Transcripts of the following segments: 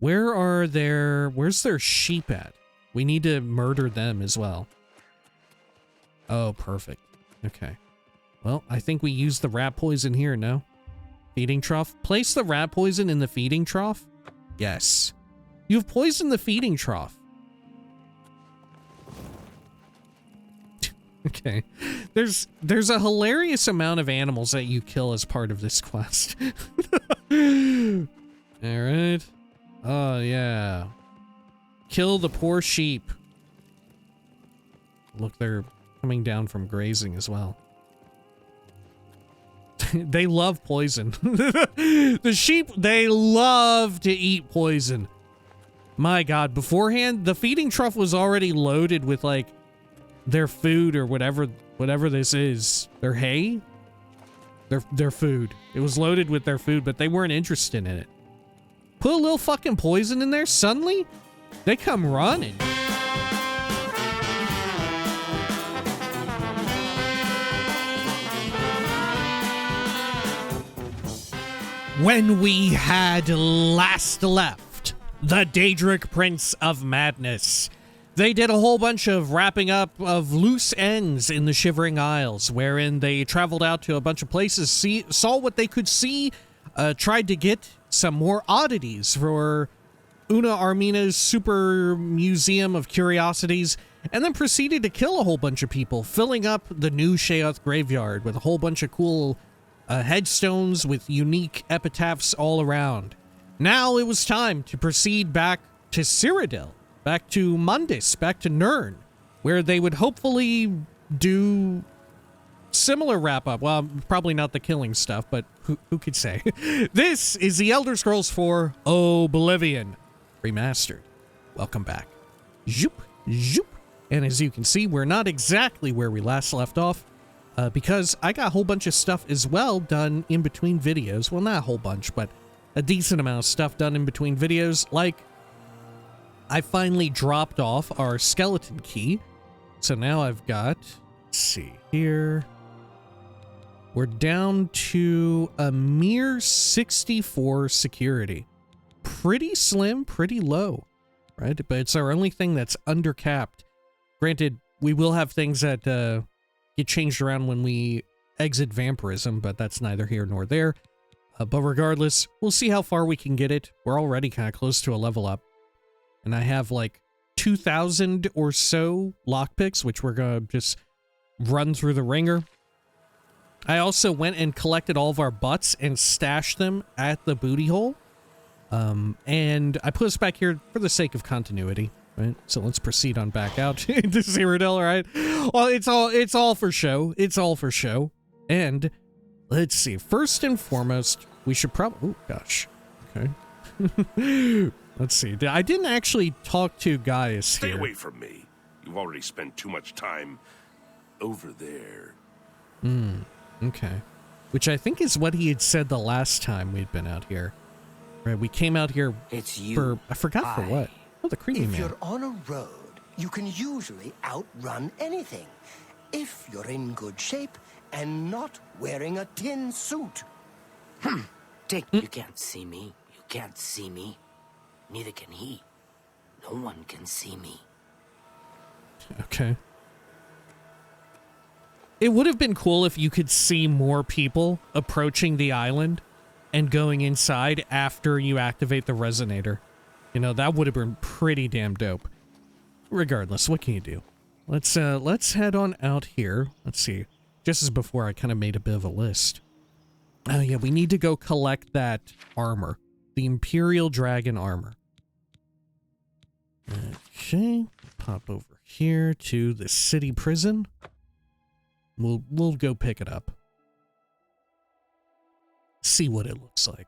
Where's their sheep at? We need to murder them as well. Oh, perfect. Okay. Well, I think we use the rat poison here, no? Feeding trough. Place the rat poison in the feeding trough? Yes. You've poisoned the feeding trough. Okay. There's a hilarious amount of animals that you kill as part of this quest. Alright. Oh, yeah. Kill the poor sheep. Look, they're coming down from grazing as well. They love poison. The sheep, they love to eat poison. My God, beforehand, the feeding trough was already loaded with, like, their food or whatever this is. Their hay? Their food. It was loaded with their food, but they weren't interested in it. Put a little fucking poison in there, suddenly they come running. When we had last left the Daedric Prince of Madness, they did a whole bunch of wrapping up of loose ends in the Shivering Isles, wherein they traveled out to a bunch of places, saw what they could see, tried to get some more oddities for Una Armina's super museum of curiosities, and then proceeded to kill a whole bunch of people, filling up the new Sheoth graveyard with a whole bunch of cool headstones with unique epitaphs all around. Now it was time to proceed back to Cyrodiil, back to Mundus, back to Nirn, where they would hopefully do similar wrap-up. Well, probably not the killing stuff, but who could say? This is the Elder Scrolls 4 Oblivion Remastered. Welcome back. Zoop, zoop. And as you can see, we're not exactly where we last left off, because I got a whole bunch of stuff as well done in between videos. Well, not a whole bunch, but a decent amount of stuff done in between videos. Like, I finally dropped off our skeleton key. So now I've got, let's see here. We're down to a mere 64 security. Pretty slim, pretty low, right? But it's our only thing that's undercapped. Granted, we will have things that get changed around when we exit vampirism, but that's neither here nor there. But regardless, we'll see how far we can get it. We're already kind of close to a level up. And I have like 2,000 or so lockpicks, which we're going to just run through the ringer. I also went and collected all of our butts and stashed them at the booty hole. And I put us back here for the sake of continuity, right? So let's proceed on back out into Cyrodiil, right? Well, it's all for show. It's all for show. And let's see. First and foremost, we should probably... Oh, gosh. Okay. Let's see. I didn't actually talk to Gaius here. Stay away from me. You've already spent too much time over there. Okay. Which I think is what he had said the last time we'd been out here. Right, we came out here for... I forgot for what. Oh, the creamy man. If you're on a road, you can usually outrun anything. If you're in good shape and not wearing a tin suit. Dick, you can't see me. You can't see me. Neither can he. No one can see me. Okay. It would have been cool if you could see more people approaching the island and going inside after you activate the resonator. You know, that would have been pretty damn dope. Regardless, what can you do? Let's head on out here. Let's see. Just as before, I kind of made a bit of a list. Oh yeah, we need to go collect that armor. The Imperial Dragon armor. Okay, pop over here to the city prison. We'll go pick it up. See what it looks like.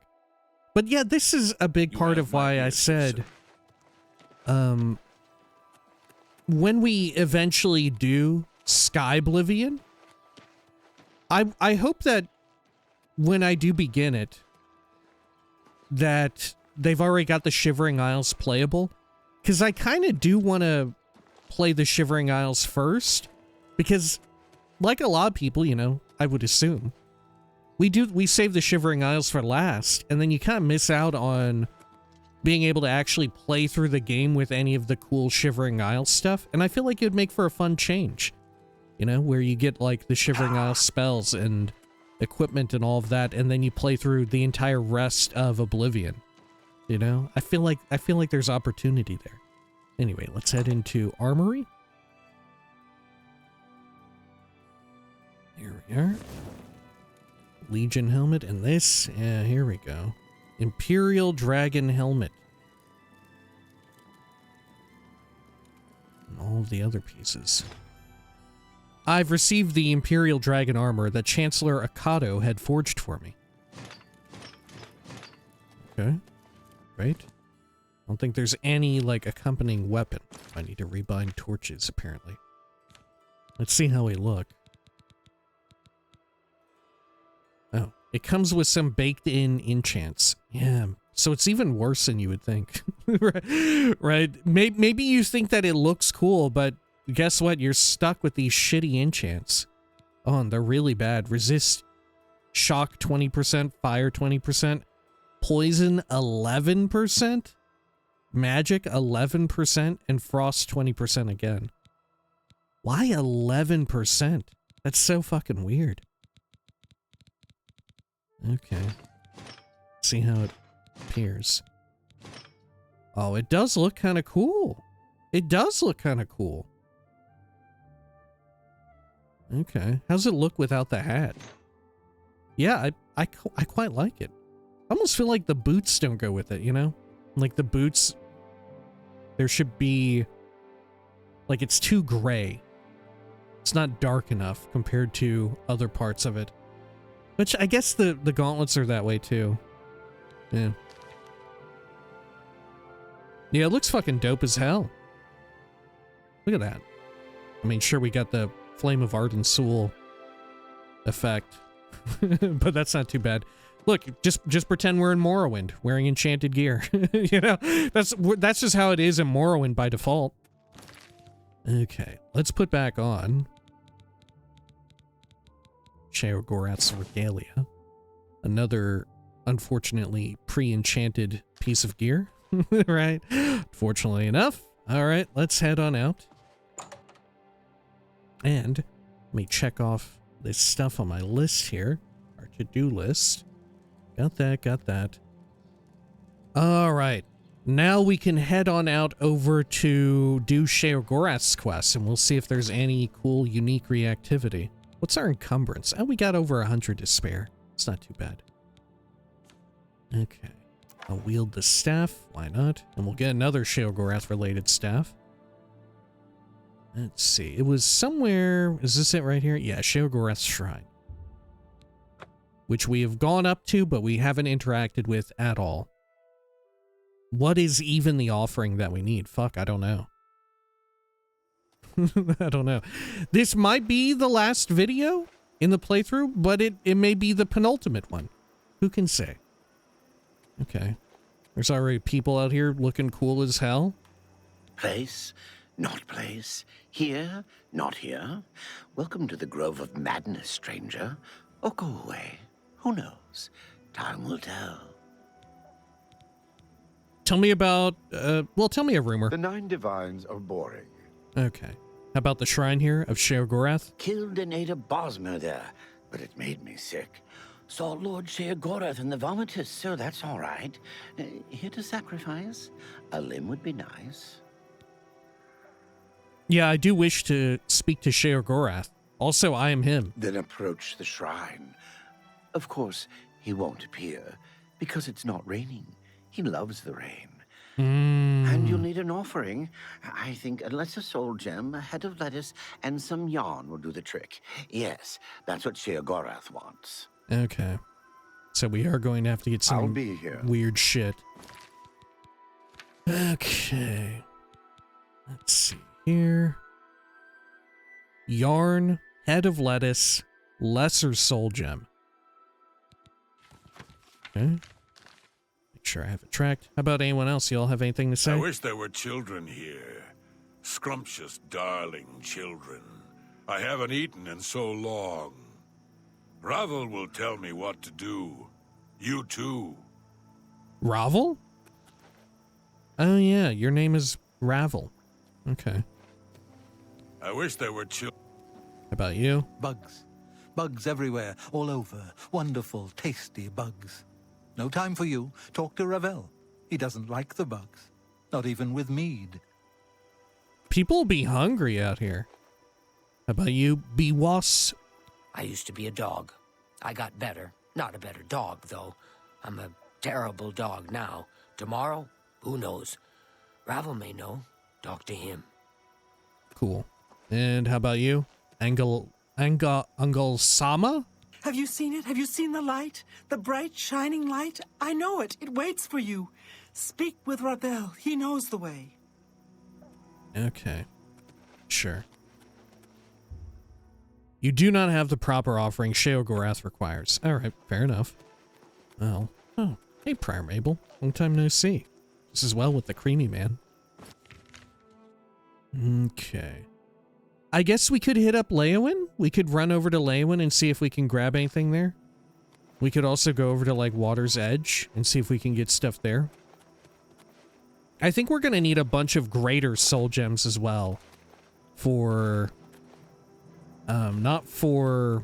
But yeah, this is a big part of why I said, when we eventually do Skyblivion, I hope that when I do begin it, that they've already got the Shivering Isles playable. Because I kind of do want to play the Shivering Isles first. Because, like a lot of people, you know, I would assume, we save the Shivering Isles for last, and then you kind of miss out on being able to actually play through the game with any of the cool Shivering Isles stuff, and I feel like it would make for a fun change. You know, where you get like the Shivering Isles spells and equipment and all of that, and then you play through the entire rest of Oblivion. You know, I feel like there's opportunity there. Anyway, let's head into Armory. Here we are. Legion helmet and this. Yeah, here we go. Imperial Dragon helmet. And all of the other pieces. I've received the Imperial Dragon armor that Chancellor Akato had forged for me. Okay. Right? I don't think there's any, like, accompanying weapon. I need to rebind torches, apparently. Let's see how we look. Oh, it comes with some baked-in enchants. Yeah, so it's even worse than you would think. Right? Maybe you think that it looks cool, but guess what? You're stuck with these shitty enchants. Oh, and they're really bad. Resist shock 20%, fire 20%, poison 11%, magic 11%, and frost 20% again. Why 11%? That's so fucking weird. Okay. See how it appears. Oh, it does look kind of cool. It does look kind of cool. Okay. How's it look without the hat? Yeah, I quite like it. I almost feel like the boots don't go with it, you know? Like the boots, there should be, like it's too gray. It's not dark enough compared to other parts of it. Which, I guess the gauntlets are that way, too. Yeah. Yeah, it looks fucking dope as hell. Look at that. I mean, sure, we got the Flame of Ardent Soul effect. But that's not too bad. Look, just pretend we're in Morrowind, wearing enchanted gear. You know? That's just how it is in Morrowind by default. Okay, let's put back on Sheogorath's regalia. Another, unfortunately, pre-enchanted piece of gear. Right? Fortunately enough. Alright, let's head on out. And let me check off this stuff on my list here. Our to-do list. Got that, got that. Alright. Now we can head on out over to do Sheogorath's quest, and we'll see if there's any cool, unique reactivity. What's our encumbrance? Oh, we got over 100 to spare. It's not too bad. Okay. I'll wield the staff. Why not? And we'll get another Sheogorath-related staff. Let's see. It was somewhere... Is this it right here? Yeah, Sheogorath's Shrine. Which we have gone up to, but we haven't interacted with at all. What is even the offering that we need? Fuck, I don't know. I don't know. This might be the last video in the playthrough, but it may be the penultimate one. Who can say? Okay. There's already people out here looking cool as hell. Place, not place. Here, not here. Welcome to the Grove of Madness, stranger. Or go away. Who knows? Time will tell. Tell me about, well, tell me a rumor. The 9 divines are boring. Okay. How about the shrine here of Sheogorath? Killed and ate a Bosmer there, but it made me sick. Saw Lord Sheogorath in the vomitus, so that's all right. Here to sacrifice? A limb would be nice. Yeah, I do wish to speak to Sheogorath. Also, I am him. Then approach the shrine. Of course, he won't appear, because it's not raining. He loves the rain. And you'll need an offering. I think a lesser soul gem, a head of lettuce, and some yarn will do the trick. Yes, that's what Sheogorath wants. Okay. So we are going to have to get some I'll be here. Weird shit. Okay. Let's see here. Yarn, head of lettuce, lesser soul gem. Okay. Make sure I have it tracked. How about anyone else? Y'all have anything to say? I wish there were children here. Scrumptious, darling children. I haven't eaten in so long. Ravel will tell me what to do. You too. Ravel? Oh yeah, your name is Ravel. Okay. I wish there were How about you? Bugs. Bugs everywhere, all over. Wonderful, tasty bugs. No time for you. Talk to Ravel. He doesn't like the bugs. Not even with mead. People be hungry out here. How about you, Bewas? I used to be a dog. I got better. Not a better dog, though. I'm a terrible dog now. Tomorrow, who knows? Ravel may know. Talk to him. Cool. And how about you? Angal Sama? Have you seen it? Have you seen the light? The bright, shining light? I know it. It waits for you. Speak with Ravel. He knows the way. Okay. Sure. You do not have the proper offering Sheogorath requires. Alright, fair enough. Well. Oh. Hey, Prior Mabel. Long time no see. This is well with the creamy man. Okay. I guess we could hit up Leowin. We could run over to Leowin and see if we can grab anything there. We could also go over to, like, Water's Edge and see if we can get stuff there. I think we're going to need a bunch of greater soul gems as well for... not for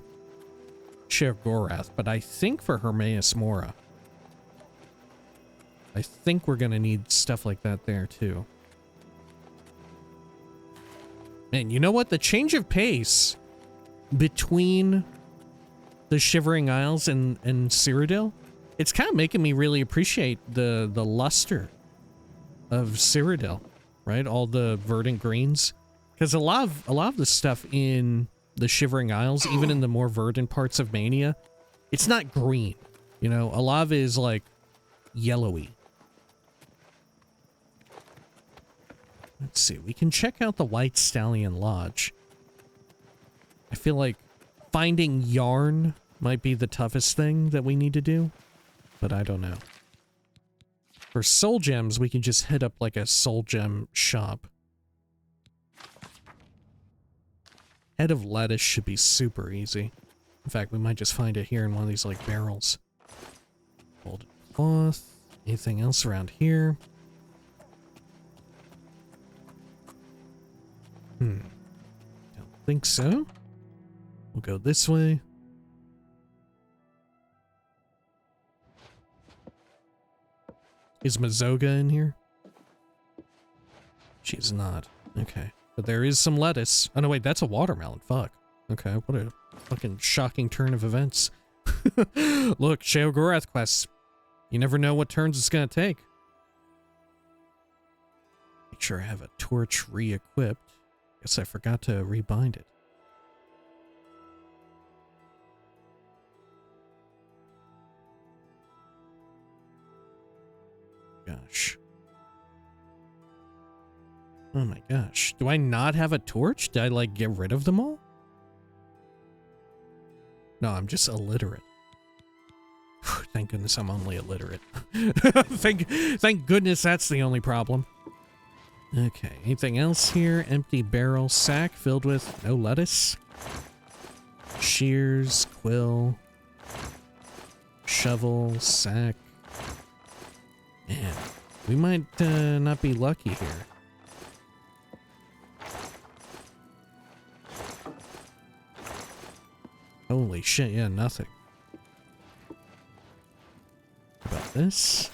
Sheogorath, but I think for Hermaeus Mora. I think we're going to need stuff like that there, too. Man, you know what? The change of pace between the Shivering Isles and Cyrodiil, it's kind of making me really appreciate the luster of Cyrodiil, right? All the verdant greens. Because a lot of the stuff in the Shivering Isles, even in the more verdant parts of Mania, it's not green. You know, a lot of it is like yellowy. Let's see, we can check out the White Stallion Lodge. I feel like finding yarn might be the toughest thing that we need to do, but I don't know. For soul gems, we can just hit up like a soul gem shop. Head of lettuce should be super easy. In fact, we might just find it here in one of these like barrels. Folded cloth. Anything else around here? Don't think so. We'll go this way. Is Mazoga in here? She's not. Okay. But there is some lettuce. Oh no, wait, that's a watermelon. Fuck. Okay, what a fucking shocking turn of events. Look, Sheogorath quests. You never know what turns it's gonna take. Make sure I have a torch re-equipped. Guess I forgot to rebind it. Gosh. Oh my gosh. Do I not have a torch? Did I, like, get rid of them all? No, I'm just illiterate. Thank goodness I'm only illiterate. Thank goodness that's the only problem. Okay, anything else here? Empty barrel sack filled with no lettuce. Shears, quill, shovel, sack. Man, we might not be lucky here. Holy shit, yeah, nothing. How about this?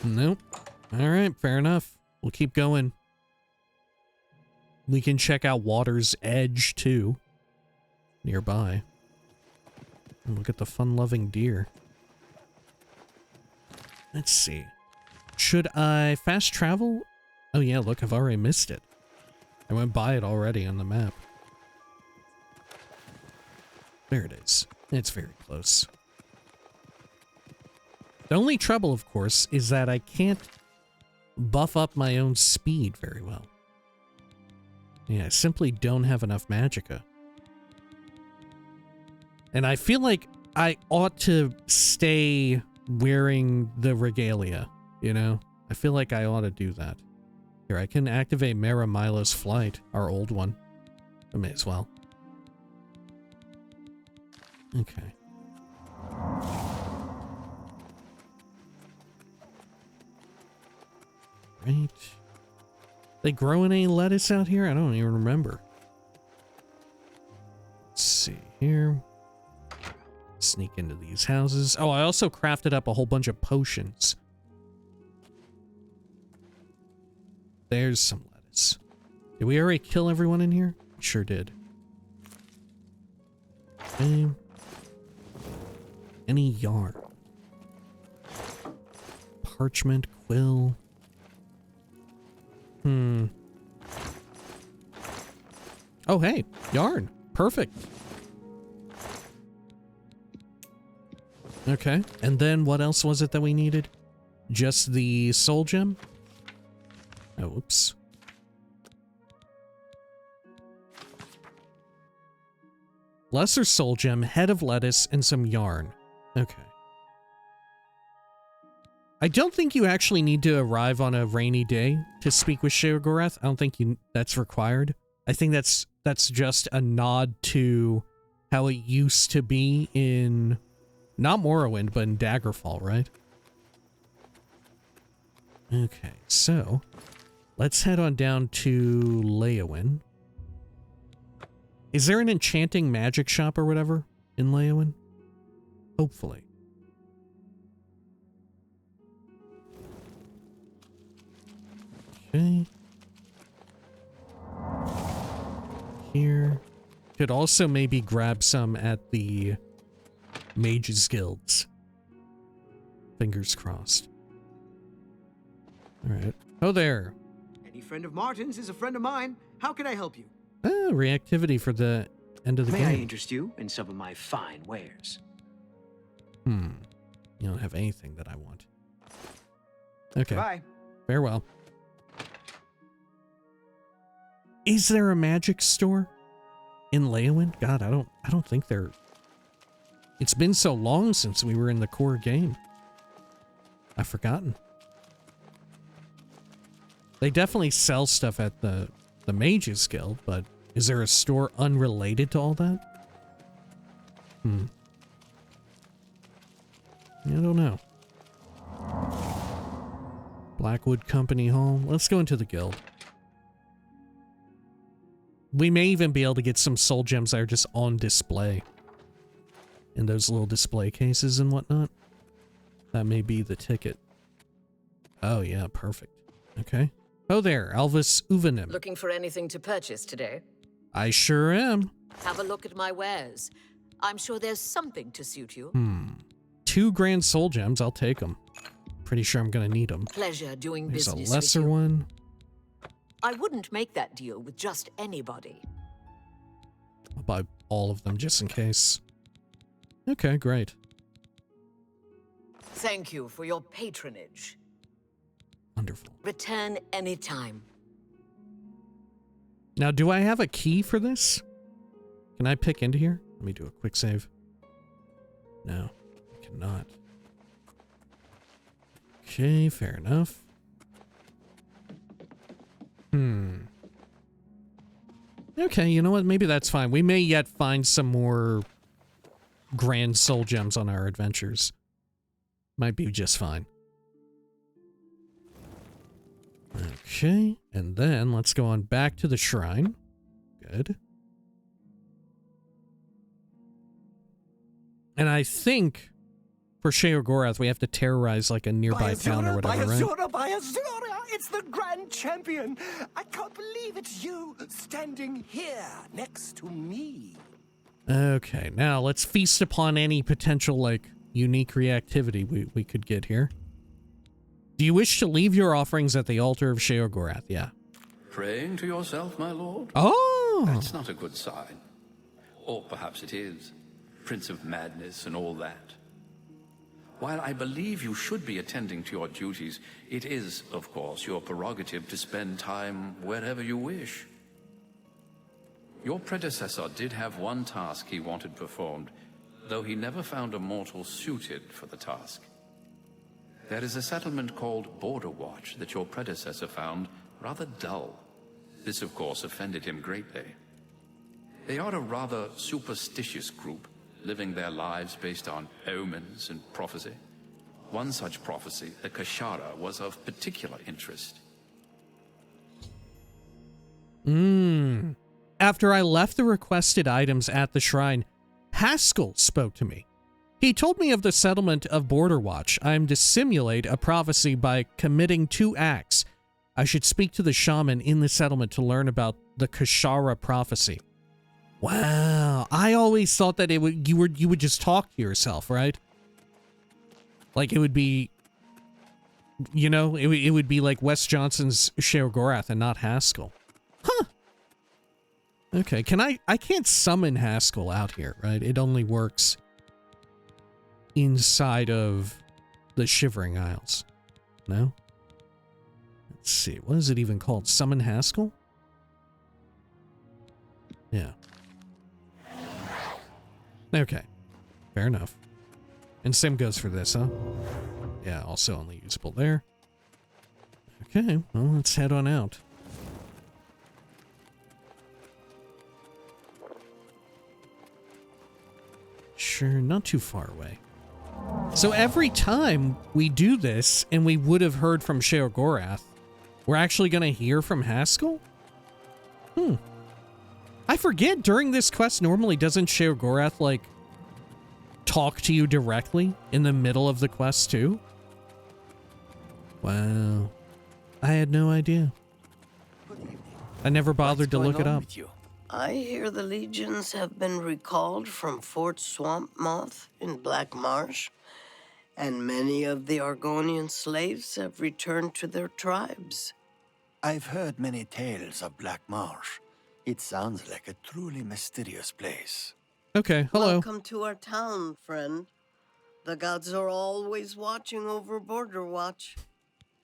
Nope. Alright, fair enough. We'll keep going. We can check out Water's Edge, too. Nearby. And look at the fun-loving deer. Let's see. Should I fast travel? Oh yeah, look, I've already missed it. I went by it already on the map. There it is. It's very close. The only trouble, of course, is that I can't buff up my own speed very well. Yeah, I simply don't have enough magicka. And I feel like I ought to stay wearing the regalia, you know? I feel like I ought to do that. Here, I can activate Mara Milo's flight, our old one. I may as well. Okay. Right. They growing any lettuce out here? I don't even remember. Let's see here. Sneak into these houses. Oh, I also crafted up a whole bunch of potions. There's some lettuce. Did we already kill everyone in here? Sure did. Okay. Any yarn? Parchment, quill. Oh, hey, yarn. Perfect. Okay, and then what else was it that we needed? Just the soul gem? Oh, oops. Lesser soul gem, head of lettuce, and some yarn. Okay. I don't think you actually need to arrive on a rainy day to speak with Sheogorath. I don't think that's required. I think that's just a nod to how it used to be in, not Morrowind, but in Daggerfall, right? Okay, so let's head on down to Leyawiin. Is there an enchanting magic shop or whatever in Leyawiin? Hopefully. Okay. Here. Could also maybe grab some at the Mages Guilds. Fingers crossed. Alright. Oh there. Any friend of Martin's is a friend of mine. How can I help you? Oh, reactivity for the end of the May game. I interest you in some of my fine wares? You don't have anything that I want. Okay. Bye. Farewell. Is there a magic store in Leyawiin? God, I don't think there. It's been so long since we were in the core game. I've forgotten. They definitely sell stuff at the Mages Guild, but is there a store unrelated to all that? I don't know. Blackwood Company Hall. Let's go into the guild. We may even be able to get some soul gems that are just on display. In those little display cases and whatnot. That may be the ticket. Oh yeah, perfect. Okay. Oh there, Alvis Uvenim. Looking for anything to purchase today? I sure am. Have a look at my wares. I'm sure there's something to suit you. 2 grand soul gems, I'll take them. Pretty sure I'm gonna need them. Pleasure doing There's business a lesser with you. one. I wouldn't make that deal with just anybody. I'll buy all of them just in case. Okay, great. Thank you for your patronage. Wonderful. Return anytime. Now, do I have a key for this? Can I pick into here? Let me do a quick save. No, I cannot. Okay, fair enough. Okay, you know what? Maybe that's fine. We may yet find some more grand soul gems on our adventures. Might be just fine. Okay, and then let's go on back to the shrine. Good. And I think for Sheogorath we have to terrorize like a nearby town or whatever, right? Bayazura! It's the Grand Champion! I can't believe it's you standing here next to me. Okay, now let's feast upon any potential, like, unique reactivity we could get here. Do you wish to leave your offerings at the altar of Sheogorath? Yeah. Praying to yourself, my lord? Oh! That's not a good sign. Or perhaps it is. Prince of Madness and all that. While I believe you should be attending to your duties, it is, of course, your prerogative to spend time wherever you wish. Your predecessor did have one task he wanted performed, though he never found a mortal suited for the task. There is a settlement called Border Watch that your predecessor found rather dull. This, of course, offended him greatly. They are a rather superstitious group, living their lives based on omens and prophecy. One such prophecy, the Kashara, was of particular interest. After I left the requested items at the shrine, Haskell spoke to me. He told me of the settlement of Border Watch. I am to simulate a prophecy by committing 2 acts. I should speak to the shaman in the settlement to learn about the Kashara prophecy. Wow, I always thought that you would just talk to yourself, right? Like it would be, you know, it would be like Wes Johnson's Sheogorath and not Haskell. Huh. Okay, I can't summon Haskell out here, right? It only works inside of the Shivering Isles. No? Let's see, what is it even called? Summon Haskell? Yeah. Okay. Fair enough. And same goes for this, huh? Yeah, also only usable there. Okay, well, let's head on out. Sure, not too far away. So every time we do this, and we would have heard from Sheogorath, we're actually going to hear from Haskell? I forget, during this quest, normally doesn't Sheogorath, like, talk to you directly in the middle of the quest, too? Wow. I had no idea. I never bothered to look it up. I hear the legions have been recalled from Fort Swamp Moth in Black Marsh, and many of the Argonian slaves have returned to their tribes. I've heard many tales of Black Marsh. It sounds like a truly mysterious place. Okay, hello. Welcome to our town, friend. The gods are always watching over Border Watch.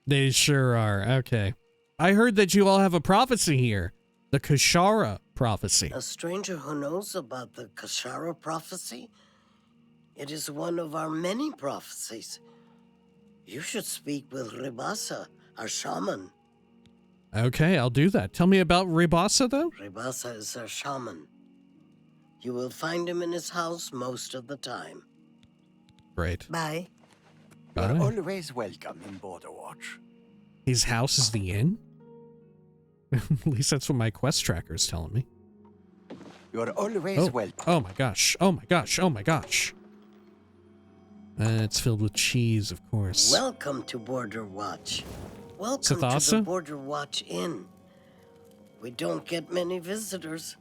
They sure are. Okay. I heard that you all have a prophecy here. The Kashara prophecy. A stranger who knows about the Kashara prophecy? It is one of our many prophecies. You should speak with Ribasa, our shaman. Okay, I'll do that. Tell me about Ribasa, though. Ribasa is our shaman. You will find him in his house most of the time. Great. Bye. Bye. You're always welcome in Border Watch. His house is the inn? At least that's what my quest tracker is telling me. You're always welcome. Oh my gosh. Oh my gosh. Oh my gosh. It's filled with cheese, of course. Welcome to Border Watch. Welcome Sathasa? to the Border Watch Inn. We don't get many visitors.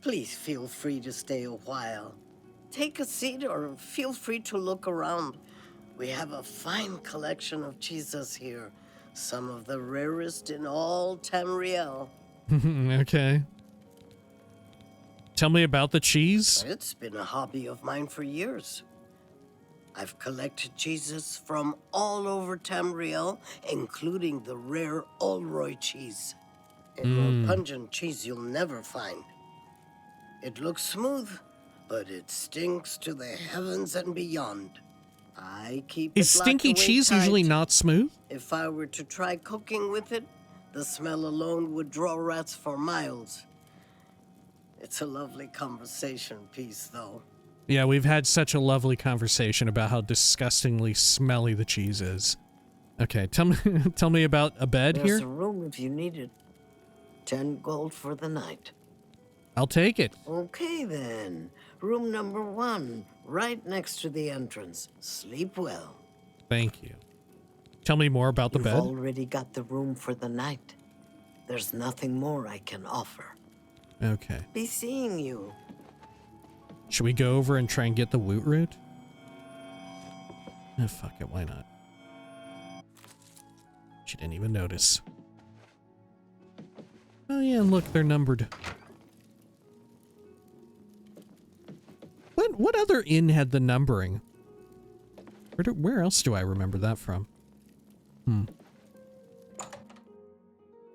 Please feel free to stay a while. Take a seat or feel free to look around. We have a fine collection of cheeses here. Some of the rarest in all Tamriel. Okay. Tell me about the cheese. It's been a hobby of mine for years. I've collected cheeses from all over Tamriel, including the rare Olroy cheese. A more pungent cheese you'll never find. It looks smooth, but it stinks to the heavens and beyond. I keep Is stinky cheese usually not smooth? If I were to try cooking with it, the smell alone would draw rats for miles. It's a lovely conversation piece, though. Yeah, we've had such a lovely conversation about how disgustingly smelly the cheese is. Okay, tell me about a bed here. There's a room if you need it. 10 gold for the night. I'll take it. Okay, then. Room number 1, right next to the entrance. Sleep well. Thank you. Tell me more about the bed. You've already got the room for the night. There's nothing more I can offer. Okay. Be seeing you. Should we go over and try and get the woot root? Oh, fuck it, why not? She didn't even notice. Oh yeah, look, they're numbered. What other inn had the numbering? Where else do I remember that from?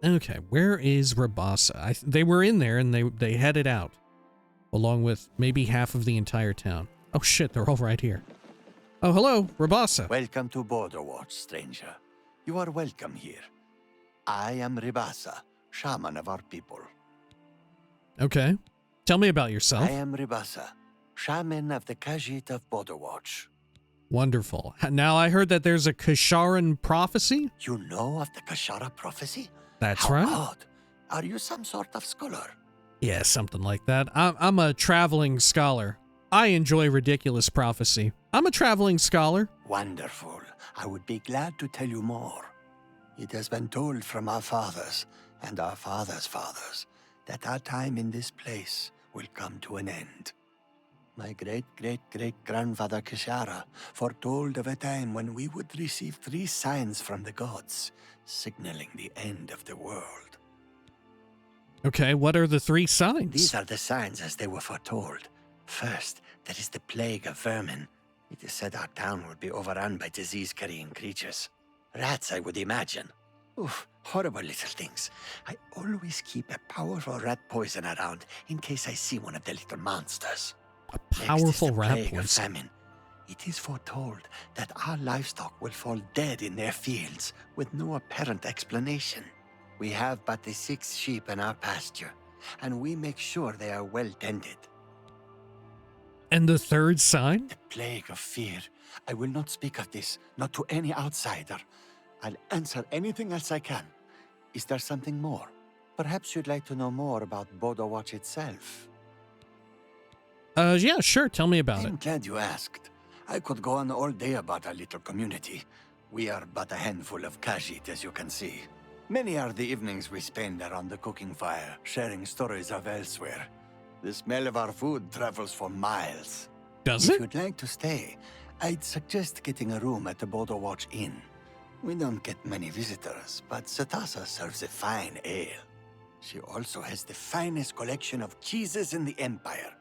Okay, where is Rabasa? They were in there and they headed out. Along with maybe half of the entire town. Oh shit, they're all right here. Oh, hello, Rabasa. Welcome to Border Watch, stranger. You are welcome here. I am Ribasa, shaman of our people. Okay. Tell me about yourself. I am Ribasa, shaman of the Khajiit of Border Watch. Wonderful. Now, I heard that there's a Kasharan prophecy? You know of the Kashara prophecy? That's How right. odd. Are you some sort of scholar? Yeah, something like that. I'm a traveling scholar. I enjoy ridiculous prophecy. I'm a traveling scholar. Wonderful. I would be glad to tell you more. It has been told from our fathers and our fathers' fathers that our time in this place will come to an end. My great-great-great-grandfather Kishara foretold of a time when we would receive 3 signs from the gods, signaling the end of the world. Okay, what are the 3 signs? These are the signs as they were foretold. First, there is the plague of vermin. It is said our town will be overrun by disease-carrying creatures. Rats, I would imagine. Oof, horrible little things. I always keep a powerful rat poison around in case I see one of the little monsters. A powerful rat plague of poison. famine. It is foretold that our livestock will fall dead in their fields with no apparent explanation. We have but the 6 sheep in our pasture, and we make sure they are well tended. And the 3rd sign? The plague of fear. I will not speak of this, not to any outsider. I'll answer anything else I can. Is there something more? Perhaps you'd like to know more about Border Watch itself. Yeah, sure. Tell me about I'm it. glad you asked. I could go on all day about our little community. We are but a handful of Khajiit, as you can see. Many are the evenings we spend around the cooking fire, sharing stories of elsewhere. The smell of our food travels for miles. Does If it? you'd like to stay, I'd suggest getting a room at the Border Watch Inn. We don't get many visitors, but Satasa serves a fine ale. She also has the finest collection of cheeses in the Empire.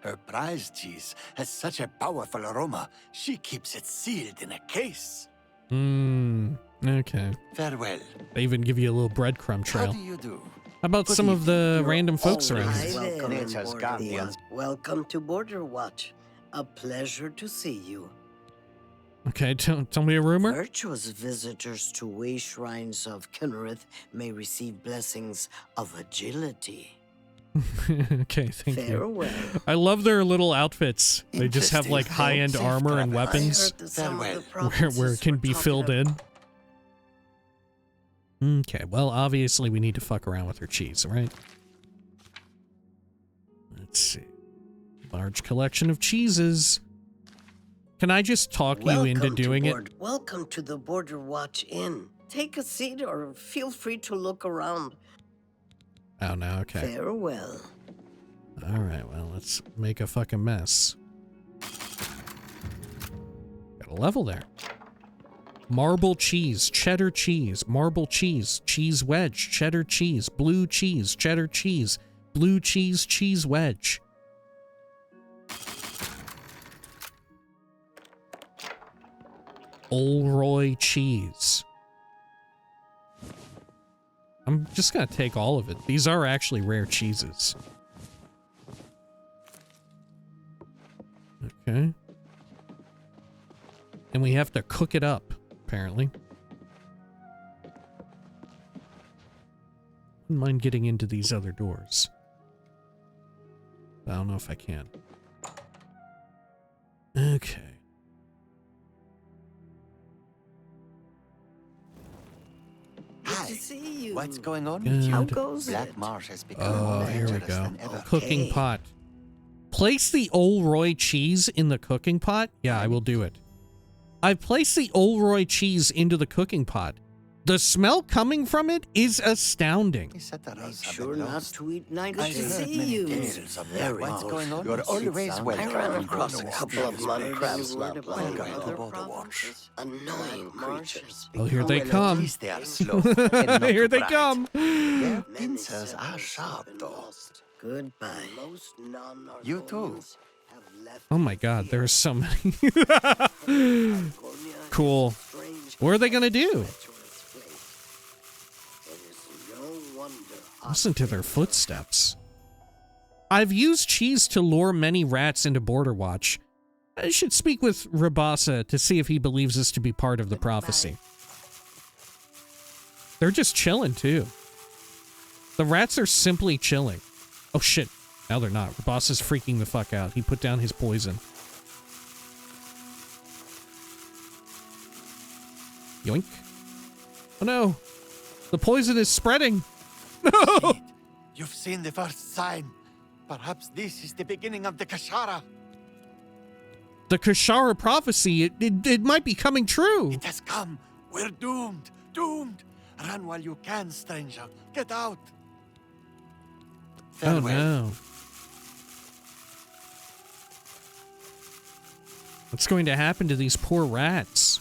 Her prize cheese has such a powerful aroma, she keeps it sealed in a case. Okay. Farewell. They even give you a little breadcrumb trail. How do you do? How about some of the random folks around Hi here? there, Nature's guardians. Welcome to Border Watch. A pleasure to see you. Okay, tell me a rumor. Virtuous visitors to way shrines of Kinnereth may receive blessings of agility. Okay, thank you. Farewell. I love their little outfits. They just have like Interesting. high-end Safe armor and travel. I weapons heard that some of the Farewell. where it provinces can were be talking filled about- in. Okay, well, obviously we need to fuck around with her cheese, right? Let's see. Large collection of cheeses. Can I just talk you into doing it? Welcome to the Border Watch Inn. Take a seat or feel free to look around. Oh, no, okay. Farewell. All right, well, let's make a fucking mess. Got a level there. Marble cheese, cheddar cheese, marble cheese, cheese wedge, cheddar cheese, blue cheese, cheddar cheese, blue cheese, cheese wedge. Olroy cheese. I'm just gonna take all of it. These are actually rare cheeses. Okay. And we have to cook it up, apparently. Wouldn't mind getting into these other doors. I don't know if I can. Okay. Good to see you. What's going on Good. with you? How goes Black it? Marsh has become Oh, more here we dangerous go. than ever. Cooking pot. Place the Olroy cheese in the cooking pot? Yeah, I will do it. I've placed the Olroy cheese into the cooking pot. The smell coming from it is astounding. Make sure not to eat night. I Good to heard see many you. tales of that. What's going on? You're It always sounds- welcome. I ran across a couple of mud crabs Welcome not long to ago. Border Watch. Annoying creatures. Oh, here they Well, at come. least they are slow and not Here too they bright. come. Their pincers are sharp, though. Goodbye. You too. Oh my god, there are so many. Cool. What are they gonna do? Listen to their footsteps. I've used cheese to lure many rats into Border Watch. I should speak with Rabasa to see if he believes this to be part of the prophecy. They're just chilling, too. The rats are simply chilling. Oh, shit. Now they're not. Rabasa's freaking the fuck out. He put down his poison. Yoink. Oh, no. The poison is spreading. Proceed. You've seen the first sign. Perhaps this is the beginning of the Kashara. The Kashara prophecy, it might be coming true. It has come. We're doomed. Doomed. Run while you can, stranger. Get out. Farewell. Oh no. What's going to happen to these poor rats?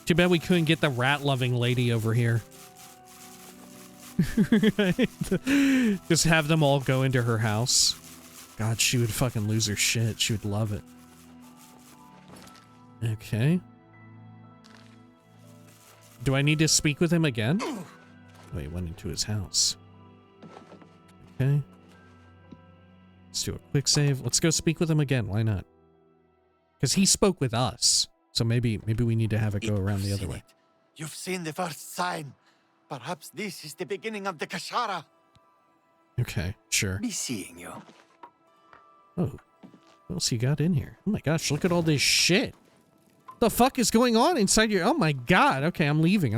Too bad we couldn't get the rat-loving lady over here. Just have them all go into her house. God, she would fucking lose her shit. She would love it. Okay. Do I need to speak with him again? Oh, he went into his house. Okay. Let's do a quick save. Let's go speak with him again. Why not? Because he spoke with us. So maybe we need to have it go around the other way. You've seen the first sign. Perhaps this is the beginning of the Kashara. Okay, sure. Be seeing you. Oh, what else you got in here? Oh my gosh, look at all this shit. The fuck is going on inside your... Oh my god. Okay, I'm leaving.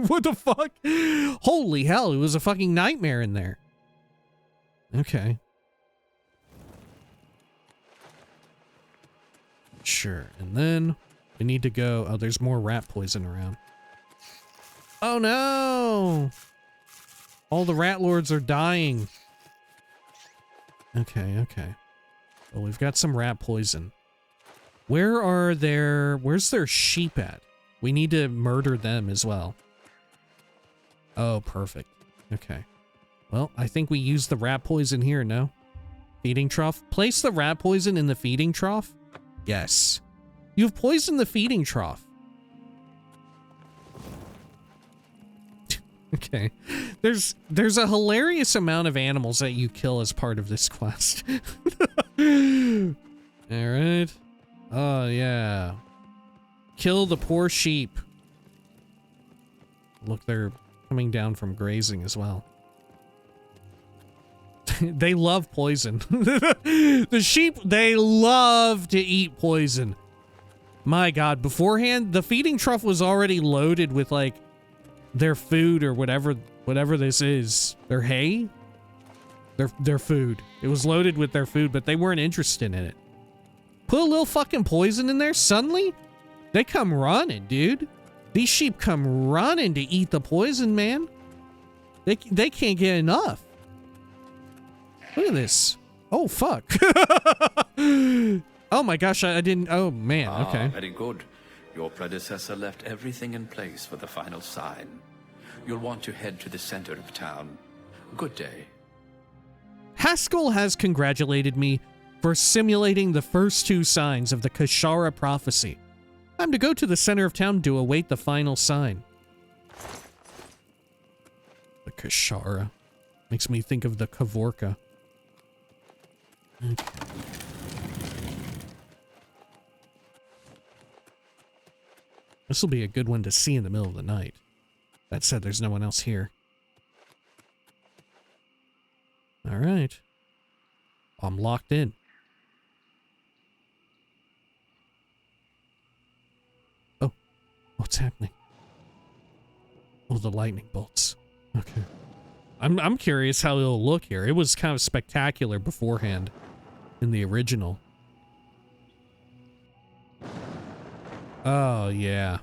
What the fuck? Holy hell, it was a fucking nightmare in there. Okay. Sure, and then we need to go... Oh, there's more rat poison around. Oh no! All the rat lords are dying. Okay. Well, we've got some rat poison. Where's their sheep at? We need to murder them as well. Oh, perfect. Okay. Well, I think we use the rat poison here, no? Feeding trough? Place the rat poison in the feeding trough? Yes. You've poisoned the feeding trough. Okay. There's a hilarious amount of animals that you kill as part of this quest. Alright. Oh, yeah. Kill the poor sheep. Look, they're coming down from grazing as well. They love poison. The sheep, they love to eat poison. My god, beforehand, the feeding trough was already loaded with, like, their food or whatever this is. Their hay? Their food. It was loaded with their food, but they weren't interested in it. Put a little fucking poison in there, suddenly they come running, dude. These sheep come running to eat the poison, man. They can't get enough. Look at this. Oh, fuck. Oh my gosh, I didn't... Oh, man, okay. Very good. Your predecessor left everything in place for the final sign. You'll want to head to the center of town. Good day. Haskell has congratulated me for simulating the first two signs of the Kashara prophecy. I'm to go to the center of town to await the final sign. The Kashara. Makes me think of the Kavorka. Okay. This will be a good one to see in the middle of the night. That said, there's no one else here. Alright. I'm locked in. Oh. What's happening? Oh, the lightning bolts. Okay. I'm curious how it'll look here. It was kind of spectacular beforehand in the original. Oh, yeah.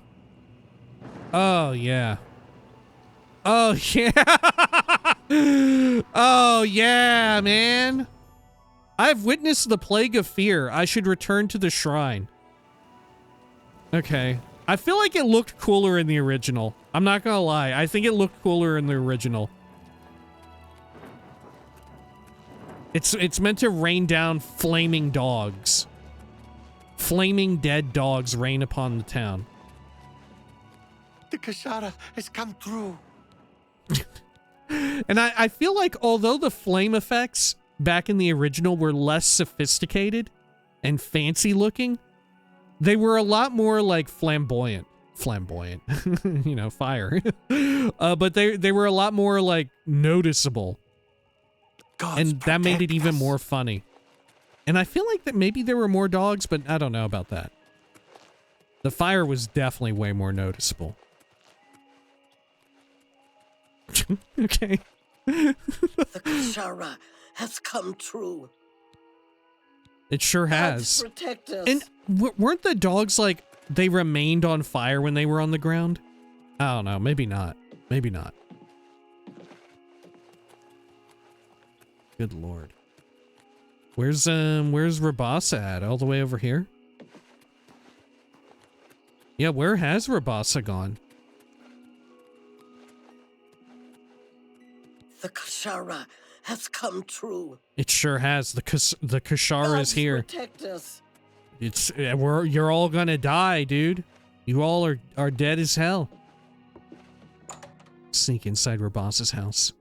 Oh, yeah. Oh, yeah. Oh, yeah, man. I've witnessed the plague of fear. I should return to the shrine. Okay. I feel like it looked cooler in the original. I'm not gonna lie. I think it looked cooler in the original. It's meant to rain down flaming dogs. Flaming dead dogs rain upon the town. The Kashara has come through. And I feel like although the flame effects back in the original were less sophisticated and fancy looking, they were a lot more like flamboyant. Flamboyant. You know, fire. But they were a lot more like noticeable. And that made it even more funny. And I feel like that maybe there were more dogs, but I don't know about that. The fire was definitely way more noticeable. Okay. The Kashara has come true. It sure Gods has. protect us. And weren't the dogs like they remained on fire when they were on the ground? I don't know. Maybe not. Maybe not. Good lord. Where's Rabasa at? All the way over here? Yeah, where has Rabasa gone? The Kashara has come true. It sure has. The Kashara Gods is here. protect us. You're all gonna die, dude. You all are dead as hell. Sneak inside Rabasa's house.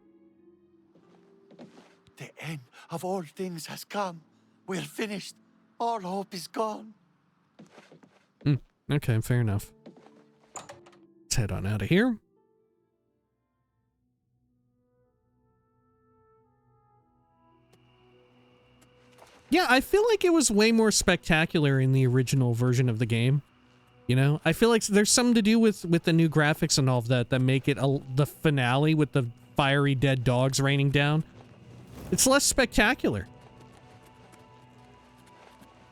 The end of all things has come. We're finished. All hope is gone. Okay, fair enough. Let's head on out of here. Yeah, I feel like it was way more spectacular in the original version of the game. You know, I feel like there's something to do with the new graphics and all of that make it the finale with the fiery dead dogs raining down. It's less spectacular.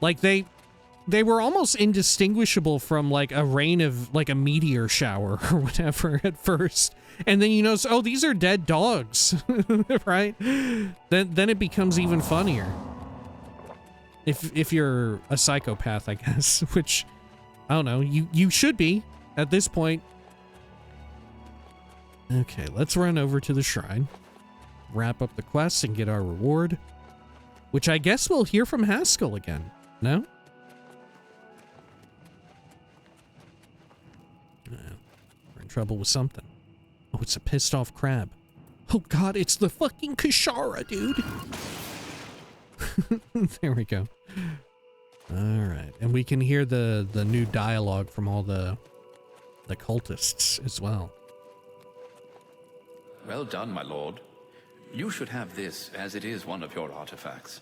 Like they were almost indistinguishable from like a rain of like a meteor shower or whatever at first. And then you notice, oh, these are dead dogs, right? Then it becomes even funnier. If you're a psychopath, I guess, which I don't know, you should be at this point. Okay, let's run over to the shrine, wrap up the quest, and get our reward, which I guess we'll hear from Haskell again. No? We're in trouble with something. Oh, it's a pissed off crab. Oh god, it's the fucking Kashara, dude. There we go. Alright, and we can hear the new dialogue from all the cultists as well. Well done, my lord. You should have this, as it is one of your artifacts.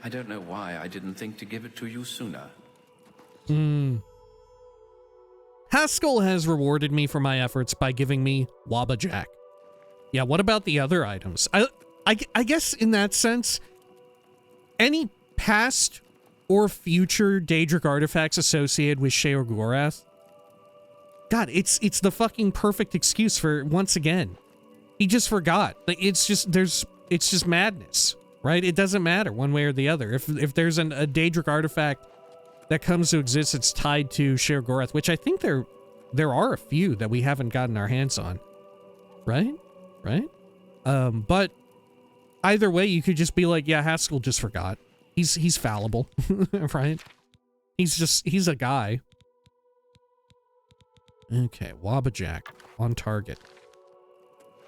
I don't know why I didn't think to give it to you sooner. Haskell has rewarded me for my efforts by giving me Wabbajack. Yeah, what about the other items? I guess in that sense, any past or future Daedric artifacts associated with Sheogorath, God, it's the fucking perfect excuse for, once again, he just forgot. Like, it's just madness, right? It doesn't matter one way or the other. If there's a Daedric artifact that comes to exist, it's tied to Sheogorath, which I think there are a few that we haven't gotten our hands on, right? But either way, you could just be like, yeah, Haskell just forgot. He's fallible, right? He's a guy. Okay, Wabbajack on target.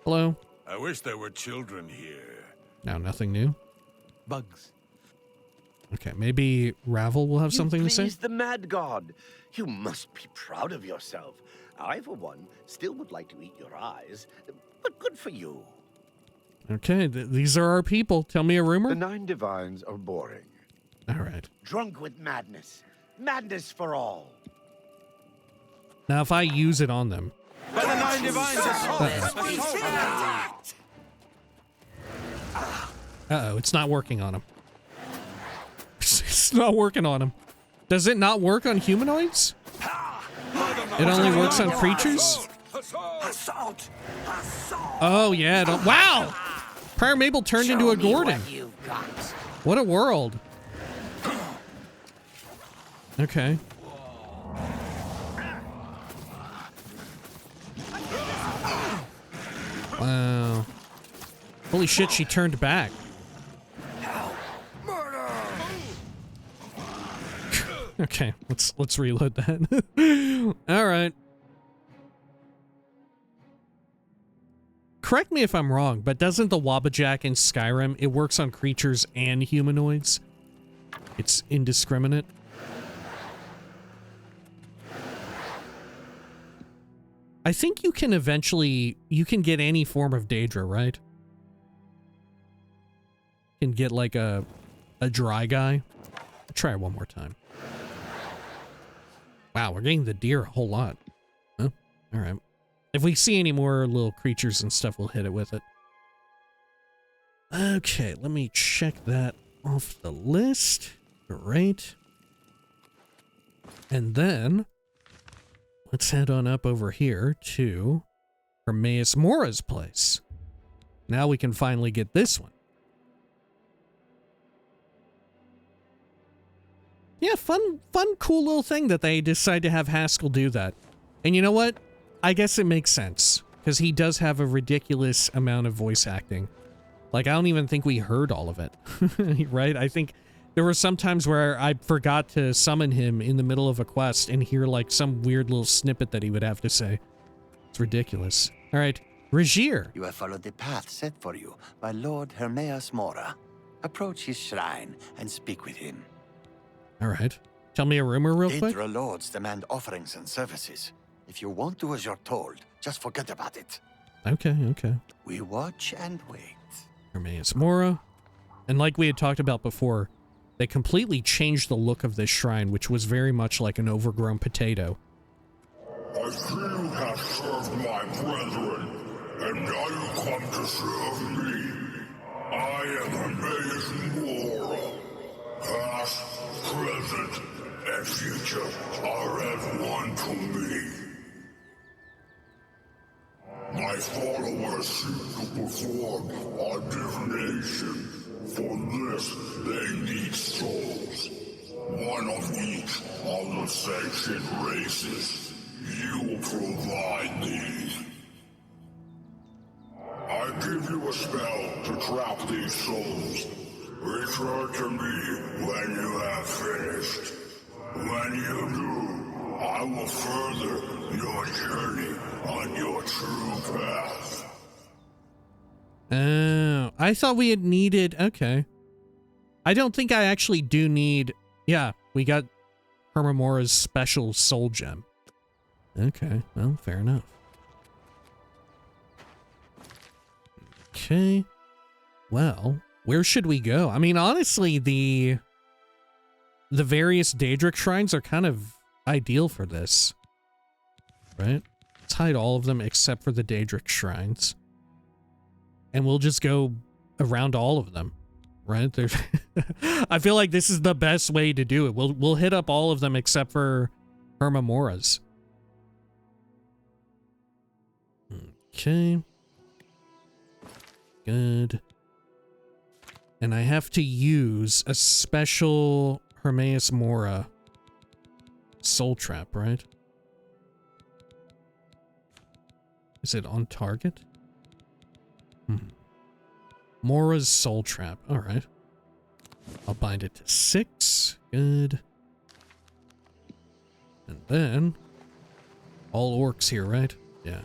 Hello? I wish there were children here. Now, nothing new? Bugs. Okay, maybe Ravel will have something to say? He's the mad god. You must be proud of yourself. I, for one, still would like to eat your eyes, but good for you. Okay, these are our people. Tell me a rumor? The 9 divines are boring. All right. Drunk with madness. Madness for all. Now, if I use it on them... But the 9 divines Uh-oh, it's not working on him. It's not working on him. Does it not work on humanoids? It only works on creatures? Oh, yeah. Wow! Prior Mabel turned into a Gordon. What a world. Okay. Wow. Holy shit, she turned back. Okay, let's reload that. All right. Correct me if I'm wrong, but doesn't the Wabbajack in Skyrim, it works on creatures and humanoids? It's indiscriminate. I think you can get any form of Daedra, right? You can get like a dry guy. I'll try it one more time. Wow, we're getting the deer a whole lot. Oh, all right. If we see any more little creatures and stuff, we'll hit it with it. Okay, let me check that off the list. Great. And then, let's head on up over here to Hermaeus Mora's place. Now we can finally get this one. Yeah, fun, cool little thing that they decide to have Haskell do that. And you know what? I guess it makes sense, because he does have a ridiculous amount of voice acting. Like, I don't even think we heard all of it, right? I think there were some times where I forgot to summon him in the middle of a quest and hear, like, some weird little snippet that he would have to say. It's ridiculous. All right, Regier. You have followed the path set for you by Lord Hermaeus Mora. Approach his shrine and speak with him. All right. Tell me a rumor real quick. Daedra lords demand offerings and services. If you won't do as you're told, just forget about it. Okay, okay. We watch and wait. Hermaeus Mora. And like we had talked about before, they completely changed the look of this shrine, which was very much like an overgrown potato. As you have served my brethren, and now you come to serve me. I am Hermaeus Mora. Past, present, and future are as one to me. My followers seek to perform a divination. For this, they need souls. One of each of the sanctioned races. You provide these. I give you a spell to trap these souls. Return to me when you have finished. When you do, I will further your journey on your true path. Oh, I thought we had needed... Okay. I don't think I actually do need... Yeah, we got Hermaeus' special soul gem. Okay, well, fair enough. Okay. Well, where should we go? I mean, honestly, the various daedric shrines are kind of ideal for this. Right? Let's hide all of them except for the daedric shrines. And we'll just go around all of them. Right? There's I feel like this is the best way to do it. We'll hit up all of them except for Hermaeus. Okay. Good. And I have to use a special Hermaeus Mora soul trap, right? Is it on target? Mora's soul trap. All right. I'll bind it to 6. Good. And then all orcs here, right? Yeah.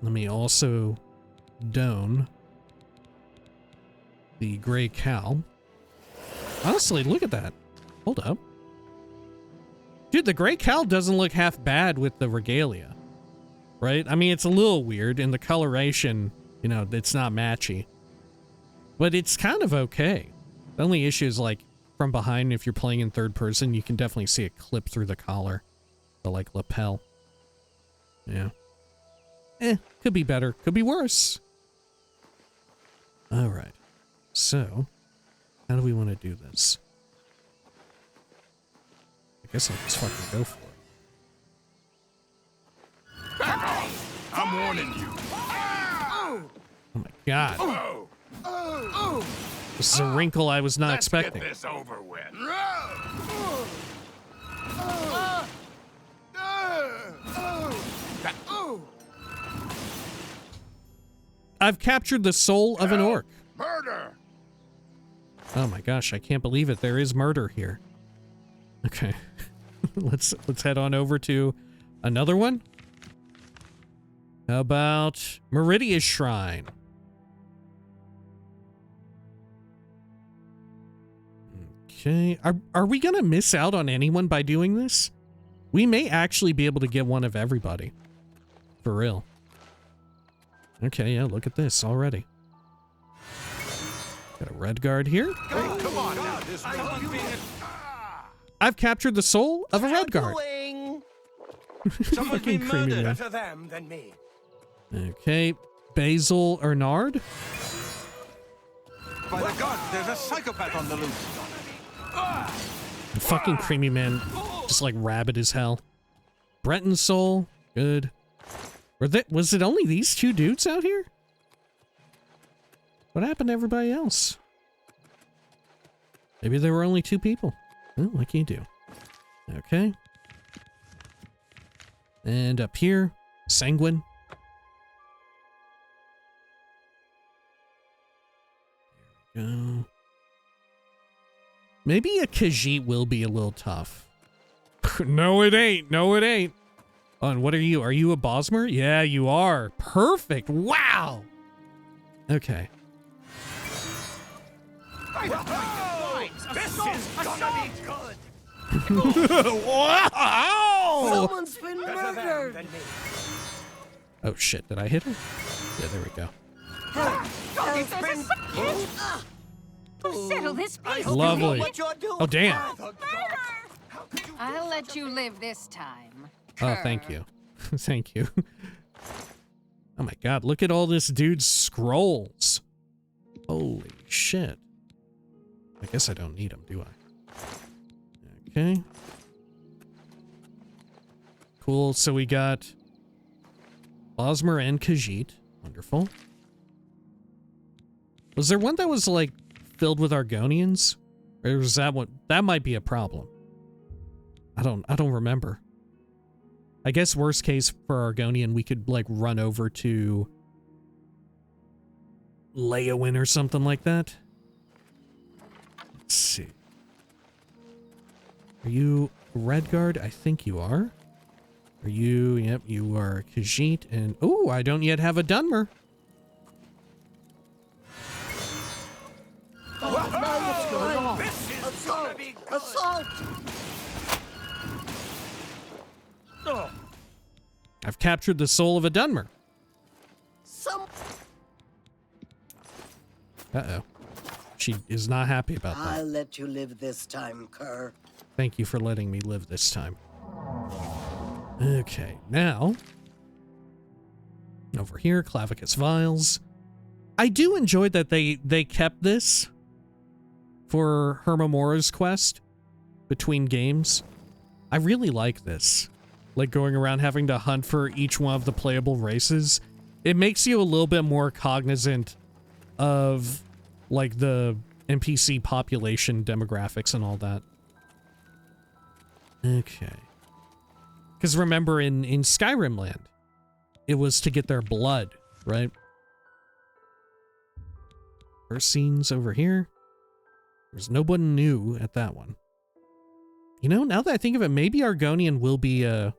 Let me also don the gray cow. Honestly, look at that. Hold up. Dude, the gray cow doesn't look half bad with the regalia. Right? I mean, it's a little weird, and the coloration, you know, it's not matchy. But it's kind of okay. The only issue is, like, from behind, if you're playing in third person, you can definitely see it clip through the collar. The, like, lapel. Yeah. Could be better. Could be worse. Alright. So, how do we want to do this? I guess I'll just fucking go for it. Back off! I'm warning you. Oh my god. This is a wrinkle I was not expecting. Let's get this over with. I've captured the soul of an orc. Murder! Oh my gosh, I can't believe it. There is murder here. Okay. let's head on over to another one. How about Meridia's Shrine? Okay. Are we gonna miss out on anyone by doing this? We may actually be able to get one of everybody. For real. Okay, yeah, look at this already. Got a red guard here. Hey, come on now. I've captured the soul of a red guard. Someone's Fucking been creamy murdered. man. Better them than me. Okay, Basil or Nard? By the gods, there's a psychopath on the loose. The fucking creamy man, just like rabid as hell. Breton soul, good. Was it only these two dudes out here? What happened to everybody else? Maybe there were only two people. Oh, what can you do? Okay. And up here, Sanguine. There we go. Maybe a Khajiit will be a little tough. No, it ain't. No, it ain't. Oh, and what are you? Are you a Bosmer? Yeah, you are. Perfect. Wow. Okay. This is gonna be good. Wow! Someone's been murdered. Oh shit, did I hit him? Yeah, there we go. Settle this peace. Lovely. Oh, damn. I'll let you live this time. Oh, thank you. Thank you. Oh my god, look at all this dude's scrolls. Holy shit. I guess I don't need them, do I? Okay. Cool, so we got Bosmer and Khajiit. Wonderful. Was there one that was, like, filled with Argonians? Or was that one? That might be a problem. I don't remember. I guess worst case for Argonian, we could, like, run over to Leowin or something like that. Let's see. Are you Redguard? I think you are. Are you? Yep, you are Khajiit. And, oh, I don't yet have a Dunmer. Assault! I've captured the soul of a Dunmer. Uh-oh. She is not happy about that. I'll let you live this time, Kerr. Thank you for letting me live this time. Okay, now... over here, Clavicus Vials. I do enjoy that they kept this for Hermamora's quest between games. I really like this. Like going around having to hunt for each one of the playable races. It makes you a little bit more cognizant of like the NPC population demographics and all that. Okay. Because remember in Skyrim land, it was to get their blood, right? First scenes over here. There's nobody new at that one. You know, now that I think of it, maybe Argonian will be a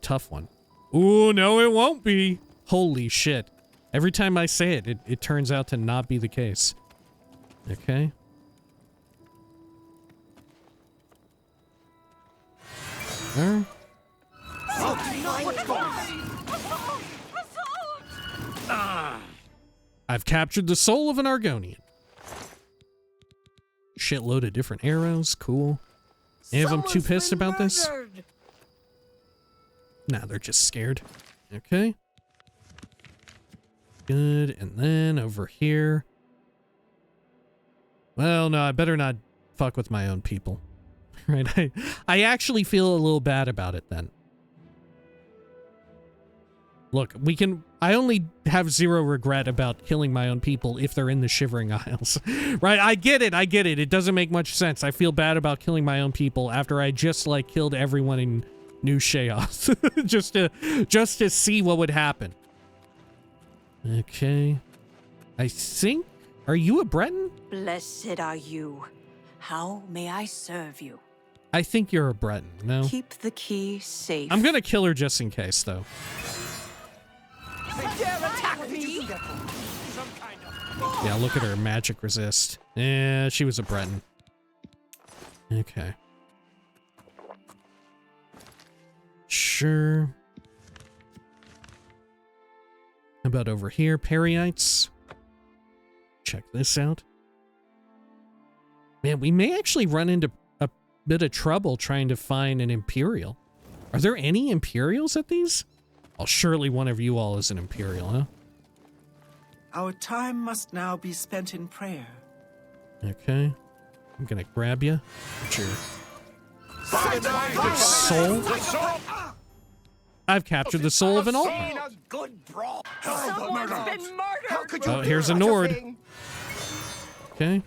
tough one. Ooh, no, it won't be. Holy shit. Every time I say it, it turns out to not be the case. Okay. There. I've captured the soul of an Argonian. Shitload of different arrows. Cool. Any of them too pissed about this? Nah, they're just scared. Okay. Good. And then over here. Well, no, I better not fuck with my own people. Right? I actually feel a little bad about it then. Look, I only have zero regret about killing my own people if they're in the Shivering Isles. Right? I get it. It doesn't make much sense. I feel bad about killing my own people after I just, like, killed everyone in New Chaos. just to see what would happen. Okay. I think... Are you a Breton? Blessed are you. How may I serve you? I think you're a Breton, no? Keep the key safe. I'm gonna kill her just in case, though. Attack me! Yeah, look at her magic resist. Yeah, she was a Breton. Okay. Sure. How about over here? Perryites. Check this out. Man, we may actually run into a bit of trouble trying to find an Imperial. Are there any Imperials at these? Oh, surely one of you all is an Imperial, huh? Our time must now be spent in prayer. Okay. I'm gonna grab you. What's your soul? I've captured the soul of an altman. Someone's been murdered! Oh, here's a Nord. Okay.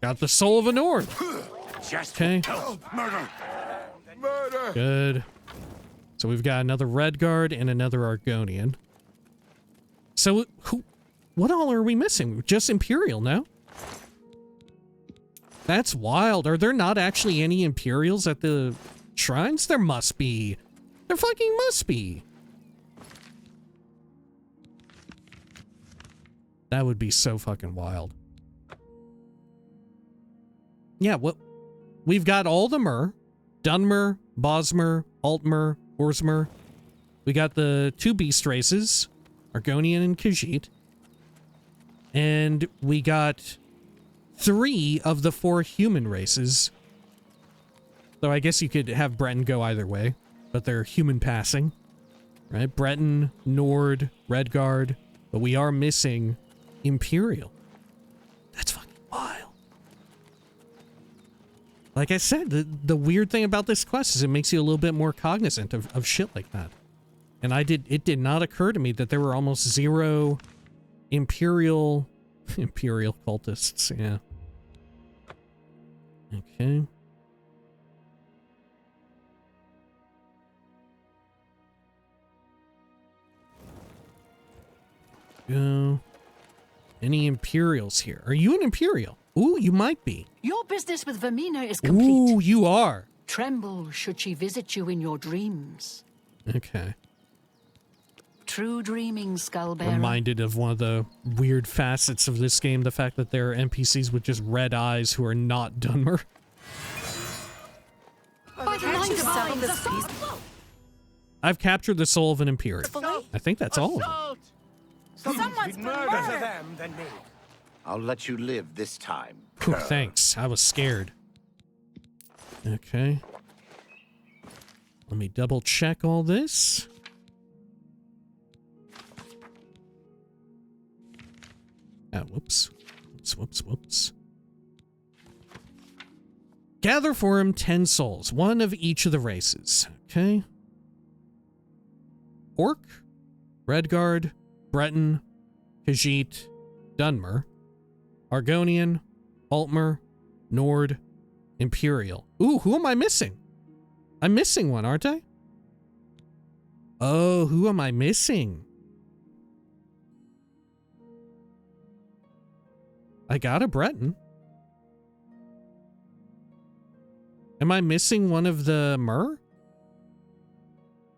Got the soul of a Nord. Okay. Good. So we've got another Redguard and another Argonian. So what all are we missing? Just Imperial, no? That's wild. Are there not actually any Imperials at the shrines? There must be. There fucking must be. That would be so fucking wild. Yeah, what? We've got all the Mer. Dunmer, Bosmer, Altmer, Orsmer. We got the 2 beast races, Argonian and Khajiit. And we got 3 of the 4 human races. So I guess you could have Breton go either way, but they're human passing. Right? Breton, Nord, Redguard. But we are missing Imperial. That's fucking wild. Like I said, the weird thing about this quest is it makes you a little bit more cognizant of shit like that. And it did not occur to me that there were almost 0 Imperial cultists, yeah. Okay. Go. Any Imperials here? Are you an Imperial? Ooh, you might be. Your business with Vermina is complete. Ooh, you are. Tremble should she visit you in your dreams. Okay. True dreaming, Skullbearer. Reminded of one of the weird facets of this game, the fact that there are NPCs with just red eyes who are not Dunmer. I've captured the soul of an Imperial. I think that's all of them. Someone's been murdered. Them than me. I'll let you live this time. Whew, thanks. I was scared. Okay. Let me double check all this. Ah, whoops. Whoops. Gather for him 10 souls, 1 of each of the races. Okay. Orc, Redguard, Breton, Khajiit, Dunmer, Argonian, Altmer, Nord, Imperial. Ooh, who am I missing? I'm missing one, aren't I? Oh, who am I missing? I got a Breton. Am I missing one of the Mer?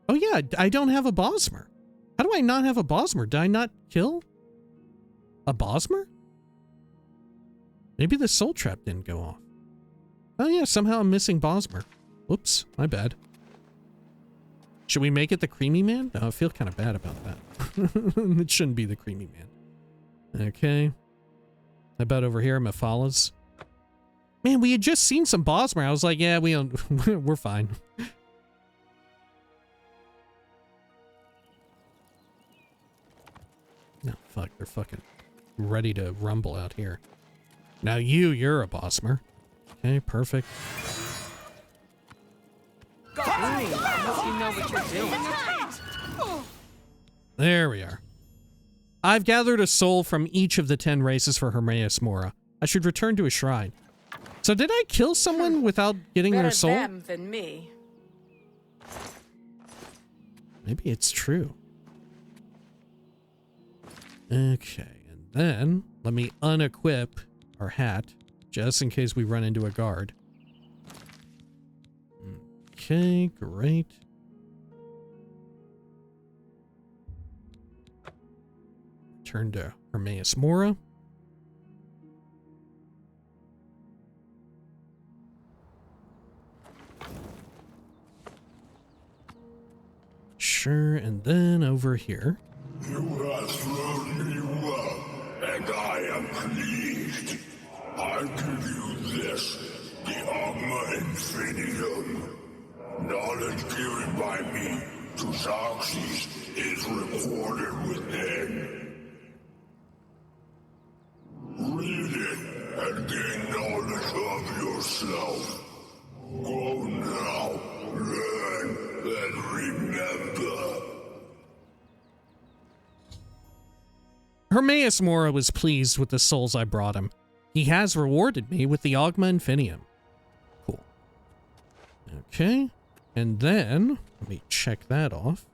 Oh yeah, I don't have a Bosmer. How do I not have a Bosmer? Did I not kill a Bosmer? Maybe the soul trap didn't go off. Oh yeah, somehow I'm missing Bosmer. Whoops, my bad. Should we make it the Creamy Man? No, I feel kind of bad about that. It shouldn't be the Creamy Man. Okay. How about over here, Mephalas? Man, we had just seen some Bosmer. I was like, yeah, we're fine. No, fuck, they're fucking ready to rumble out here. Now you're a Bosmer. Okay, perfect. There we are. I've gathered a soul from each of the 10 races for Hermaeus Mora. I should return to a shrine. So did I kill someone without getting their soul? Better them than me. Maybe it's true. Okay, and then let me unequip our hat, just in case we run into a guard. Okay, great. Turn to Hermaeus Mora. Sure, and then over here. You have served me well, and I am pleased. I give you Yes, the Ogma Infinitum. Knowledge given by me to Xerxes is recorded within. Read it and gain knowledge of yourself. Go now, learn, and remember. Hermaeus Mora was pleased with the souls I brought him. He has rewarded me with the Ogma Infinium. Cool. Okay. And then, let me check that off.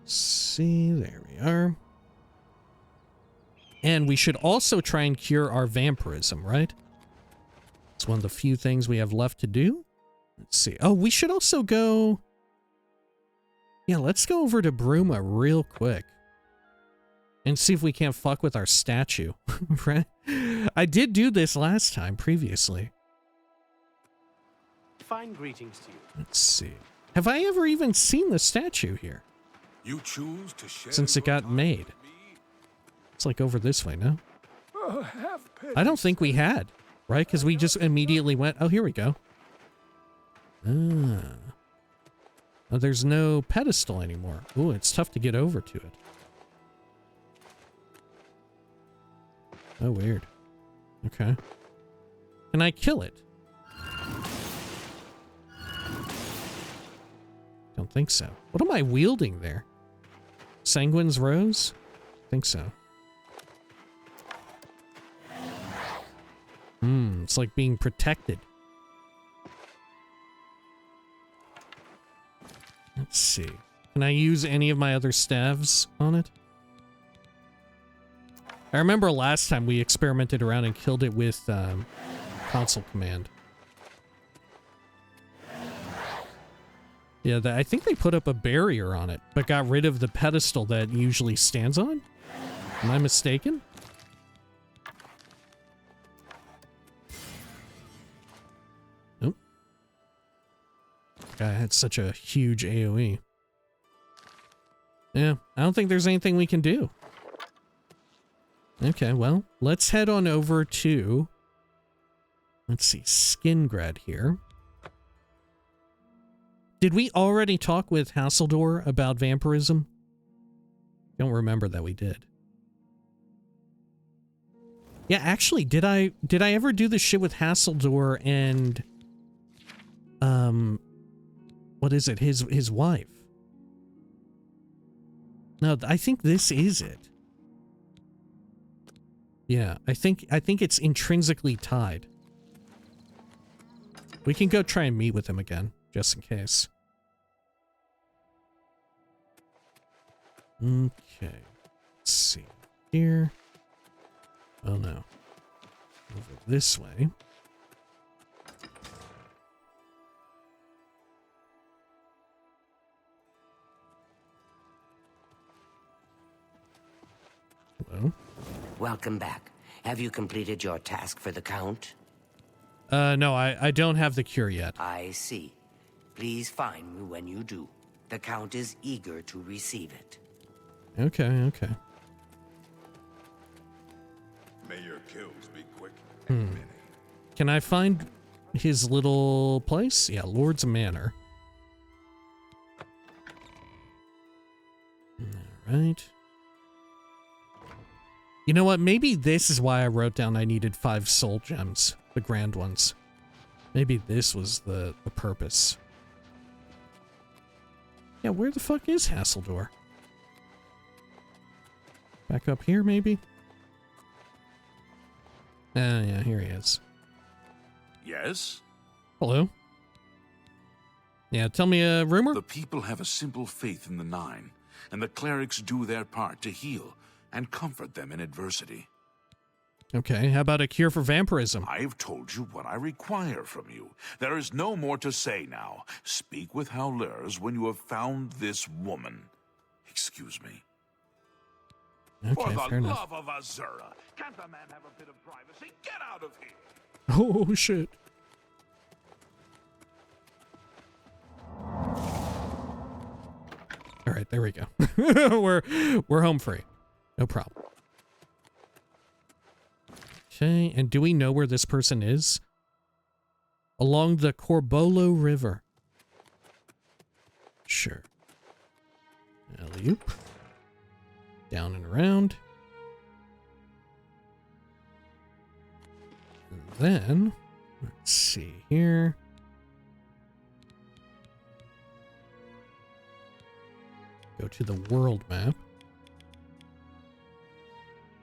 See, there we are. And we should also try and cure our vampirism, right? It's one of the few things we have left to do. Let's see. Oh, we should also go... Yeah, let's go over to Bruma real quick. And see if we can't fuck with our statue, right? I did do this last time, previously. Fine greetings to you. Let's see. Have I ever even seen the statue here? You choose to share Since it got made. It's like over this way, no? I don't think we had, right? Because we just immediately went, oh, here we go. Ah. Oh, there's no pedestal anymore. Ooh, it's tough to get over to it. Oh, weird. Okay. Can I kill it? Don't think so. What am I wielding there? Sanguine's Rose? Think so. It's like being protected. Let's see. Can I use any of my other staves on it? I remember last time we experimented around and killed it with console command. Yeah, I think they put up a barrier on it, but got rid of the pedestal that it usually stands on. Am I mistaken? Nope. Guy had such a huge AoE. Yeah, I don't think there's anything we can do. Okay, well, let's head on over to, let's see, Skingrad here. Did we already talk with Hasseldor about vampirism? Don't remember that we did. Yeah, actually, did I ever do this shit with Hasseldor and what is it? His wife? No, I think this is it. Yeah, I think it's intrinsically tied. We can go try and meet with him again, just in case. Okay. Let's see. Here. Oh no. Over this way. Hello. Welcome back. Have you completed your task for the Count? No, I don't have the cure yet. I see. Please find me when you do. The Count is eager to receive it. Okay, okay. May your kills be quick. Can I find his little place? Yeah, Lord's Manor. Alright. You know what? Maybe this is why I wrote down I needed 5 soul gems. The grand ones. Maybe this was the purpose. Yeah, where the fuck is Hasseldor? Back up here, maybe? Yeah, here he is. Yes? Hello? Yeah, tell me a rumor? The people have a simple faith in the Nine, and the clerics do their part to heal and comfort them in adversity. Okay, how about a cure for vampirism? I've told you what I require from you. There is no more to say now. Speak with Howlers when you have found this woman. Excuse me. Okay, for fair the enough. love of Azura, can't a man have a bit of privacy? Get out of here! Oh, shit. All right, there we go. we're home free. No problem. Okay, and do we know where this person is? Along the Corbolo River. Sure. Alley-oop. Down and around. And then, let's see here. Go to the world map.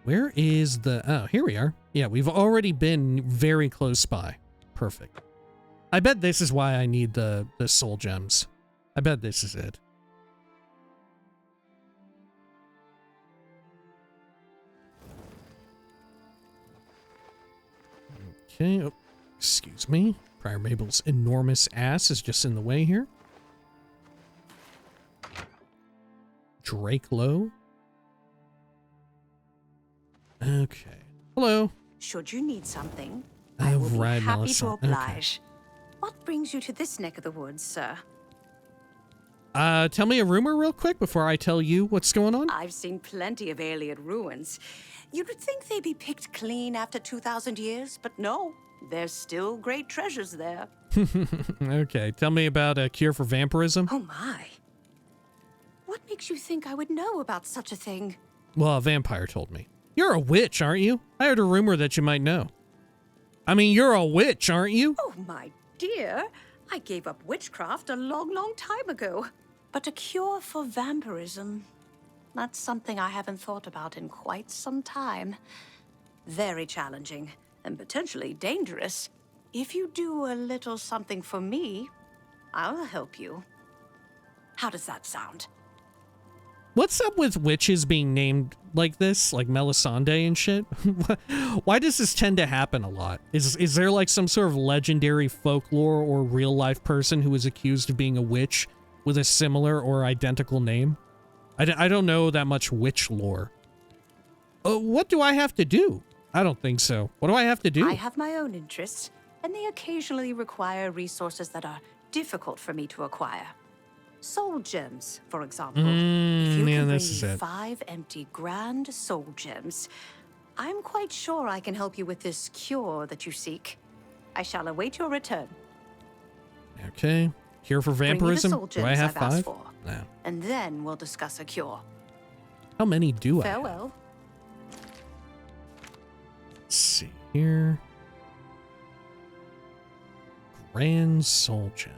Where is the... Oh, here we are. Yeah, we've already been very close by. Perfect. I bet this is why I need the soul gems. I bet this is it. Okay, oh, excuse me. Prior Mabel's enormous ass is just in the way here. Drake Low. Okay. Hello. Should you need something, I will be right, happy Melissa. to oblige. What brings you to this neck of the woods, sir? Tell me a rumor real quick before I tell you what's going on. I've seen plenty of alien ruins. You'd think they'd be picked clean after 2,000 years, but no. There's still great treasures there. Okay, tell me about a cure for vampirism. Oh my. What makes you think I would know about such a thing? Well, a vampire told me. You're a witch, aren't you? I heard a rumor that you might know. I mean, you're a witch, aren't you? Oh my dear. I gave up witchcraft a long, long time ago. But a cure for vampirism, that's something I haven't thought about in quite some time. Very challenging and potentially dangerous. If you do a little something for me, I'll help you. How does that sound? What's up with witches being named like this, like Melisande and shit? Why does this tend to happen a lot? Is there like some sort of legendary folklore or real life person who is accused of being a witch with a similar or identical name? I don't know that much witch lore. What do I have to do? I don't think so. What do I have to do? I have my own interests, and they occasionally require resources that are difficult for me to acquire. Soul gems, for example. If you can bring me 5 empty grand soul gems, I'm quite sure I can help you with this cure that you seek. I shall await your return. Okay. Cure for vampirism? Bring me the soul Do I gems have I've asked 5? for, No. and then we'll discuss a cure. How many do I have? Farewell. Let's see here. Grand soul gem.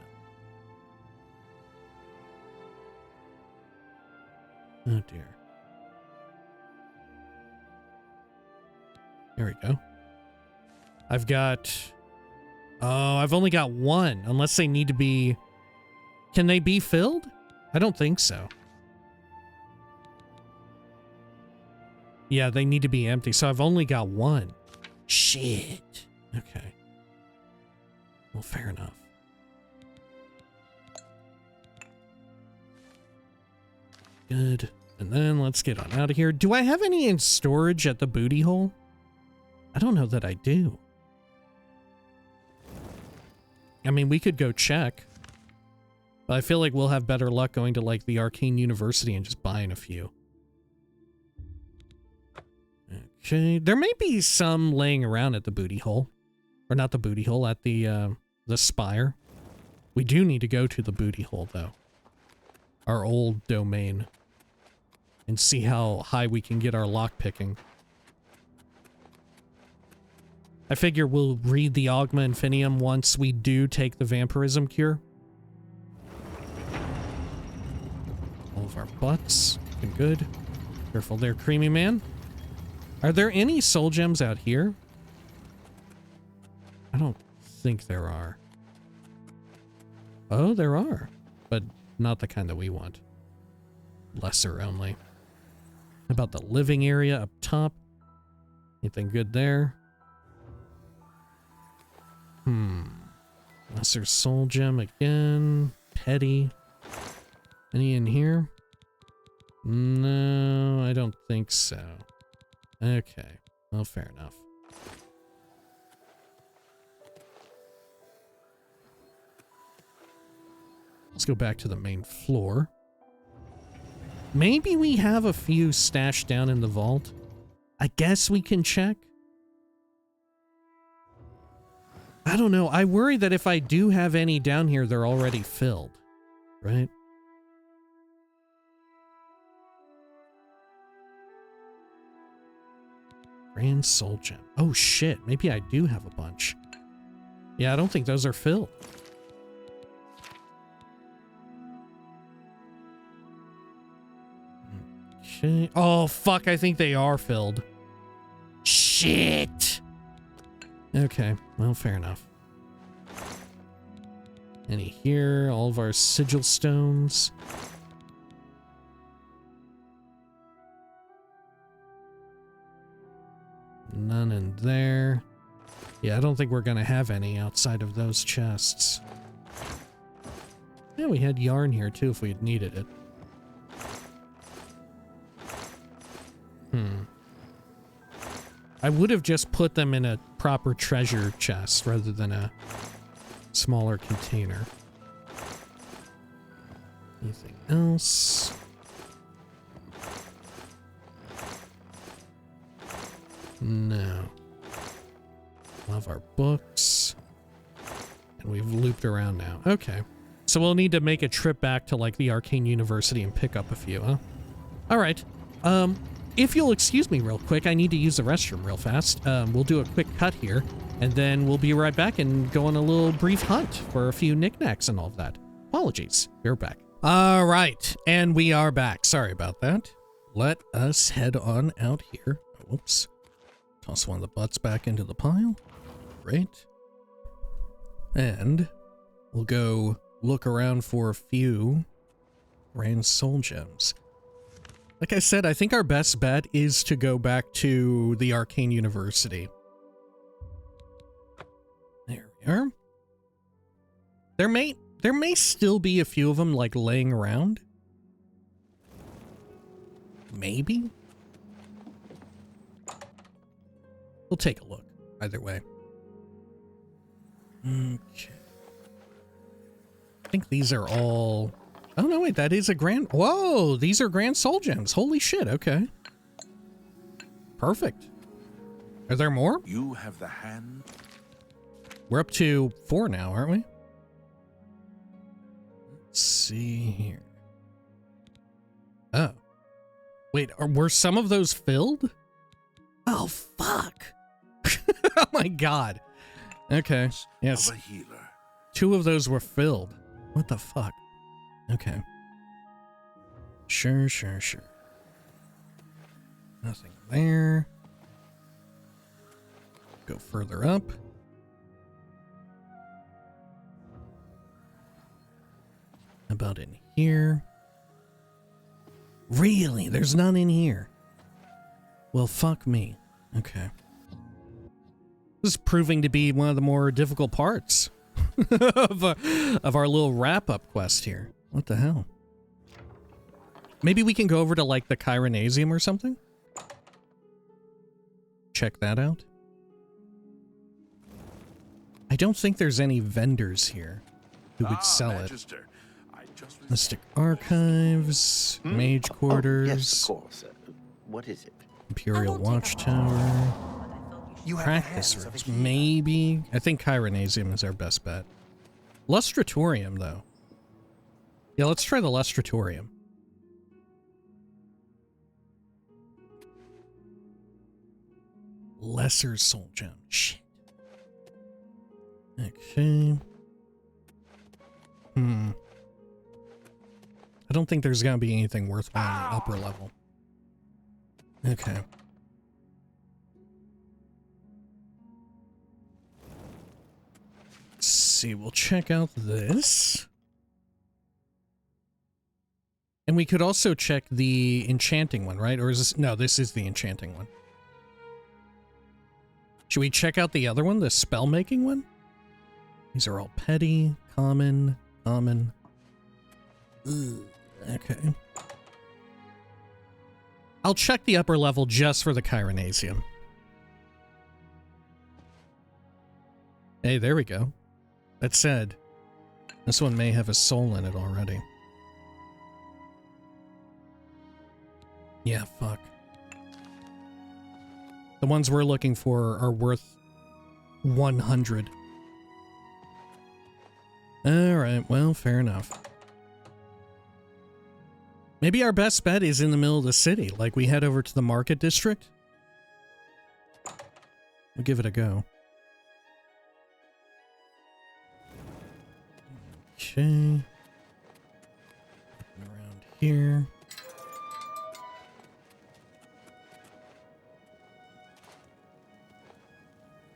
Oh dear. There we go. I've got... Oh, I've only got 1. Unless they need to be... Can they be filled? I don't think so. Yeah, they need to be empty, so I've only got 1. Shit. Okay. Well, fair enough. Good. And then let's get on out of here. Do I have any in storage at the booty hole? I don't know that I do. I mean, we could go check. But I feel like we'll have better luck going to, like, the Arcane University and just buying a few. Okay. There may be some laying around at the booty hole. Or not the booty hole, at the spire. We do need to go to the booty hole, though. Our old domain. And see how high we can get our lockpicking. I figure we'll read the Augma Infinium once we do take the vampirism cure. All of our butts. Looking good. Careful there, creamy man. Are there any soul gems out here? I don't think there are. Oh, there are. But not the kind that we want. Lesser only. How about the living area up top? Anything good there? Lesser soul gem again. Petty. Any in here? No, I don't think so. Okay. Well, fair enough. Let's go back to the main floor. Maybe we have a few stashed down in the vault. I guess we can check. I don't know. I worry that if I do have any down here, they're already filled, right? Grand Soul Gem. Oh shit, maybe I do have a bunch. Yeah, I don't think those are filled. Okay. Oh fuck, I think they are filled. Shit! Okay, well, fair enough. Any here? All of our sigil stones. None in there. Yeah, I don't think we're gonna have any outside of those chests. Yeah, we had yarn here too if we had needed it. I would have just put them in a proper treasure chest rather than a smaller container. Anything else? No. Love our books. And we've looped around now. Okay. So we'll need to make a trip back to, like, the Arcane University and pick up a few, huh? Alright. If you'll excuse me real quick, I need to use the restroom real fast. We'll do a quick cut here, and then we'll be right back and go on a little brief hunt for a few knickknacks and all of that. Apologies. We're back. Alright. And we are back. Sorry about that. Let us head on out here. Whoops. Toss one of the butts back into the pile. Great. And we'll go look around for a few Grand Soul Gems. Like I said, I think our best bet is to go back to the Arcane University. There we are. There may still be a few of them, like, laying around. Maybe? We'll take a look, either way. Okay. I think these are all... Oh, no, wait, that is a grand... Whoa, these are Grand Soul Gems. Holy shit, okay. Perfect. Are there more? You have the hand. We're up to 4 now, aren't we? Let's see here. Oh. Wait, were some of those filled? Oh, fuck. Oh, my God. Okay, yes. Of a healer. 2 of those were filled. What the fuck? Okay. Sure. Nothing there. Go further up. How about in here? Really? There's none in here. Well, fuck me. Okay. This is proving to be one of the more difficult parts of our little wrap-up quest here. What the hell? Maybe we can go over to, like, the Chironasium or something? Check that out. I don't think there's any vendors here who would sell Magister, it. Mystic Archives, Mage Quarters. Oh, yes, of course. What is it? Imperial Watchtower. Practice rooms, maybe. I think Chironasium is our best bet. Lustratorium, though. Yeah, let's try the Lustratorium. Lesser Soul Gem. Shit. Okay. I don't think there's gonna be anything worthwhile in the upper level. Okay. Let's see, we'll check out this. And we could also check the enchanting one, right? Or is this... No, this is the enchanting one. Should we check out the other one, the spell-making one? These are all petty, common. Okay. I'll check the upper level just for the Chironasium. Hey, there we go. That said, this one may have a soul in it already. Yeah, fuck. The ones we're looking for are worth 100. Alright, well, fair enough. Maybe our best bet is in the middle of the city, like we head over to the market district. We'll give it a go. Okay. Around here.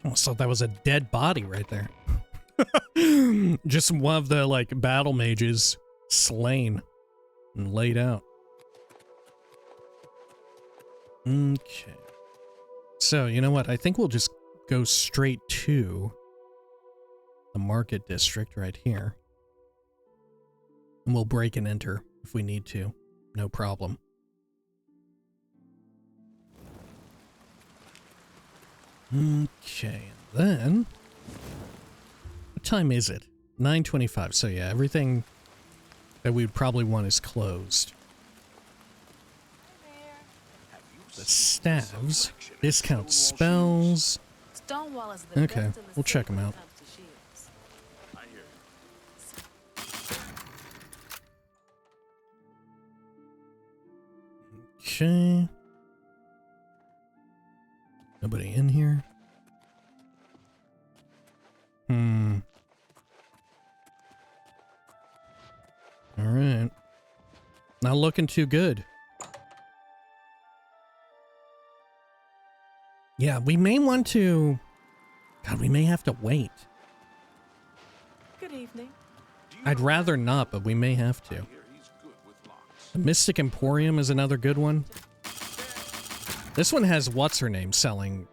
Almost thought that was a dead body right there. Just one of the, like, battle mages slain and laid out. Okay. So, you know what? I think we'll just go straight to the market district right here. And we'll break and enter if we need to. No problem. Okay, and then... what time is it? 9:25, so yeah, everything that we'd probably want is closed. The staves, discount spells. Okay, we'll check them out. Okay. Nobody in here? Alright. Not looking too good. Yeah, we may want to... God, we may have to wait. Good evening. I'd rather not, but we may have to. The Mystic Emporium is another good one. This one has what's-her-name selling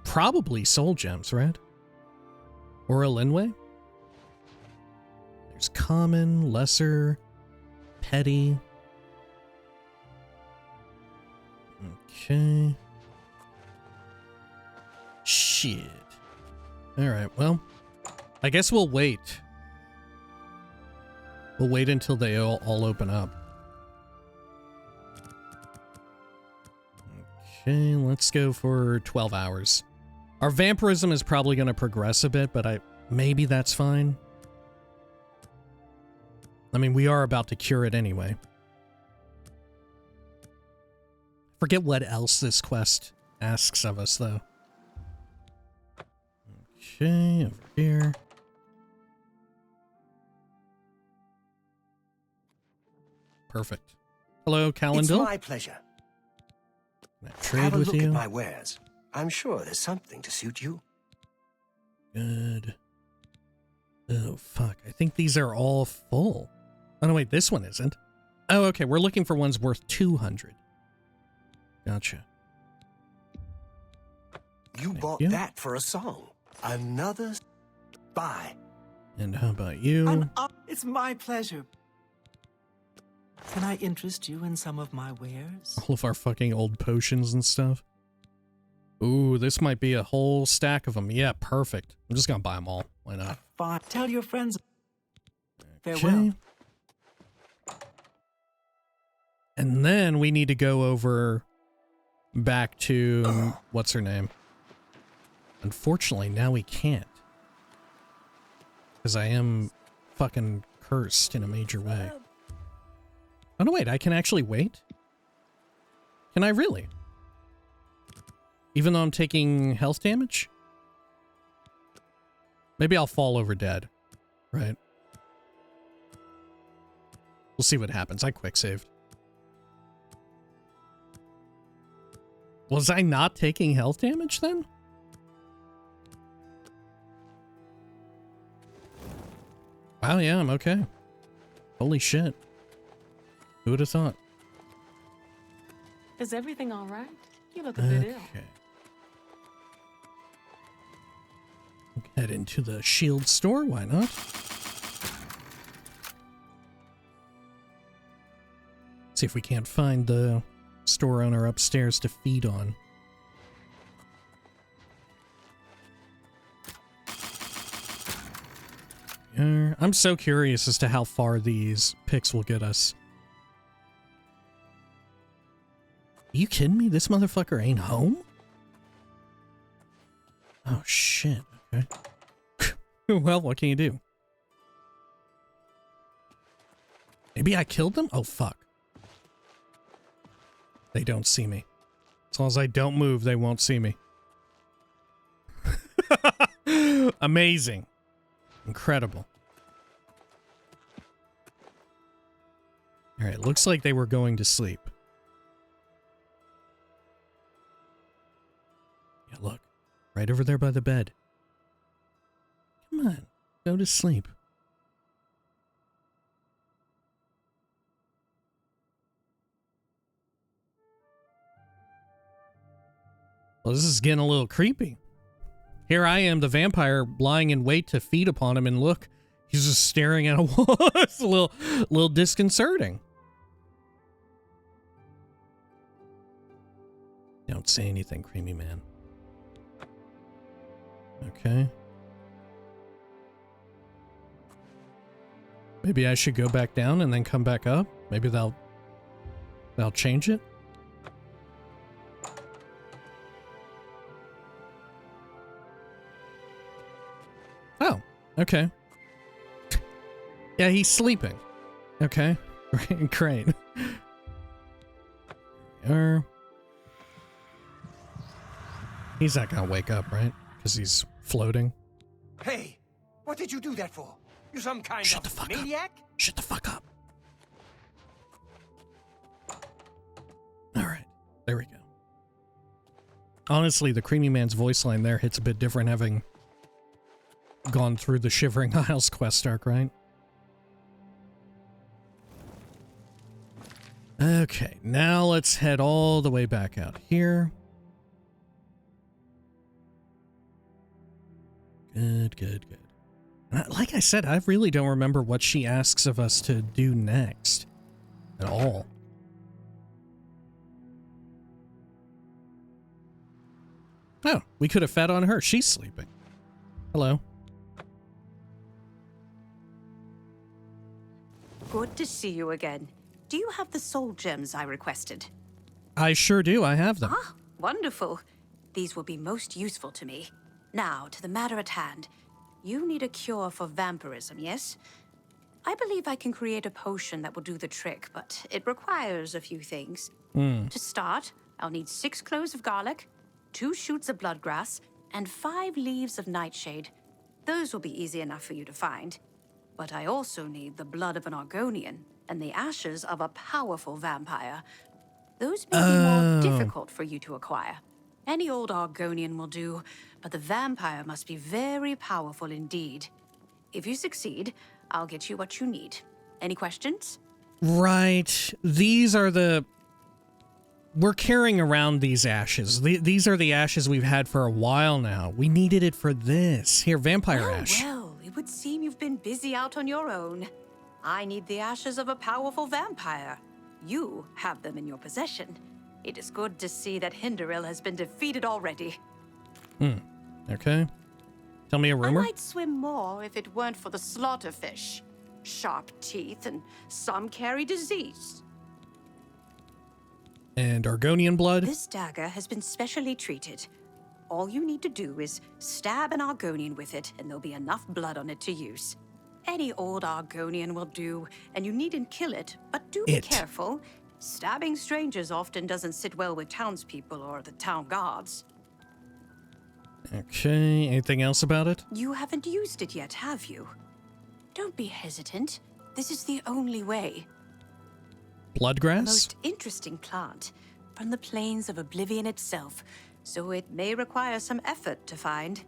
probably soul gems, right? Or a Linway? There's common, lesser, petty. Okay. Shit. Alright, well, I guess we'll wait. We'll wait until they all open up. Okay, let's go for 12 hours. Our vampirism is probably going to progress a bit, but maybe that's fine. I mean, we are about to cure it anyway. Forget what else this quest asks of us, though. Okay, over here. Perfect. Hello, Calendil. It's my pleasure. Can I trade Have a with look you? at my wares. I'm sure there's something to suit you. Good. Oh, fuck. I think these are all full. Oh, no, wait. This one isn't. Oh, okay. We're looking for ones worth 200. Gotcha. You bought that for a song. Another buy. And how about you? It's my pleasure. Can I interest you in some of my wares? All of our fucking old potions and stuff. Ooh, this might be a whole stack of them. Yeah, perfect. I'm just gonna buy them all. Why not? Fine. Tell your friends. Okay. Farewell. And then we need to go over back to what's her name? Unfortunately, now we can't. Because I am fucking cursed in a major way. Oh, no, wait. I can actually wait? Can I really? Even though I'm taking health damage? Maybe I'll fall over dead. Right? We'll see what happens. I quick saved. Was I not taking health damage then? Wow, yeah, I'm okay. Holy shit. Who would have thought? Is everything all right? You look a bit ill. Okay. Head into the shield store, why not? See if we can't find the store owner upstairs to feed on. I'm so curious as to how far these picks will get us. Are you kidding me? This motherfucker ain't home? Oh, shit. Okay. Well, what can you do? Maybe I killed them? Oh, fuck. They don't see me. As long as I don't move, they won't see me. Amazing. Incredible. Alright, looks like they were going to sleep. Yeah, look. Right over there by the bed. Come on. Go to sleep. Well, this is getting a little creepy. Here I am, the vampire, lying in wait to feed upon him, and look, he's just staring at a wall. It's a little disconcerting. Don't say anything, creamy man. Okay. Maybe I should go back down and then come back up. Maybe they'll change it. Oh, okay. Yeah, he's sleeping. Okay. Great. He's not gonna wake up, right? Because he's floating. Hey, what did you do that for? You some kind Shut of the fuck maniac? up. Shut the fuck up. Alright, there we go. Honestly, the creamy man's voice line there hits a bit different having gone through the Shivering Isles quest arc, right? Okay, now let's head all the way back out here. Good, good, good. Like I said, I really don't remember what she asks of us to do next. At all. Oh, we could have fed on her. She's sleeping. Hello. Good to see you again. Do you have the soul gems I requested? I sure do. I have them. Ah, wonderful. These will be most useful to me. Now, to the matter at hand. You need a cure for vampirism, yes? I believe I can create a potion that will do the trick, but it requires a few things. To start, I'll need 6 cloves of garlic, 2 shoots of bloodgrass, and 5 leaves of nightshade. Those will be easy enough for you to find. But I also need the blood of an Argonian and the ashes of a powerful vampire. Those may be more difficult for you to acquire. Any old Argonian will do, but the vampire must be very powerful indeed. If you succeed, I'll get you what you need. Any questions? Right. These are the... We're carrying around these ashes. These are the ashes we've had for a while now. We needed it for this. Here, vampire ash. Well, it would seem you've been busy out on your own. I need the ashes of a powerful vampire. You have them in your possession. It is good to see that Hinderil has been defeated already. Okay. Tell me a rumor. I might swim more if it weren't for the slaughterfish. Sharp teeth, and some carry disease. And Argonian blood? This dagger has been specially treated. All you need to do is stab an Argonian with it, and there'll be enough blood on it to use. Any old Argonian will do, and you needn't kill it, but do be careful. Stabbing strangers often doesn't sit well with townspeople or the town guards. Okay, anything else about it? You haven't used it yet, have you? Don't be hesitant. This is the only way. Bloodgrass? Most interesting plant from the plains of Oblivion itself, so it may require some effort to find.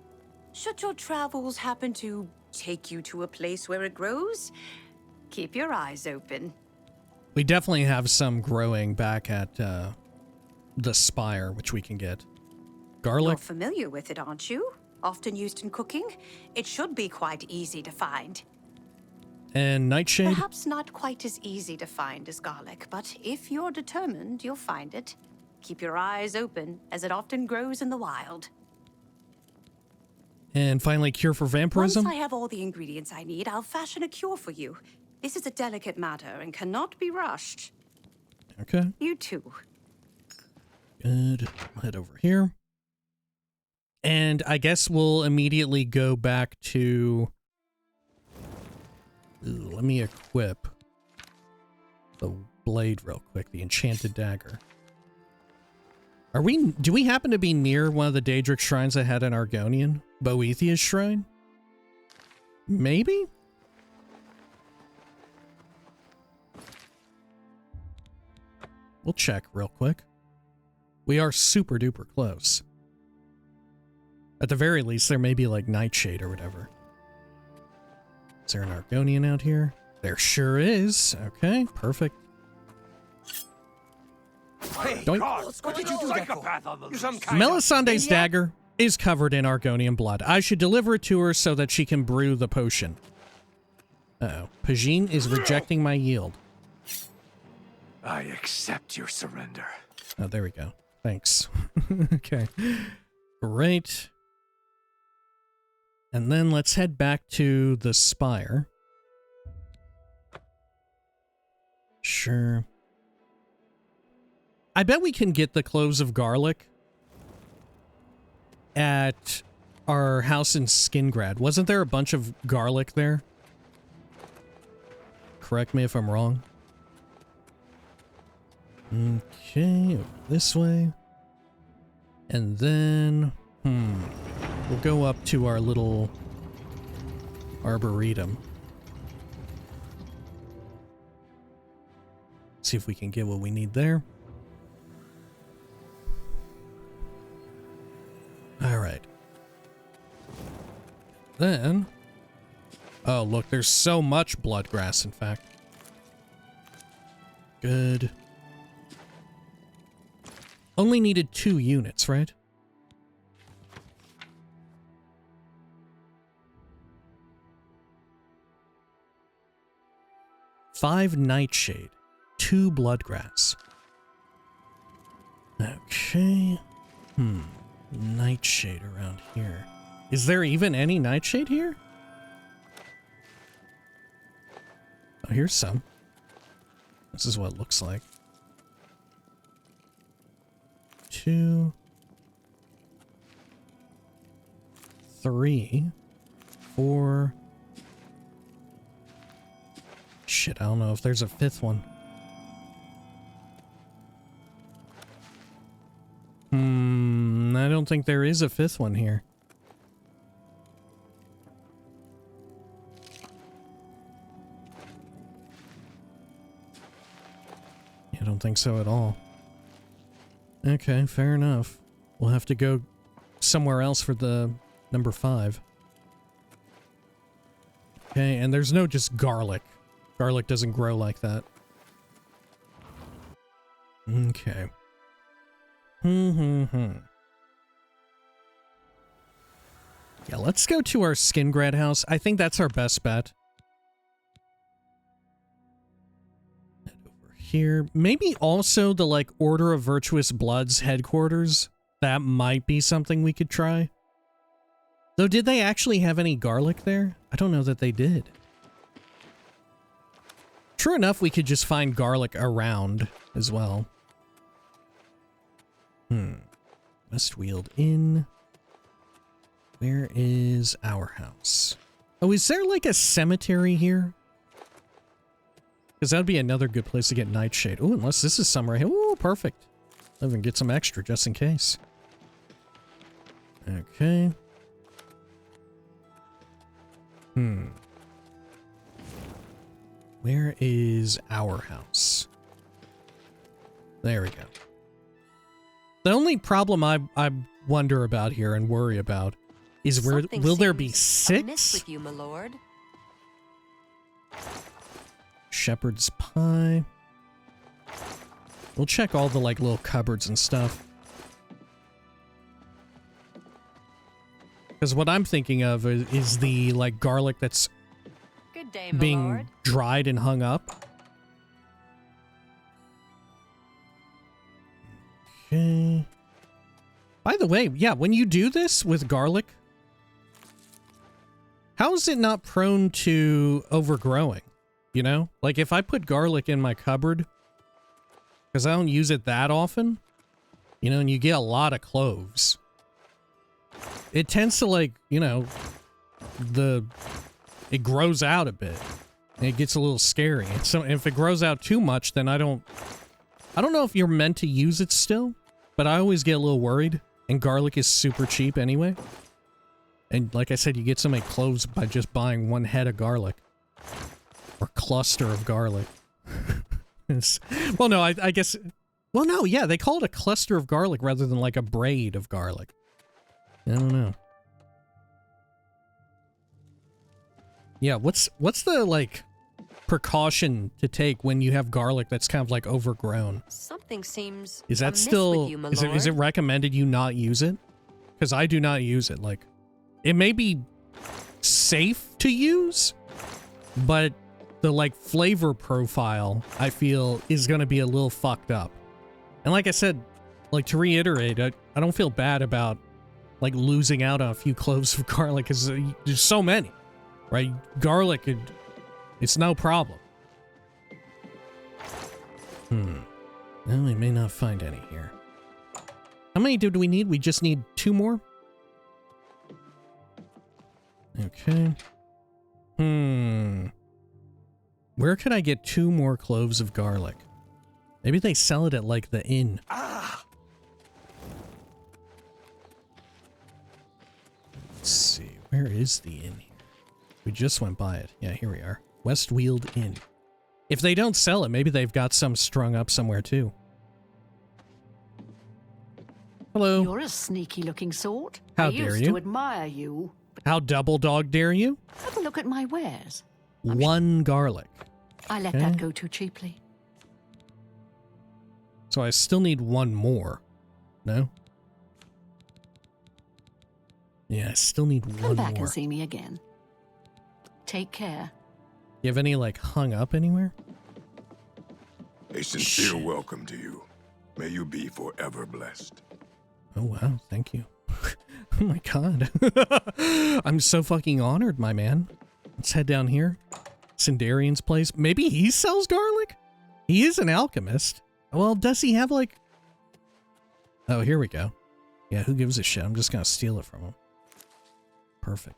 Should your travels happen to take you to a place where it grows, keep your eyes open. We definitely have some growing back at the spire, which we can get. Garlic? You're familiar with it, aren't you? Often used in cooking. It should be quite easy to find. And nightshade? Perhaps not quite as easy to find as garlic, but if you're determined, you'll find it. Keep your eyes open, as it often grows in the wild. And finally, cure for vampirism? Once I have all the ingredients I need, I'll fashion a cure for you. This is a delicate matter and cannot be rushed. Okay. You too. Good. I'll head over here. And I guess we'll immediately go back to... Ooh, let me equip the blade real quick, the enchanted dagger. Do we happen to be near one of the daedric shrines I had in Argonian? Boethia's shrine? Maybe? We'll check real quick. We are super duper close. At the very least, there may be like Nightshade or whatever. Is there an Argonian out here? There sure is. Okay, perfect. Hey, Doink. God, what did you do psychopath on the loose? Melisandre's dagger is covered in Argonian blood. I should deliver it to her so that she can brew the potion. Uh-oh. Pajin is rejecting my yield. I accept your surrender. Oh, there we go. Thanks. Okay. Great. And then let's head back to the spire. Sure. I bet we can get the cloves of garlic at our house in Skingrad. Wasn't there a bunch of garlic there? Correct me if I'm wrong. Okay, this way. And then, we'll go up to our little arboretum. See if we can get what we need there. All right. Then, oh look, there's so much bloodgrass, in fact. Good. Only needed 2 units, right? Five nightshade, 2 bloodgrass. Okay. Nightshade around here. Is there even any nightshade here? Oh, here's some. This is what it looks like. 2, 3, 4. Shit, I don't know if there's a 5th one. I don't think there is a 5th one here. I don't think so at all. Okay, fair enough. We'll have to go somewhere else for the number 5. Okay, and there's no just garlic. Garlic doesn't grow like that. Okay. Yeah, let's go to our Skingrad house. I think that's our best bet. Head over here. Maybe also the, like, Order of Virtuous Bloods headquarters. That might be something we could try. Though, did they actually have any garlic there? I don't know that they did. True enough, we could just find garlic around as well. Westweald Inn. Where is our house? Oh, is there like a cemetery here? Because that'd be another good place to get nightshade. Oh, unless this is some right here. Oh, perfect. I'll even get some extra just in case. Okay. Where is our house? There we go. The only problem I wonder about here and worry about is where will there be 6? With you, my lord. Shepherd's pie. We'll check all the like little cupboards and stuff. Because what I'm thinking of is the like garlic that's Good day, my being lord. dried and hung up. Okay. By the way, yeah, when you do this with garlic, how is it not prone to overgrowing? You know? Like, if I put garlic in my cupboard, because I don't use it that often, you know, and you get a lot of cloves, it tends to, like, you know, it grows out a bit. It gets a little scary. So if it grows out too much, then I don't know if you're meant to use it still, but I always get a little worried. And garlic is super cheap anyway. And like I said, you get so many cloves by just buying one head of garlic. Or cluster of garlic. Well, no, I guess... Well, no, yeah, they call it a cluster of garlic rather than like a braid of garlic. I don't know. Yeah, what's the, like, precaution to take when you have garlic that's kind of, like, overgrown? Something seems Is that amiss still... with you, my is it lord. recommended you not use it? Because I do not use it. Like, it may be safe to use, but the, like, flavor profile, I feel, is going to be a little fucked up. And like I said, like, to reiterate, I don't feel bad about, like, losing out on a few cloves of garlic, because there's so many, right? Garlic, it's no problem. Well, we may not find any here. How many do we need? We just need 2 more? Okay. Where could I get 2 more cloves of garlic? Maybe they sell it at, like, the inn. Let's see. Where is the inn here? We just went by it. Yeah, here we are. Westweald Inn. If they don't sell it, maybe they've got some strung up somewhere, too. Hello. You're a sneaky-looking sort. How I dare used you. to admire you. How double dog dare you? Have a look at my wares. 1 garlic. I let Okay. that go too cheaply. So I still need 1 more. No? Yeah, I still need 1 Come back more. and see me again. Take care. You have any, like, hung up anywhere? A sincere welcome to you. May you be forever blessed. Oh, wow. Thank you. Oh, my God. I'm so fucking honored, my man. Let's head down here. Sindarian's place. Maybe he sells garlic? He is an alchemist. Well, does he have, like... Oh, here we go. Yeah, who gives a shit? I'm just gonna steal it from him. Perfect.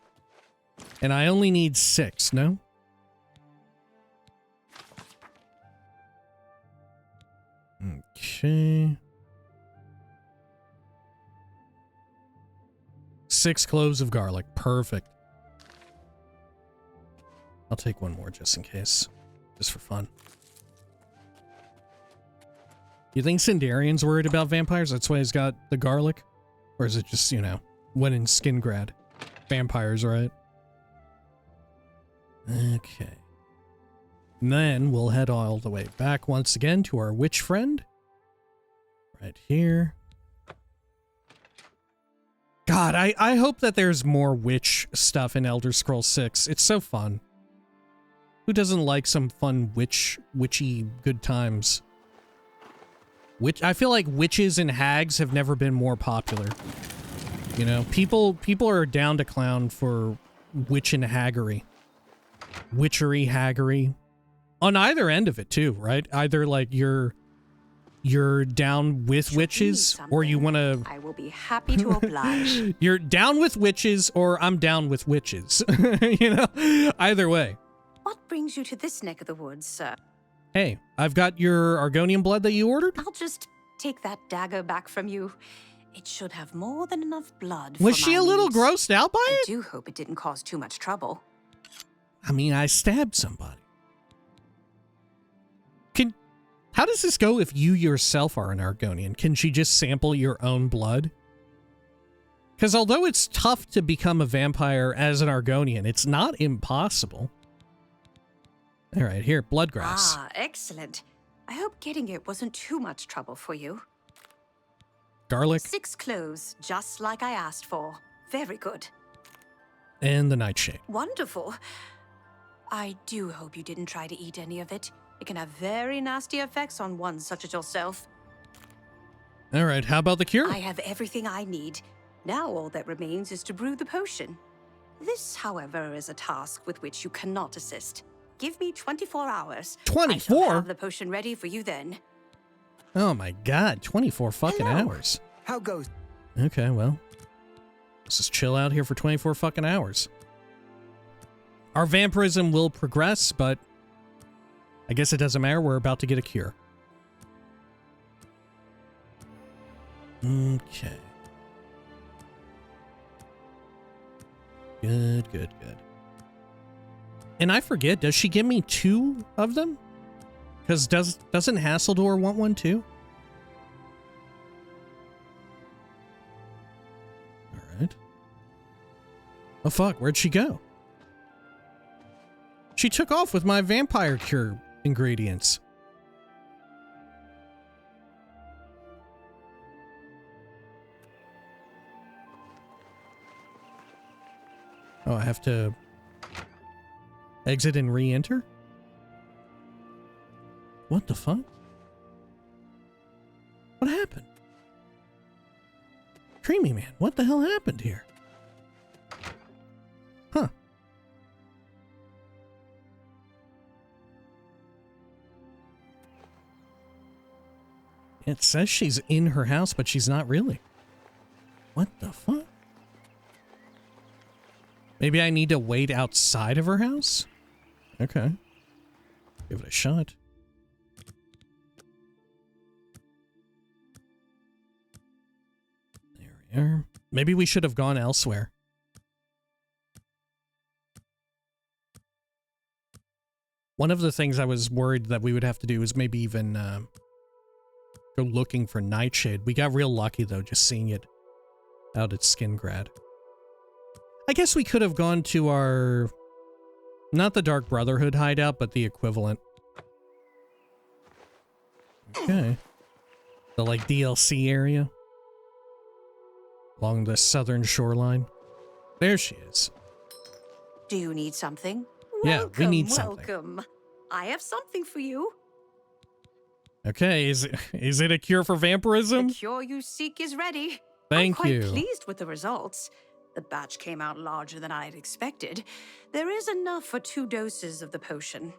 And I only need 6, no? Okay. 6 cloves of garlic. Perfect. I'll take 1 more just in case. Just for fun. You think Sindarian's worried about vampires? That's why he's got the garlic? Or is it just, you know, when in Skingrad? Vampires, right? Okay. And then we'll head all the way back once again to our witch friend. Right here. God, I hope that there's more witch stuff in Elder Scrolls 6. It's so fun. Who doesn't like some fun witchy good times? I feel like witches and hags have never been more popular. You know, people are down to clown for witch and haggery. Witchery, haggery. On either end of it too, right? Either like you're down with witches, or you want to... I will be happy to oblige. You're down with witches, or I'm down with witches. You know? Either way. What brings you to this neck of the woods, sir? Hey, I've got your Argonian blood that you ordered. I'll just take that dagger back from you. It should have more than enough blood. Was for she my a little needs. grossed out by I it? do hope it didn't cause too much trouble. I mean, I stabbed somebody. How does this go if you yourself are an Argonian? Can she just sample your own blood? Because although it's tough to become a vampire as an Argonian, it's not impossible. All right, here, bloodgrass. Ah, excellent. I hope getting it wasn't too much trouble for you. Garlic. 6 cloves, just like I asked for. Very good. And the nightshade. Wonderful. I do hope you didn't try to eat any of it. It can have very nasty effects on one such as yourself. All right, how about the cure? I have everything I need. Now all that remains is to brew the potion. This, however, is a task with which you cannot assist. Give me 24 hours. 24? I shall have the potion ready for you then. Oh my god, 24 fucking hours. How goes? Okay, well. Let's just chill out here for 24 fucking hours. Our vampirism will progress, but I guess it doesn't matter. We're about to get a cure. Okay. Good, good, good. And I forget, does she give me 2 of them? Because doesn't Hasseldor want one too? Alright. Oh fuck, where'd she go? She took off with my vampire cure ingredients. Oh, I have to exit and re-enter? What the fuck? What happened? Creamy Man, what the hell happened here? Huh. It says she's in her house, but she's not really. What the fuck? Maybe I need to wait outside of her house? Okay. Give it a shot. There we are. Maybe we should have gone elsewhere. One of the things I was worried that we would have to do is maybe even go looking for Nightshade. We got real lucky, though, just seeing it out at Skingrad. I guess we could have gone to our... not the Dark Brotherhood hideout, but the equivalent. Okay. The, like, DLC area. Along the southern shoreline. There she is. Do you need something? Yeah, we need something. Welcome. I have something for you. Okay, is it a cure for vampirism? The cure you seek is ready. Thank I'm you. quite pleased with the results. The batch came out larger than I had expected. There is enough for 2 doses of the potion.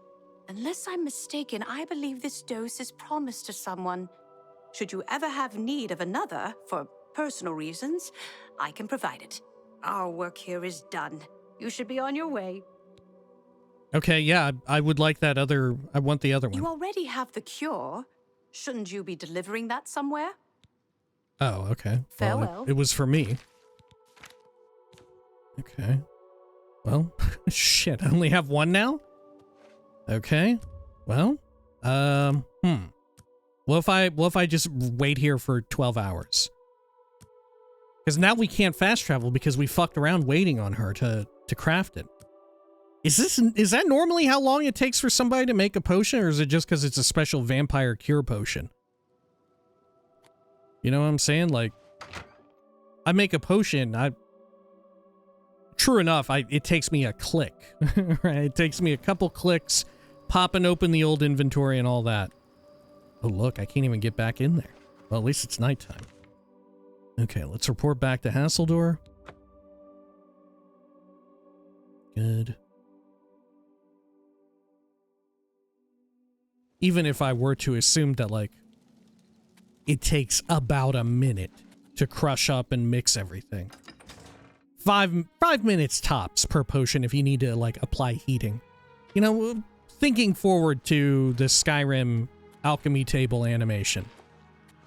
Unless I'm mistaken, I believe this dose is promised to someone. Should you ever have need of another, for personal reasons, I can provide it. Our work here is done. You should be on your way. Okay, yeah, I would like that other... I want the other one. You already have the cure. Shouldn't you be delivering that somewhere? Oh, okay. Farewell. Well, it was for me. Okay. Well, shit, I only have 1 now? Okay. Well, What if I just wait here for 12 hours? Because now we can't fast travel because we fucked around waiting on her to craft it. Is that normally how long it takes for somebody to make a potion, or is it just because it's a special vampire cure potion? You know what I'm saying? Like, I make a potion, true enough, it takes me a click, right? It takes me a couple clicks, popping open the old inventory and all that. Oh, look, I can't even get back in there. Well, at least it's nighttime. Okay, let's report back to Hasseldor. Good. Even if I were to assume that, like, it takes about a minute to crush up and mix everything. 5 minutes tops per potion if you need to, like, apply heating. You know, thinking forward to the Skyrim alchemy table animation.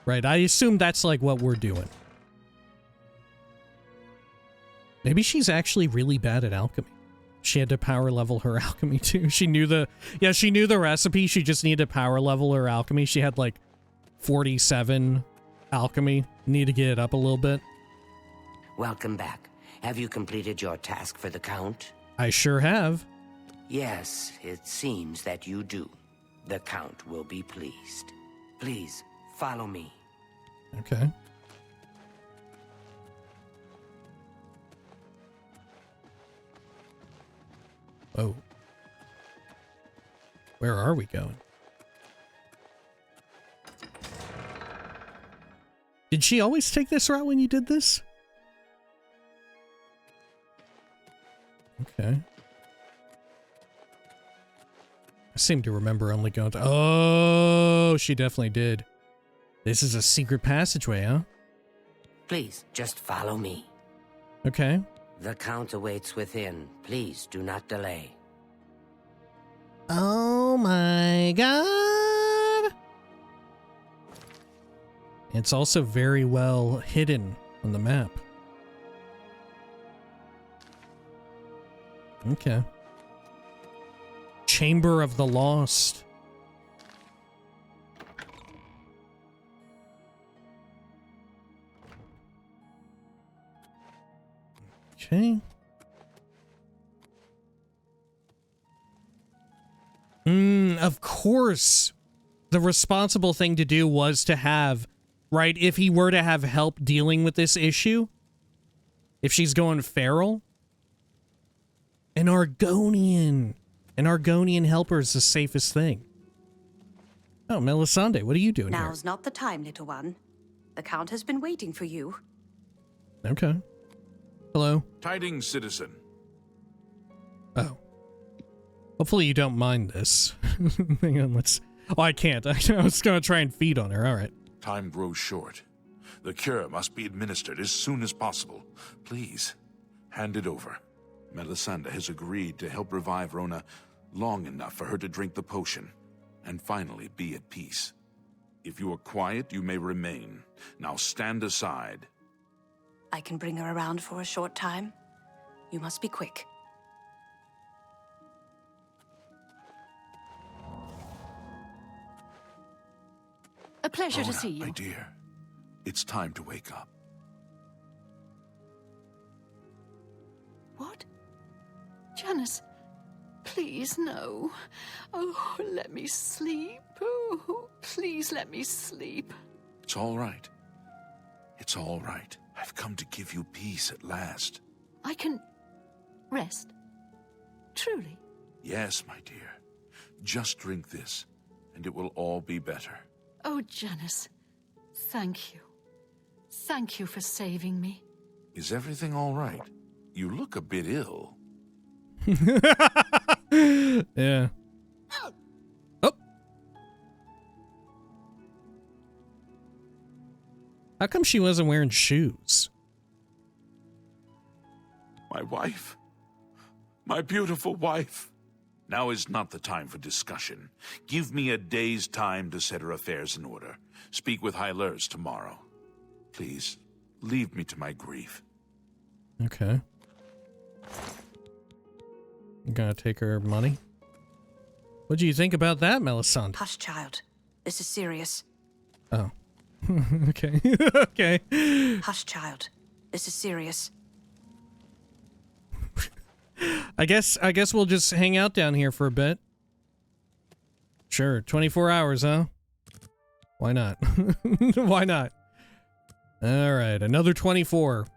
Right, I assume that's, like, what we're doing. Maybe she's actually really bad at alchemy. She had to power level her alchemy too. She knew the recipe. She just needed to power level her alchemy. She had like 47 alchemy. Need to get it up a little bit. Welcome back. Have you completed your task for the Count? I sure have. Yes, it seems that you do. The Count will be pleased. Please, follow me. Okay. Oh. Where are we going? Did she always take this route when you did this? Okay. I seem to remember only going to... Oh, she definitely did. This is a secret passageway, huh? Please, just follow me. Okay. The Count awaits within. Please do not delay. Oh my god! It's also very well hidden on the map. Okay. Chamber of the Lost. Okay. Of course, the responsible thing to do was to have, right, if he were to have help dealing with this issue, if she's going feral, an Argonian helper is the safest thing. Oh, Melisande, what are you doing here? Now's not the time, little one. The Count has been waiting for you. Okay. Hello. Tidings, citizen. Oh. Hopefully you don't mind this. Hang on, let's... Oh, I can't. I was going to try and feed on her. All right. Time grows short. The cure must be administered as soon as possible. Please, hand it over. Melisande has agreed to help revive Rona long enough for her to drink the potion and finally be at peace. If you are quiet, you may remain. Now stand aside. I can bring her around for a short time. You must be quick. A pleasure to Rona, see you. my dear, it's time to wake up. What? Janice, please, no. Oh, let me sleep. Oh, please let me sleep. It's all right. It's all right. I've come to give you peace at last. I can rest. Truly. Yes, my dear. Just drink this, and it will all be better. Oh, Janice, thank you. Thank you for saving me. Is everything all right? You look a bit ill. Yeah. Oh. How come she wasn't wearing shoes? My wife. My beautiful wife. Now is not the time for discussion. Give me a day's time to set her affairs in order. Speak with Hylers tomorrow. Please, leave me to my grief. Okay. You gonna take her money? What do you think about that, Melisande? Hush, child. This is serious. Oh. Okay. Okay. Hush, child. This is serious. I guess we'll just hang out down here for a bit. Sure, 24 hours, huh? Why not? Why not? All right, another 24.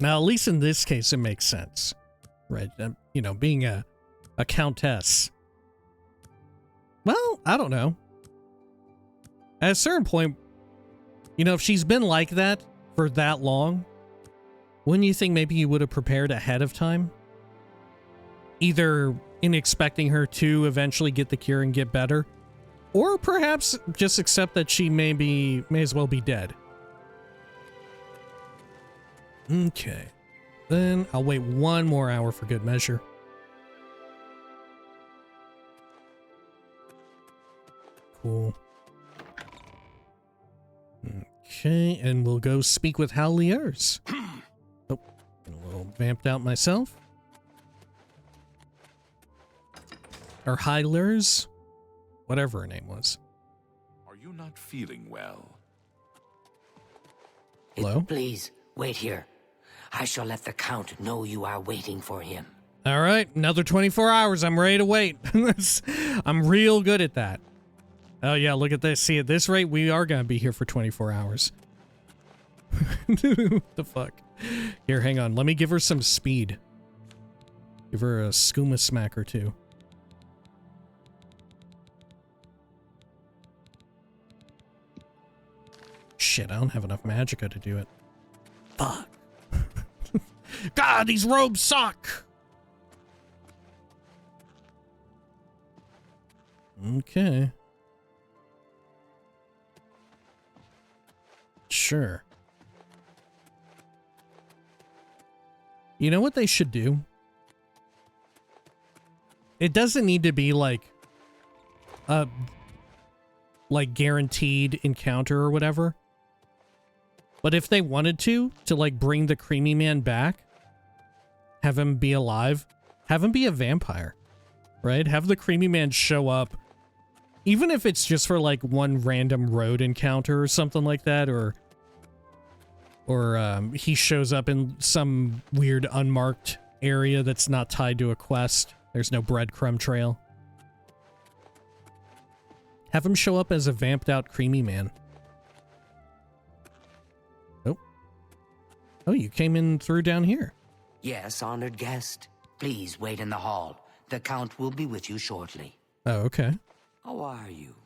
Now, at least in this case, it makes sense, right? You know, being a countess. Well, I don't know. At a certain point, you know, if she's been like that for that long, wouldn't you think maybe you would have prepared ahead of time? Either in expecting her to eventually get the cure and get better, or perhaps just accept that she may as well be dead. Okay. Then I'll wait one more hour for good measure. Cool. Okay, and we'll go speak with Hylers. Oh, a little vamped out myself. Or Hylers, whatever her name was. Are you not feeling well? Hello? Please, wait here. I shall let the Count know you are waiting for him. All right, another 24 hours. I'm ready to wait. I'm real good at that. Oh, yeah, look at this. See, at this rate, we are going to be here for 24 hours. What the fuck? Here, hang on. Let me give her some speed. Give her a skooma smack or two. Shit, I don't have enough magicka to do it. Fuck. God, these robes suck! Okay. Sure. You know what they should do? it doesn't need to be like a guaranteed encounter or whatever. But if they wanted to like bring the creamy man back, have him be alive, have him be a vampire, right? Have the creamy man show up, even if it's just for like one random road encounter or something like that, or he shows up in some weird unmarked area that's not tied to a quest. There's no breadcrumb trail. Have him show up as a vamped out creamy man. Oh, you came in through down here. Yes, honored guest. Please wait in the hall. The Count will be with you shortly. Oh, okay. How are you?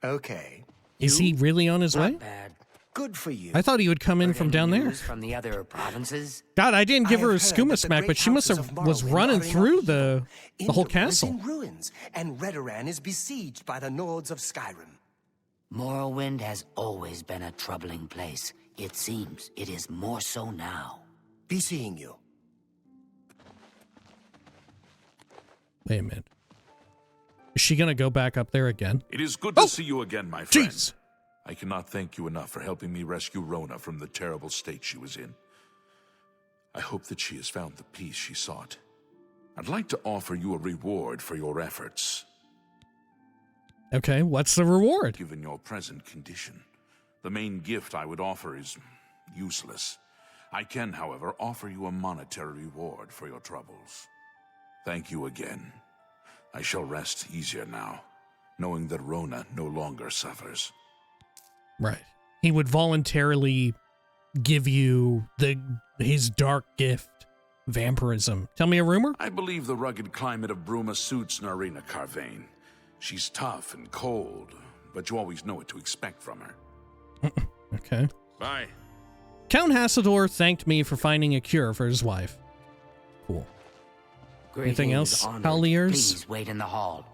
Okay. Is he really on his way? Not bad. Good for you. I thought he would come in from down there. From the other provinces? God, I didn't give her a skooma smack, but she must have was running through the whole castle. In ruins, and Redoran is besieged by the Nords of Skyrim. Morrowind has always been a troubling place. It seems it is more so now. Be seeing you. Wait a minute. Is she gonna go back up there again? It is good to see you again, my friend. Jeez. I cannot thank you enough for helping me rescue Rona from the terrible state she was in. I hope that she has found the peace she sought. I'd like to offer you a reward for your efforts. Okay, what's the reward? Given your present condition, the main gift I would offer is useless. I can, however, offer you a monetary reward for your troubles. Thank you again. I shall rest easier now, knowing that Rona no longer suffers. Right. He would voluntarily give you his dark gift, vampirism. Tell me a rumor? I believe the rugged climate of Bruma suits Narina Carvain. She's tough and cold, but you always know what to expect from her. Okay. Bye. Count Hassador thanked me for finding a cure for his wife. Cool. Anything else, Howliers? Please wait in the hall.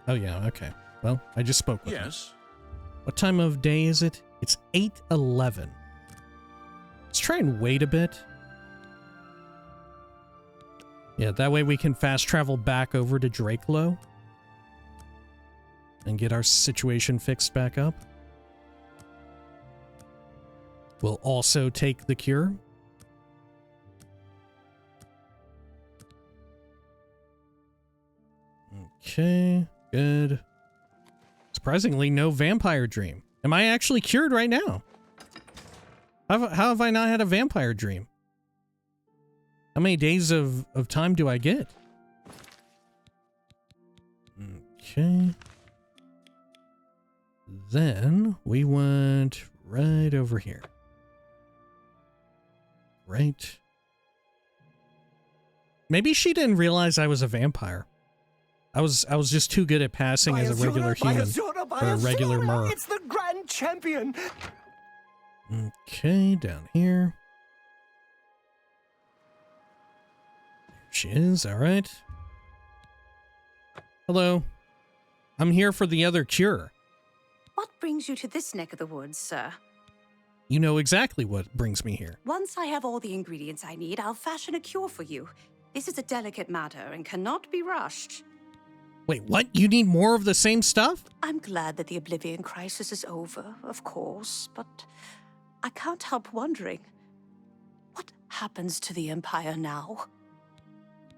Oh yeah, okay. Well, I just spoke with him. Yes. What time of day is it? It's 8:11. Let's try and wait a bit. Yeah, that way we can fast travel back over to Drakelow and get our situation fixed back up. We'll also take the cure. Okay, good. Surprisingly, no vampire dream. Am I actually cured right now? How have I not had a vampire dream? How many days of time do I get? Okay. Then we went right over here. Right. Maybe she didn't realize I was a vampire. I was just too good at passing as a regular human or a regular mer. It's the Grand Champion. Okay, down here. There she is. All right. Hello. I'm here for the other cure. What brings you to this neck of the woods, sir? You know exactly what brings me here. Once I have all the ingredients I need, I'll fashion a cure for you. This is a delicate matter and cannot be rushed. Wait, what? You need more of the same stuff? I'm glad that the Oblivion crisis is over, of course, but I can't help wondering, what happens to the Empire now?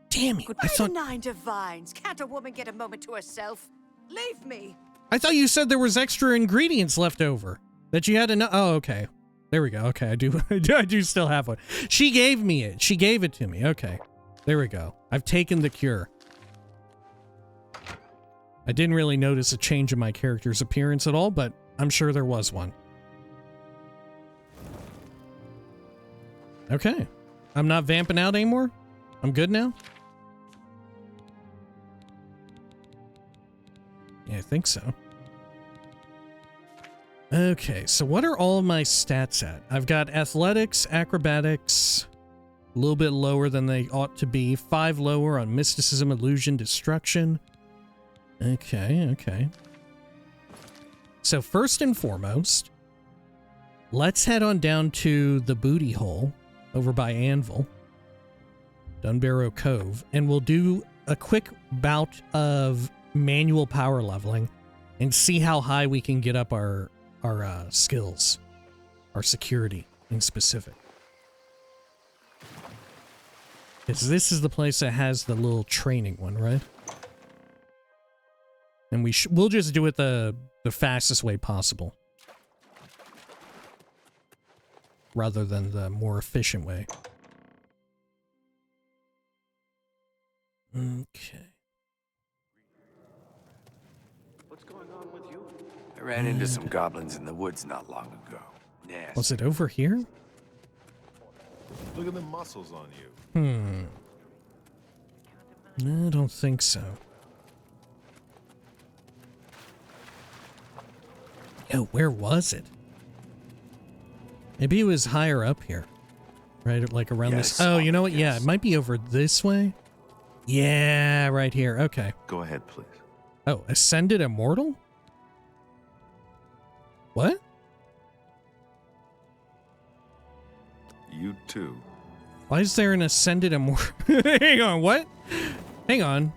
Damn you, I thought... 9 divines. Can't a woman get a moment to herself? Leave me. I thought you said there was extra ingredients left over. That you had enough... Oh, okay. There we go. Okay, I do still have one. She gave me it. She gave it to me. Okay. There we go. I've taken the cure. I didn't really notice a change in my character's appearance at all, but I'm sure there was one. Okay. I'm not vamping out anymore? I'm good now? Yeah, I think so. Okay, so what are all of my stats at? I've got athletics, acrobatics, a little bit lower than they ought to be. 5 lower on mysticism, illusion, destruction. Okay. So first and foremost, let's head on down to the booty hole over by Anvil, Dunbarrow Cove, and we'll do a quick bout of manual power leveling and see how high we can get up our skills, our security in specific. Because this is the place that has the little training one, right? And we'll just do it the fastest way possible, rather than the more efficient way. Okay. What's going on with you? I ran into some goblins in the woods not long ago. Nasty. Was it over here? Look at the muscles on you. I don't think so. Yo, where was it? Maybe it was higher up here. Right, like around this. Oh, you know what? Yeah, it might be over this way. Yeah, right here. Okay. Go ahead, please. Oh, Ascended Immortal? What? You too. Why is there an Ascended Immortal? Hang on, what? Hang on.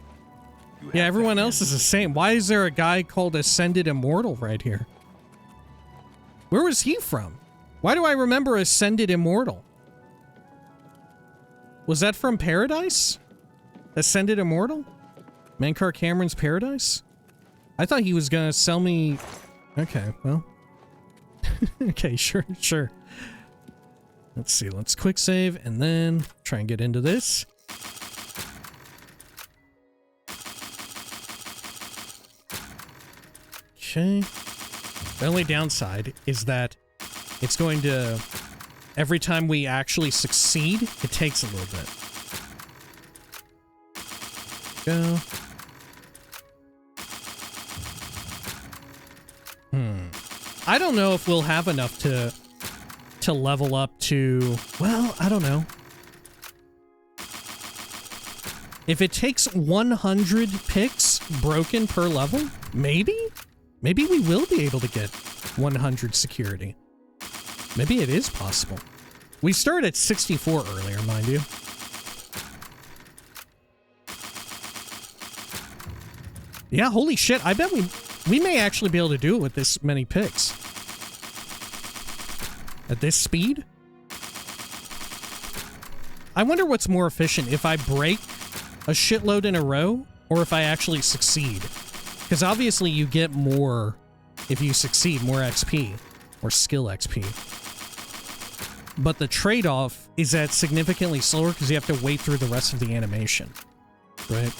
Yeah, everyone else is the same. Why is there a guy called Ascended Immortal right here? Where was he from? Why do I remember Ascended Immortal? Was that from Paradise? Ascended Immortal? Mankar Cameron's Paradise? I thought he was gonna sell me... Okay, well... okay, sure. Let's see, let's quick save and then try and get into this. Okay. The only downside is that it's going to... Every time we actually succeed, it takes a little bit. Go. I don't know if we'll have enough to level up to... Well, I don't know. If it takes 100 picks broken per level, maybe? Maybe we will be able to get 100 security. Maybe it is possible. We started at 64 earlier, mind you. Yeah, holy shit. I bet we may actually be able to do it with this many picks. At this speed? I wonder what's more efficient, if I break a shitload in a row, or if I actually succeed. Because obviously you get more if you succeed, more XP, or skill XP. But the trade-off is that significantly slower because you have to wait through the rest of the animation. Right?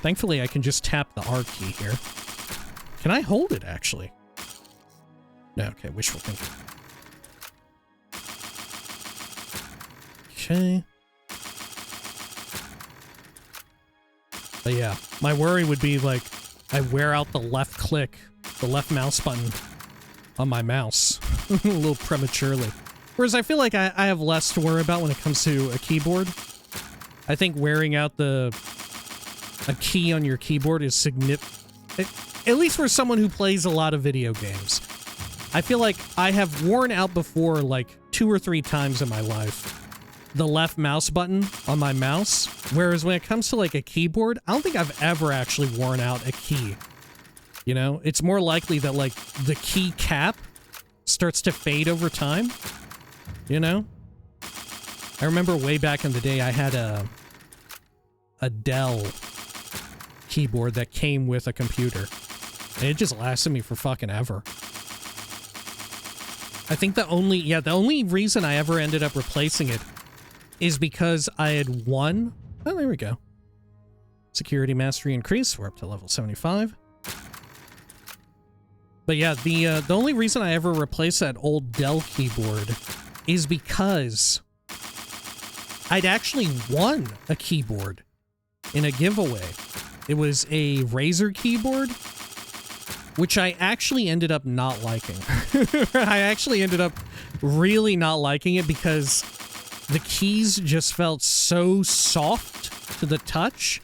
Thankfully, I can just tap the R key here. Can I hold it, actually? No, okay, wishful thinking. Okay. But yeah, my worry would be, like, I wear out the left click, the left mouse button on my mouse a little prematurely. Whereas I feel like I have less to worry about when it comes to a keyboard. I think wearing out a key on your keyboard is significant, at least for someone who plays a lot of video games. I feel like I have worn out before, like, 2 or 3 times in my life, the left mouse button on my mouse, whereas when it comes to, like, a keyboard, I don't think I've ever actually worn out a key. You know? It's more likely that, like, the key cap starts to fade over time. You know? I remember way back in the day, I had a Dell keyboard that came with a computer. And it just lasted me for fucking ever. I think the only reason I ever ended up replacing it is because I had won... Oh, there we go. Security mastery increase. We're up to level 75. But yeah, the only reason I ever replaced that old Dell keyboard is because I'd actually won a keyboard in a giveaway. It was a Razer keyboard, which I actually ended up not liking. I actually ended up really not liking it because the keys just felt so soft to the touch,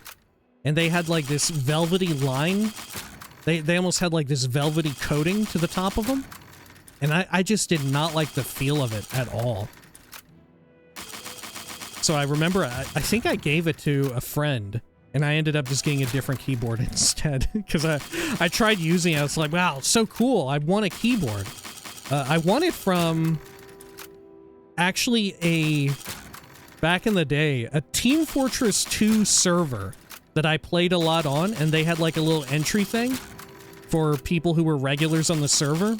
and they had like this velvety line. They almost had like this velvety coating to the top of them, and I just did not like the feel of it at all. So I remember, I think I gave it to a friend, and I ended up just getting a different keyboard instead. Because I tried using it, I was like, wow, so cool, I want a keyboard. I won it from, actually, back in the day, a Team Fortress 2 server that I played a lot on, and they had like a little entry thing for people who were regulars on the server.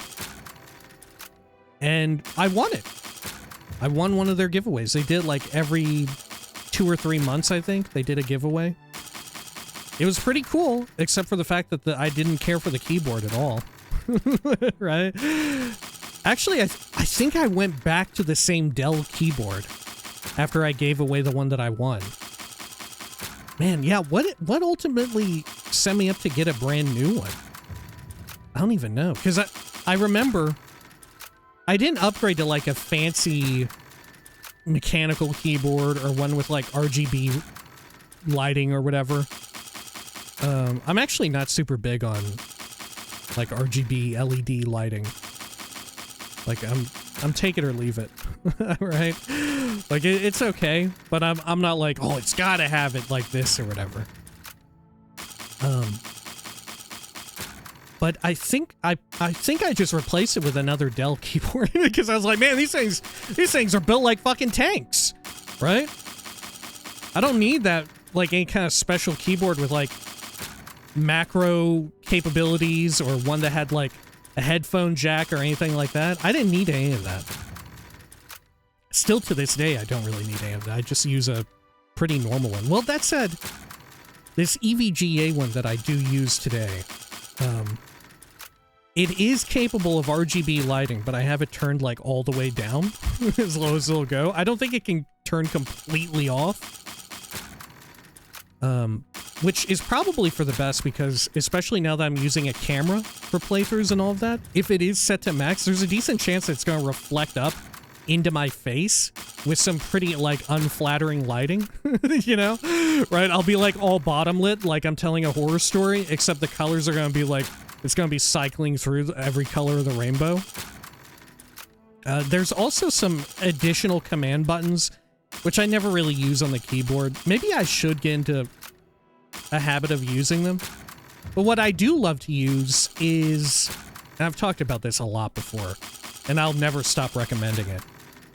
And I won it. I won one of their giveaways. They did like every 2 or 3 months, I think, they did a giveaway. It was pretty cool, except for the fact that I didn't care for the keyboard at all. Right? Actually, I think I went back to the same Dell keyboard after I gave away the one that I won. Man, yeah, what ultimately sent me up to get a brand new one? I don't even know, because I remember I didn't upgrade to like a fancy mechanical keyboard or one with like RGB lighting or whatever. I'm actually not super big on like RGB LED lighting. Like I'm take it or leave it, right? Like it's okay, but I'm not like, oh, it's gotta have it like this or whatever. But I think I just replaced it with another Dell keyboard because I was like, man, these things are built like fucking tanks, right? I don't need that like any kind of special keyboard with like macro capabilities or one that had like a headphone jack or anything like that. I didn't need any of that. Still to this day, I don't really need any of that. I just use a pretty normal one. Well, that said, this EVGA one that I do use today, it is capable of RGB lighting, but I have it turned like all the way down as low as it'll go. I don't think it can turn completely off. Which is probably for the best because, especially now that I'm using a camera for playthroughs and all of that, if it is set to max, there's a decent chance that it's going to reflect up into my face with some pretty, like, unflattering lighting, you know? Right? I'll be, like, all bottom lit, like I'm telling a horror story, except the colors are going to be, like, it's going to be cycling through every color of the rainbow. There's also some additional command buttons, which I never really use on the keyboard. Maybe I should get into a habit of using them. But what I do love to use is, and I've talked about this a lot before, and I'll never stop recommending it.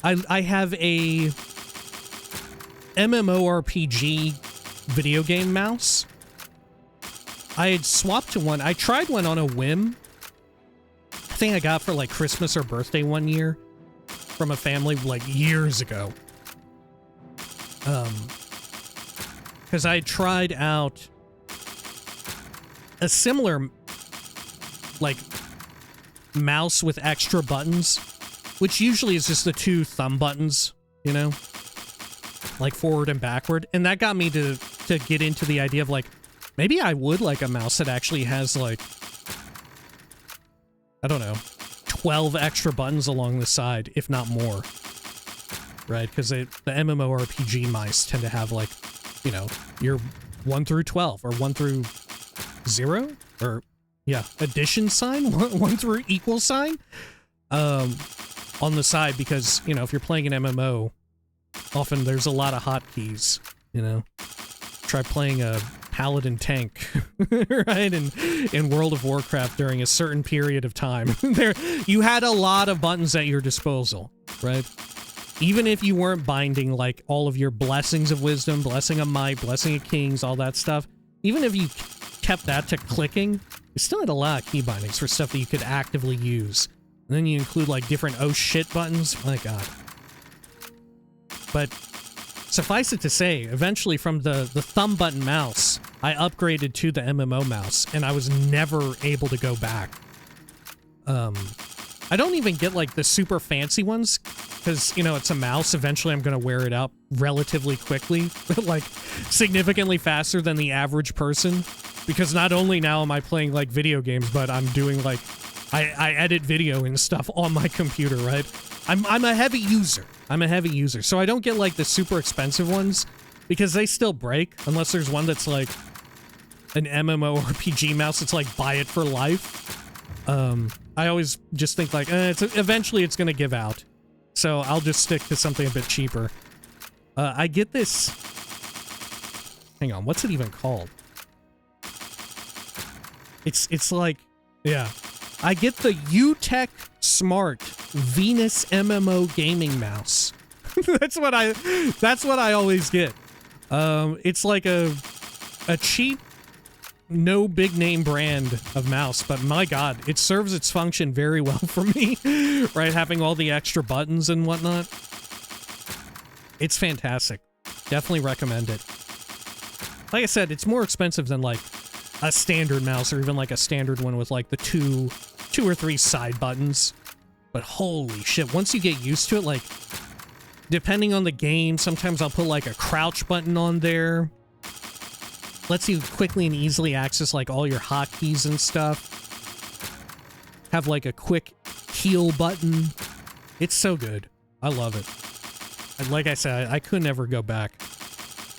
I have a MMORPG video game mouse. I had swapped to one. I tried one on a whim. I think I got for like Christmas or birthday one year from a family like years ago. Because I tried out a similar, like, mouse with extra buttons, which usually is just the 2 thumb buttons, you know? Like, forward and backward. And that got me to get into the idea of, like, maybe I would like a mouse that actually has, like, I don't know, 12 extra buttons along the side, if not more. Right? Because the MMORPG mice tend to have, like, you know, your 1 through 12, or 1 through 0, or, yeah, addition sign, 1 through equal sign, on the side, because, you know, if you're playing an MMO, often there's a lot of hotkeys, you know? Try playing a paladin tank, right, in World of Warcraft during a certain period of time. You had a lot of buttons at your disposal, right? Even if you weren't binding, like, all of your blessings of wisdom, blessing of might, blessing of kings, all that stuff, even if you kept that to clicking, you still had a lot of key bindings for stuff that you could actively use. And then you include, like, different oh shit buttons. My god. But suffice it to say, eventually from the thumb button mouse, I upgraded to the MMO mouse, and I was never able to go back. I don't even get, like, the super fancy ones, because, you know, it's a mouse. Eventually I'm going to wear it out relatively quickly, like, significantly faster than the average person, because not only now am I playing, like, video games, but I'm doing, like, I edit video and stuff on my computer, right? I'm a heavy user. I'm a heavy user, so I don't get, like, the super expensive ones, because they still break, unless there's one that's, like, an MMORPG mouse that's, like, buy it for life. I always just think, like, eventually it's gonna give out. So I'll just stick to something a bit cheaper. I get this... Hang on, what's it even called? It's like... Yeah. I get the UTech Smart Venus MMO gaming mouse. That's what I always get. It's like a cheap, no big name brand of mouse, but my god, it serves its function very well for me, right? Having all the extra buttons and whatnot. It's fantastic. Definitely recommend it. Like I said, it's more expensive than like a standard mouse or even like a standard one with like the two or three side buttons. But holy shit, once you get used to it, like, depending on the game, sometimes I'll put like a crouch button on there. Lets you quickly and easily access like all your hotkeys and stuff. Have like a quick heal button. It's so good. I love it. And like I said, I could never go back.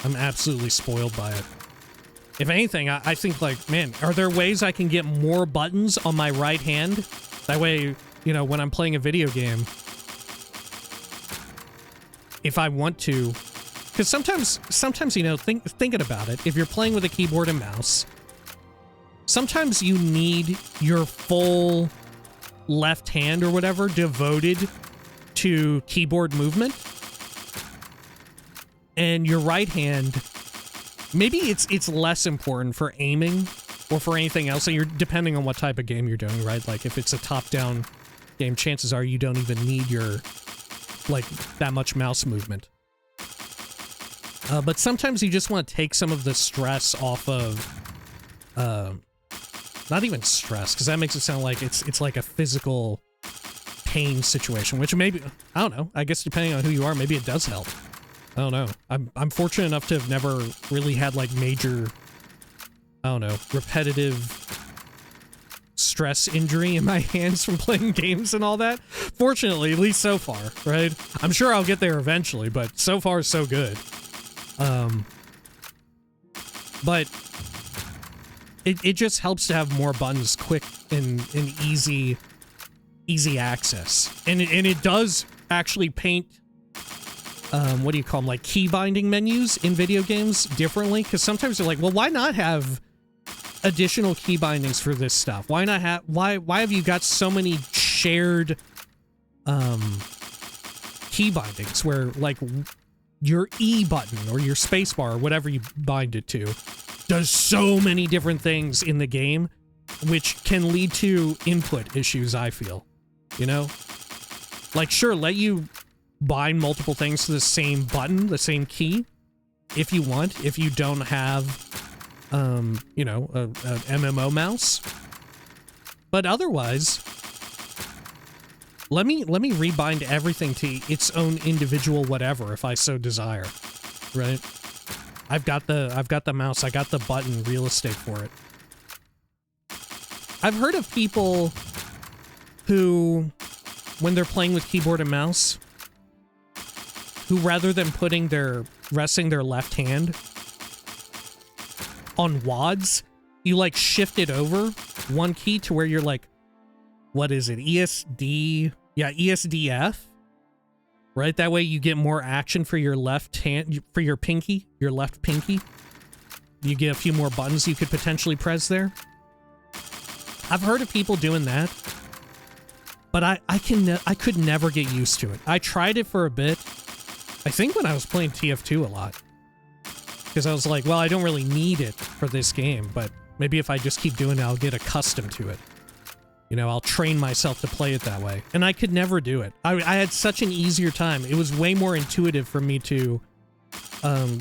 I'm absolutely spoiled by it. If anything, I think like, man, are there ways I can get more buttons on my right hand? That way, you know, when I'm playing a video game, if I want to, because sometimes, you know, thinking about it, if you're playing with a keyboard and mouse, sometimes you need your full left hand or whatever devoted to keyboard movement, and your right hand, maybe it's less important for aiming or for anything else. So you're depending on what type of game you're doing, right? Like if it's a top-down game, chances are you don't even need your like that much mouse movement. But sometimes you just want to take some of the stress off of, not even stress, because that makes it sound like it's like a physical pain situation, which maybe, I don't know, I guess depending on who you are, maybe it does help. I don't know. I'm fortunate enough to have never really had like major, I don't know, repetitive stress injury in my hands from playing games and all that. Fortunately, at least so far, right? I'm sure I'll get there eventually, but so far so good. But it just helps to have more buttons, quick and easy access. And it does actually paint, what do you call them, like key binding menus in video games differently, because sometimes you're like, well, why not have additional key bindings for this stuff? Why not have, why have you got so many shared key bindings where like your E button or your space bar or whatever you bind it to does so many different things in the game, which can lead to input issues, I feel, you know? Like, sure, let you bind multiple things to the same button, the same key, if you want, if you don't have, you know, a MMO mouse. But otherwise, let me rebind everything to its own individual whatever if I so desire, right? I've got the mouse, I got the button real estate for it. I've heard of people who, when they're playing with keyboard and mouse, who rather than resting their left hand on WADs, you like shift it over one key to where you're like, what is it? ESD? Yeah, ESDF. Right? That way you get more action for your left hand, for your pinky, your left pinky. You get a few more buttons you could potentially press there. I've heard of people doing that, but I could never get used to it. I tried it for a bit. I think when I was playing TF2 a lot. Because I was like, well, I don't really need it for this game, but maybe if I just keep doing it, I'll get accustomed to it. You know, I'll train myself to play it that way. And I could never do it. I had such an easier time. It was way more intuitive for me to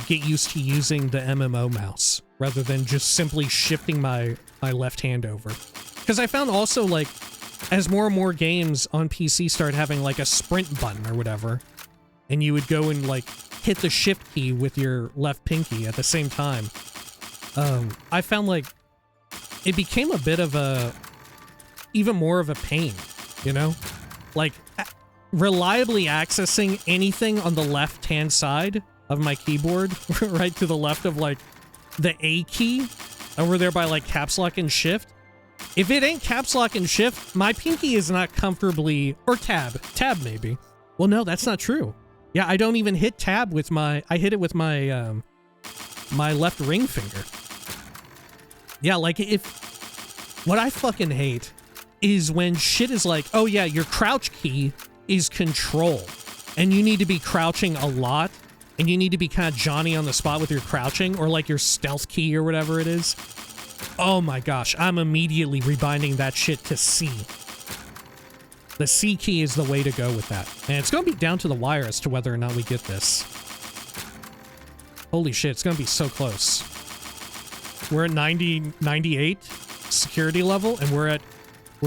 get used to using the MMO mouse rather than just simply shifting my left hand over. Because I found also, like, as more and more games on PC start having, like, a sprint button or whatever, and you would go and, like, hit the shift key with your left pinky at the same time, I found, like, it became a bit of a... even more of a pain, you know? Like, reliably accessing anything on the left-hand side of my keyboard, right to the left of, like, the A key, over there by, like, caps lock and shift. If it ain't caps lock and shift, my pinky is not comfortably... or tab maybe. Well, no, that's not true. Yeah, I don't even hit tab with my... I hit it with my, my left ring finger. Yeah, like, if... What I fucking hate is when shit is like, oh yeah, your crouch key is control, and you need to be crouching a lot, and you need to be kind of Johnny on the spot with your crouching, or like your stealth key or whatever it is. Oh my gosh, I'm immediately rebinding that shit to C. The C key is the way to go with that. And it's going to be down to the wire as to whether or not we get this. Holy shit, it's going to be so close. We're at 98 security level, and we're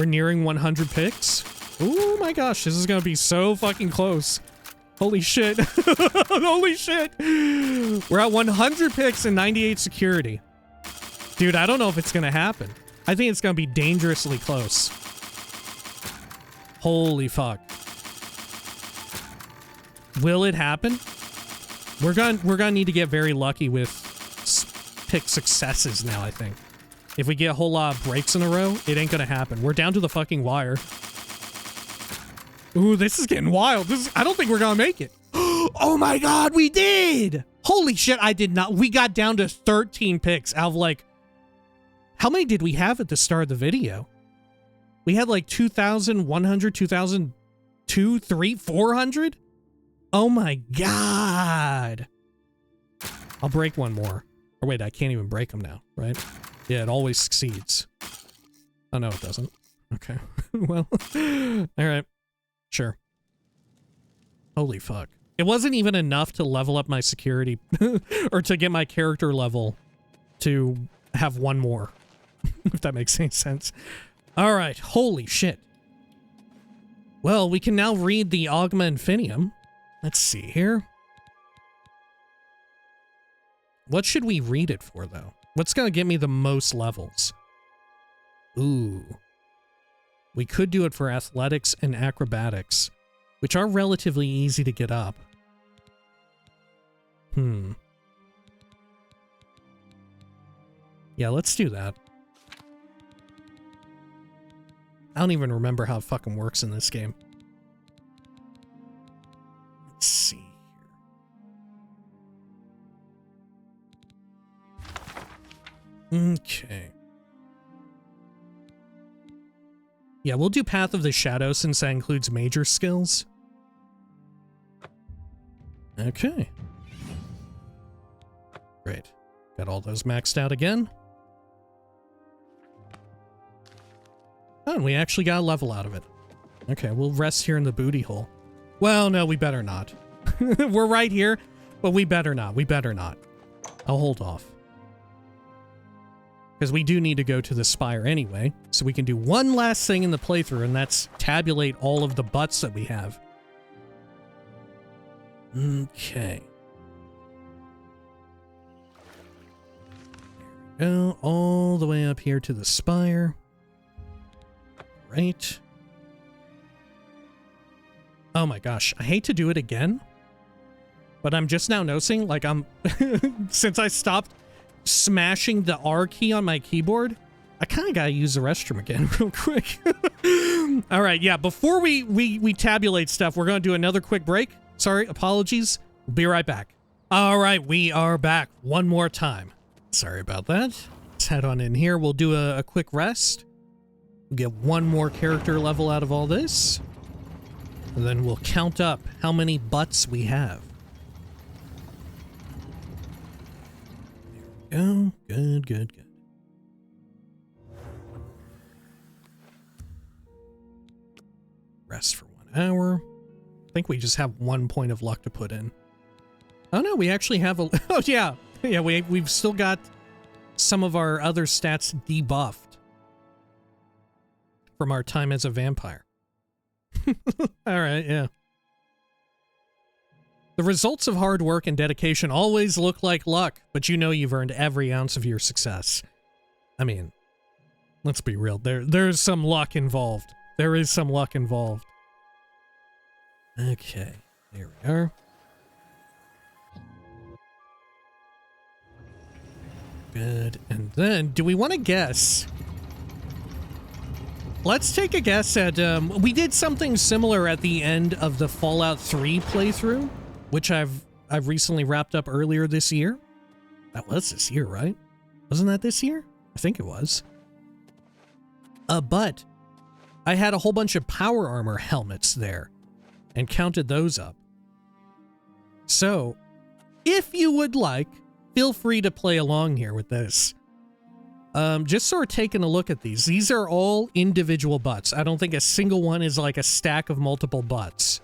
nearing 100 picks. Oh my gosh, this is going to be so fucking close. Holy shit. Holy shit. We're at 100 picks and 98 security. Dude, I don't know if it's going to happen. I think it's going to be dangerously close. Holy fuck. Will it happen? We're gonna need to get very lucky with pick successes now, I think. If we get a whole lot of breaks in a row, it ain't gonna happen. We're down to the fucking wire. Ooh, this is getting wild. I don't think we're gonna make it. Oh my god, we did! Holy shit, I did not. We got down to 13 picks out of like... How many did we have at the start of the video? We had like 2,100, 2,002, 3, 400? Oh my god. I'll break one more. Or wait, I can't even break them now, right? Yeah, it always succeeds. Oh no, it doesn't. Okay. Well, alright. Sure. Holy fuck. It wasn't even enough to level up my security, or to get my character level to have one more. If that makes any sense. Alright, holy shit. Well, we can now read the Augma Infinium. Let's see here. What should we read it for, though? What's gonna get me the most levels? Ooh. We could do it for athletics and acrobatics, which are relatively easy to get up. Yeah, let's do that. I don't even remember how it fucking works in this game. Let's see here. Okay. Yeah, we'll do Path of the Shadow since that includes major skills. Okay. Great. Got all those maxed out again. Oh, and we actually got a level out of it. Okay, we'll rest here in the booty hole. Well, no, we better not. We're right here, but we better not. We better not. I'll hold off. Because we do need to go to the Spire anyway, so we can do one last thing in the playthrough, and that's tabulate all of the butts that we have. Okay. There we go, all the way up here to the Spire. Right. Oh my gosh, I hate to do it again, but I'm just now noticing, like since I stopped smashing the R key on my keyboard, I kind of gotta use the restroom again real quick. All right, yeah, before we tabulate stuff, we're gonna do another quick break. Sorry, apologies. We'll be right back. All right, we are back one more time. Sorry about that. Let's head on in here. We'll do a quick rest. We'll get one more character level out of all this. And then we'll count up how many butts we have. There we go. Good, good, good. Rest for 1 hour. I think we just have 1 point of luck to put in. Oh no, we actually have a... Oh yeah. Yeah, we've still got some of our other stats debuffed from our time as a vampire. Alright, yeah. The results of hard work and dedication always look like luck, but you know you've earned every ounce of your success. I mean, let's be real. There's some luck involved. There is some luck involved. Okay, there we are. Good. And then, do we want to guess? Let's take a guess at, we did something similar at the end of the Fallout 3 playthrough, which I've recently wrapped up earlier this year. That was this year, right? Wasn't that this year? I think it was. But I had a whole bunch of power armor helmets there and counted those up. So, if you would like, feel free to play along here with this. Just sort of taking a look at these. These are all individual butts. I don't think a single one is like a stack of multiple butts.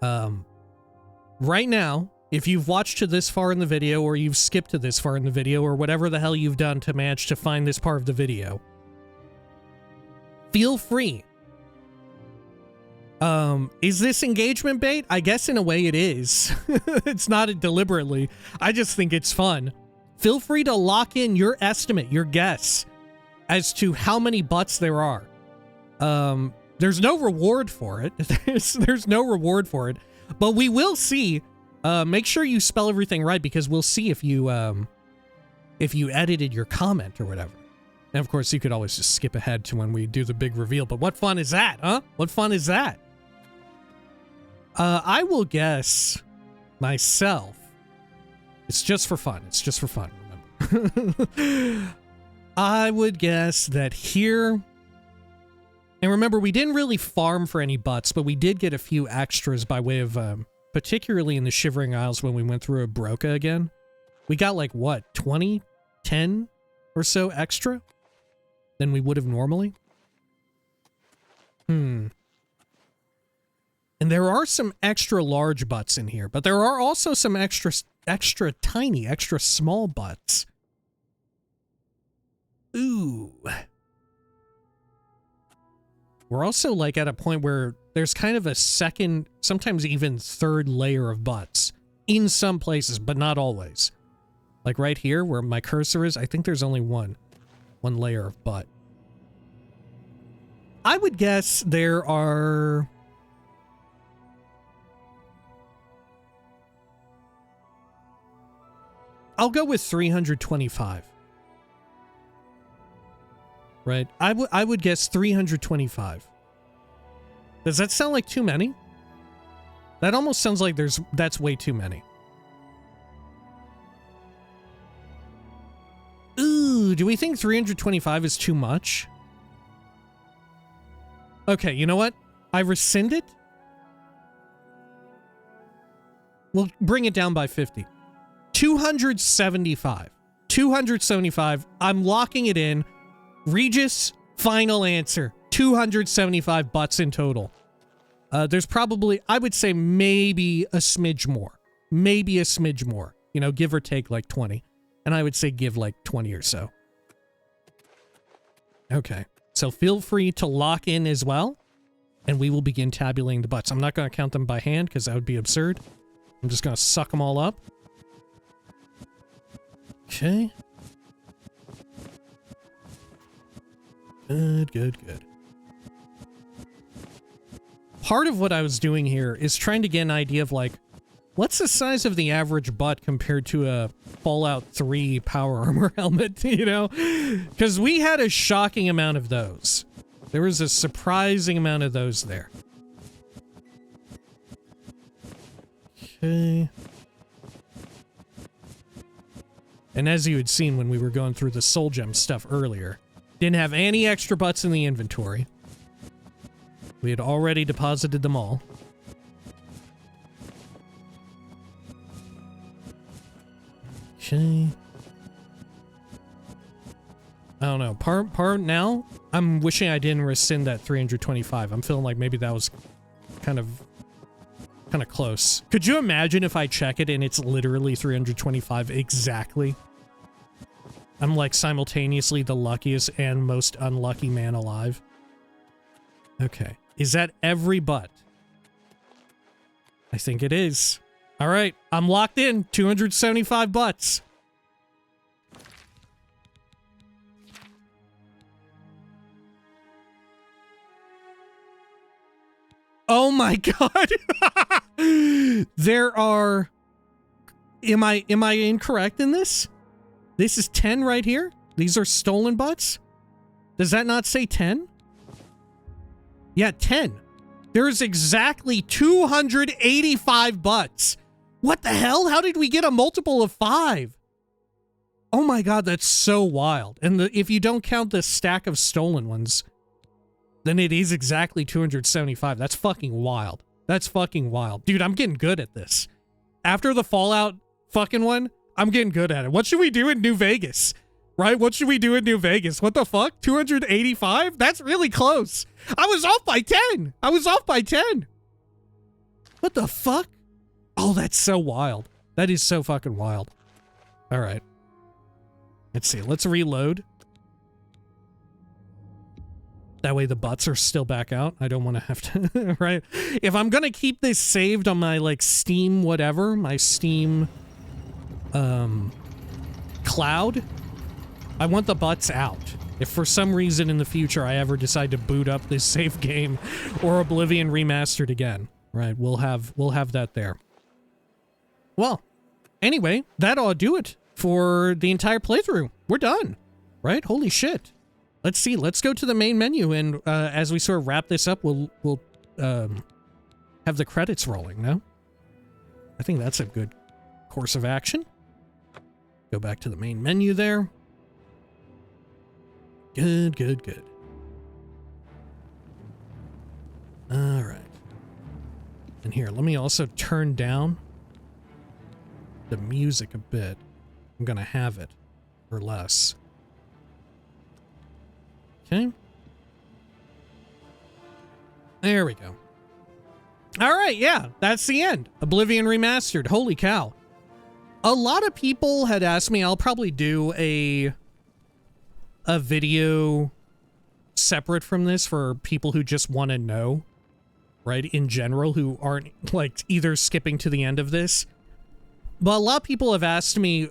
Right now, if you've watched to this far in the video, or you've skipped to this far in the video, or whatever the hell you've done to manage to find this part of the video, feel free. Is this engagement bait? I guess in a way it is. It's not deliberately. I just think it's fun. Feel free to lock in your estimate, your guess, as to how many butts there are. There's no reward for it. There's no reward for it. But we will see. Make sure you spell everything right, because we'll see if you edited your comment or whatever. And of course, you could always just skip ahead to when we do the big reveal. But what fun is that, huh? What fun is that? I will guess myself. It's just for fun. It's just for fun, remember. I would guess that here... And remember, we didn't really farm for any butts, but we did get a few extras by way of... particularly in the Shivering Isles when we went through a Broca again. We got like, what, 20? 10 or so extra than we would have normally? And there are some extra large butts in here, but there are also some extra tiny, extra small butts. Ooh. We're also like at a point where there's kind of a second, sometimes even third layer of butts in some places, but not always. Like right here where my cursor is, I think there's only one layer of butt. I would guess there are... I'll go with 325. Right? I would guess 325. Does that sound like too many? That almost sounds like that's way too many. Ooh, do we think 325 is too much? Okay, you know what? I rescind it. We'll bring it down by 50. 275. 275. I'm locking it in. Regis, final answer. 275 butts in total. There's probably, I would say maybe a smidge more. Maybe a smidge more. You know, give or take like 20. And I would say give like 20 or so. Okay. So feel free to lock in as well. And we will begin tabulating the butts. I'm not going to count them by hand because that would be absurd. I'm just going to suck them all up. Okay. Good, good, good. Part of what I was doing here is trying to get an idea of, like, what's the size of the average butt compared to a Fallout 3 power armor helmet, you know? Because we had a shocking amount of those. There was a surprising amount of those there. Okay. And as you had seen when we were going through the Soul Gem stuff earlier, didn't have any extra butts in the inventory. We had already deposited them all. Okay. I don't know. Part now, I'm wishing I didn't rescind that 325. I'm feeling like maybe that was kind of close. Could you imagine if I check it and it's literally 325 exactly? I'm like simultaneously the luckiest and most unlucky man alive. Okay. Is that every butt? I think it is. All right. I'm locked in. 275 butts. Oh my god. There are... Am I incorrect in this? This is 10 right here? These are stolen butts? Does that not say 10? Yeah, 10. There's exactly 285 butts. What the hell? How did we get a multiple of 5? Oh my god, that's so wild. And if you don't count the stack of stolen ones, then it is exactly 275. That's fucking wild. That's fucking wild. Dude, I'm getting good at this. After the Fallout fucking one, I'm getting good at it. What should we do in New Vegas? Right? What should we do in New Vegas? What the fuck? 285? That's really close. I was off by 10. I was off by 10. What the fuck? Oh, that's so wild. That is so fucking wild. All right. Let's see. Let's reload. That way the butts are still back out. I don't want to have to, right? If I'm going to keep this saved on my, like, Steam whatever, my Steam, cloud, I want the butts out. If for some reason in the future I ever decide to boot up this save game or Oblivion Remastered again, right? We'll have that there. Well, anyway, that ought to do it for the entire playthrough. We're done, right? Holy shit. Let's see. Let's go to the main menu, and as we sort of wrap this up, we'll have the credits rolling, no? I think that's a good course of action. Go back to the main menu there. Good, good, good. All right. And here, let me also turn down the music a bit. I'm gonna have it, or less. Okay. There we go. All right, yeah, that's the end. Oblivion Remastered. Holy cow. A lot of people had asked me, I'll probably do a video separate from this for people who just want to know, right, in general, who aren't, like, either skipping to the end of this. But a lot of people have asked me,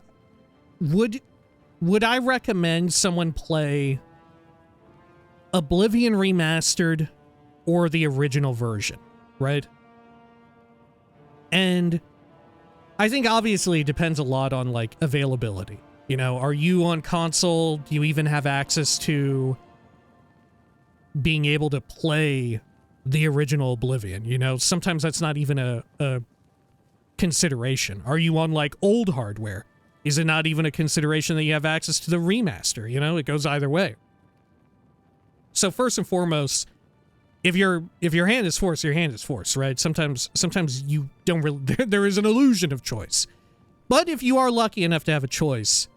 would I recommend someone play Oblivion Remastered or the original version, right? And I think obviously it depends a lot on, like, availability. You know, are you on console? Do you even have access to being able to play the original Oblivion? You know, sometimes that's not even a consideration. Are you on, like, old hardware? Is it not even a consideration that you have access to the remaster? You know, it goes either way. So first and foremost, if your hand is forced, your hand is forced, right? Sometimes you don't really, there is an illusion of choice. But if you are lucky enough to have a choice,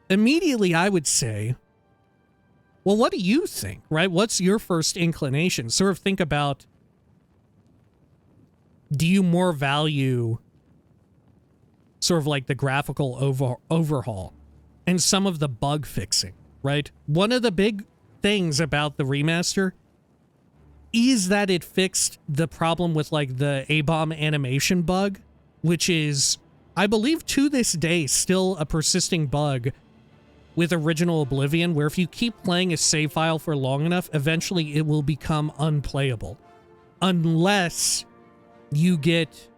immediately I would say, well, what do you think, right? What's your first inclination? Sort of think about, do you more value sort of like the graphical overhaul and some of the bug fixing, right? One of the big things about the remaster is that it fixed the problem with, like, the A-bomb animation bug, which is, I believe, to this day, still a persisting bug with original Oblivion, where if you keep playing a save file for long enough, eventually it will become unplayable. Unless you get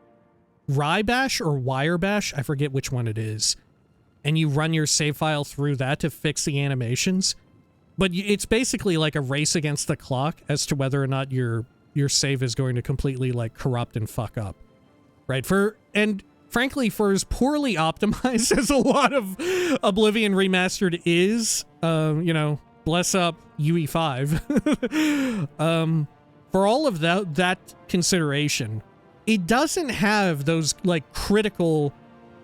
Rybash or Wirebash, I forget which one it is, and you run your save file through that to fix the animations. But it's basically like a race against the clock as to whether or not your save is going to completely, like, corrupt and fuck up, right? And frankly, for as poorly optimized as a lot of Oblivion Remastered is, you know, bless up UE5, for all of that consideration, it doesn't have those, like, critical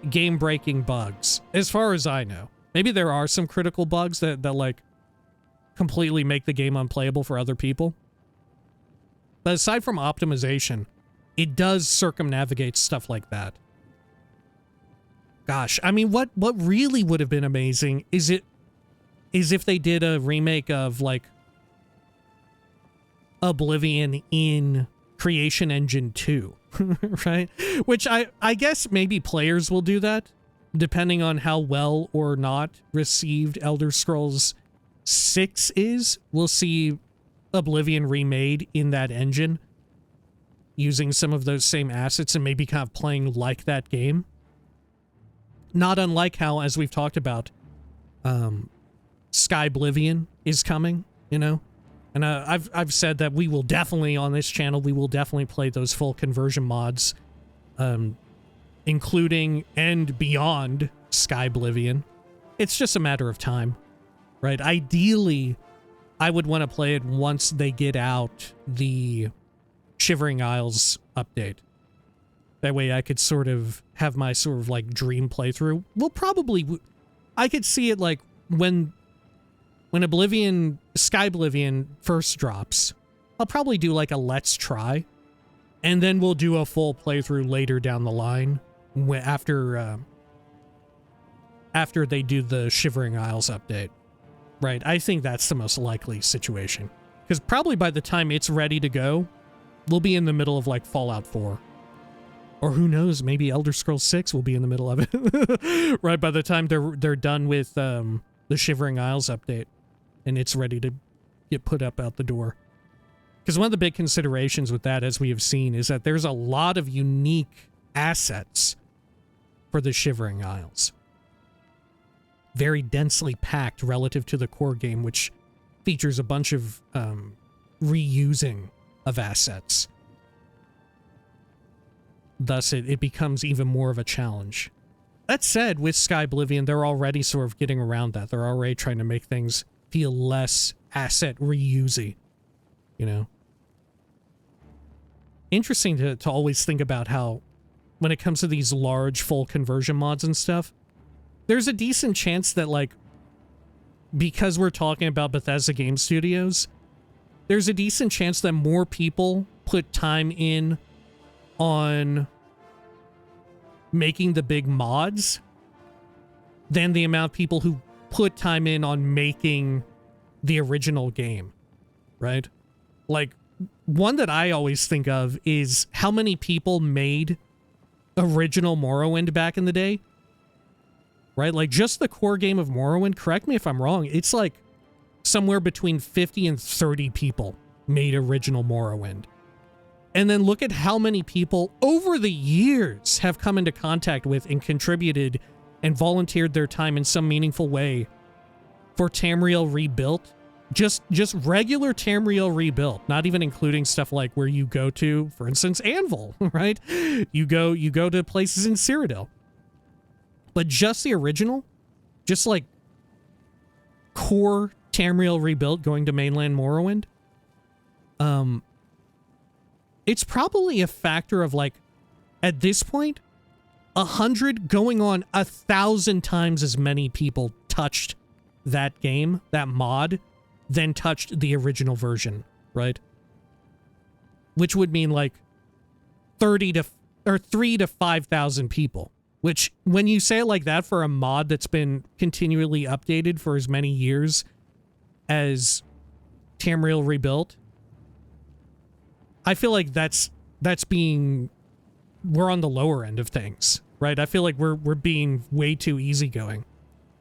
game-breaking bugs, as far as I know. Maybe there are some critical bugs that like, completely make the game unplayable for other people. But aside from optimization, it does circumnavigate stuff like that. Gosh, I mean, what really would have been amazing is if they did a remake of, like, Oblivion in Creation Engine 2, right? Which I guess maybe players will do that, depending on how well or not received Elder Scrolls 6 is. We'll see Oblivion remade in that engine, using some of those same assets and maybe kind of playing like that game. Not unlike how, as we've talked about, Skyblivion is coming, you know? And I've said that we will definitely, on this channel, we will definitely play those full conversion mods, including and beyond Skyblivion. It's just a matter of time, right? Ideally, I would want to play it once they get out the Shivering Isles update. That way I could sort of have my sort of like dream playthrough. Well, probably, I could see it like when Skyblivion first drops, I'll probably do like a let's try, and then we'll do a full playthrough later down the line after they do the Shivering Isles update. Right, I think that's the most likely situation. Because probably by the time it's ready to go, we'll be in the middle of like Fallout 4. Or who knows, maybe Elder Scrolls 6 will be in the middle of it. Right, by the time they're done with the Shivering Isles update. And it's ready to get put up out the door. Because one of the big considerations with that, as we have seen, is that there's a lot of unique assets for the Shivering Isles. Very densely packed relative to the core game, which features a bunch of reusing of assets. Thus, it becomes even more of a challenge. That said, with Skyblivion, they're already sort of getting around that. They're already trying to make things feel less asset reusy, you know? Interesting to always think about how, when it comes to these large full conversion mods and stuff, there's a decent chance that, like, because we're talking about Bethesda Game Studios, there's a decent chance that more people put time in on making the big mods than the amount of people who put time in on making the original game, right? Like, one that I always think of is how many people made original Morrowind back in the day, right? Like, just the core game of Morrowind, correct me if I'm wrong, it's like somewhere between 50 and 30 people made original Morrowind. And then look at how many people over the years have come into contact with and contributed and volunteered their time in some meaningful way for Tamriel Rebuilt. Just regular Tamriel Rebuilt, not even including stuff like where you go to, for instance, Anvil, right? You go to places in Cyrodiil. But just the original, just like core Tamriel Rebuilt going to mainland Morrowind, it's probably a factor of, like, at this point, 100 going on 1,000 times as many people touched that game, that mod, than touched the original version, right? Which would mean like 3 to 5,000 people. Which, when you say it like that for a mod that's been continually updated for as many years as Tamriel Rebuilt, I feel like we're on the lower end of things, right? I feel like we're being way too easygoing.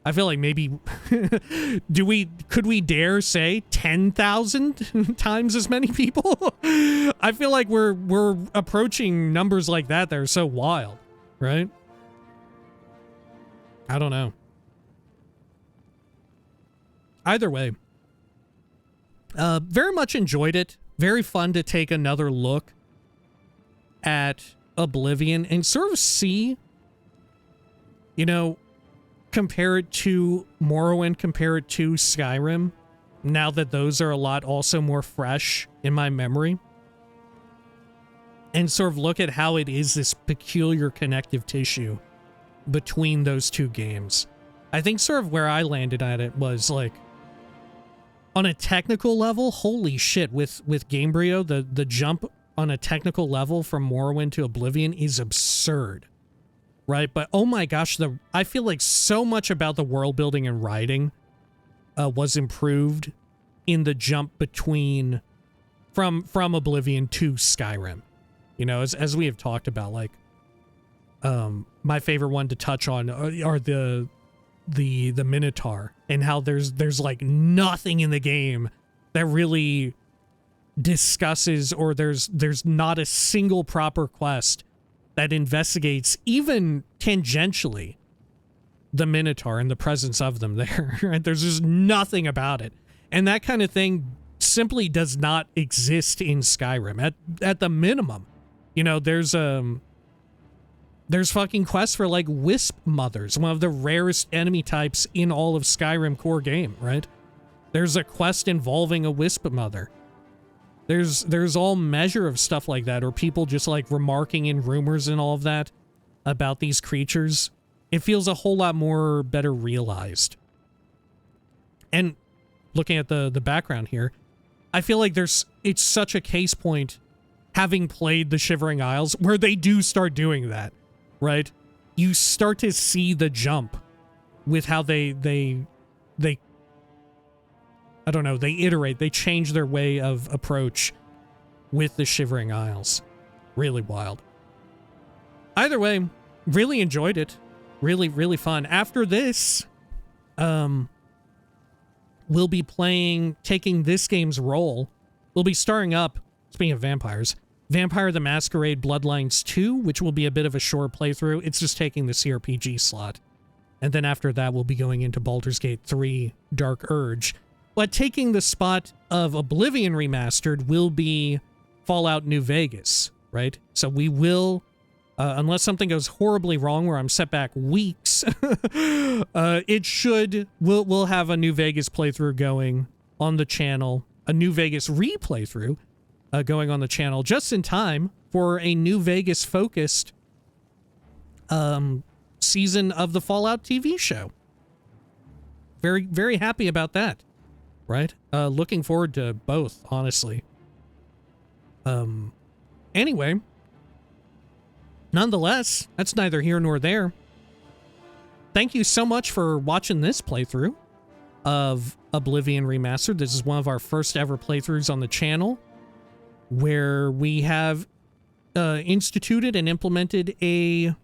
I feel like maybe could we dare say 10,000 times as many people? I feel like we're approaching numbers like that are so wild, right? I don't know. Either way, very much enjoyed it. Very fun to take another look at Oblivion and sort of see, you know, compare it to Morrowind, compare it to Skyrim, now that those are a lot also more fresh in my memory. And sort of look at how it is this peculiar connective tissue between those two games. I think sort of where I landed at it was like, on a technical level, holy shit, with Gamebryo, the jump on a technical level from Morrowind to Oblivion is absurd, right? But oh my gosh, I feel like so much about the world building and writing was improved in the jump between from Oblivion to Skyrim. You know, as we have talked about, like, my favorite one to touch on are the Minotaur, and how there's like nothing in the game that really discusses, or there's not a single proper quest that investigates even tangentially the Minotaur and the presence of them there. Right? There's just nothing about it, and that kind of thing simply does not exist in Skyrim. At the minimum, you know, there's fucking quests for like wisp mothers, one of the rarest enemy types in all of Skyrim core game, right? There's a quest involving a wisp mother. There's all measure of stuff like that, or people just like remarking in rumors and all of that about these creatures. It feels a whole lot more better realized. And looking at the background here, I feel like it's such a case point having played the Shivering Isles where they do start doing that, right? You start to see the jump with how they I don't know, they iterate, they change their way of approach with the Shivering Isles. Really wild. Either way, really enjoyed it. Really, really fun. After this, we'll be taking this game's role. We'll be starting up, speaking of vampires, Vampire the Masquerade Bloodlines 2, which will be a bit of a short playthrough. It's just taking the CRPG slot. And then after that, we'll be going into Baldur's Gate 3 Dark Urge. But taking the spot of Oblivion Remastered will be Fallout New Vegas, right? So we will, unless something goes horribly wrong where I'm set back weeks, we'll have a New Vegas playthrough going on the channel, a New Vegas replaythrough going on the channel just in time for a New Vegas focused season of the Fallout TV show. Very, very happy about that. Right? Looking forward to both, honestly. Anyway, nonetheless, that's neither here nor there. Thank you so much for watching this playthrough of Oblivion Remastered. This is one of our first ever playthroughs on the channel, where we have instituted and implemented a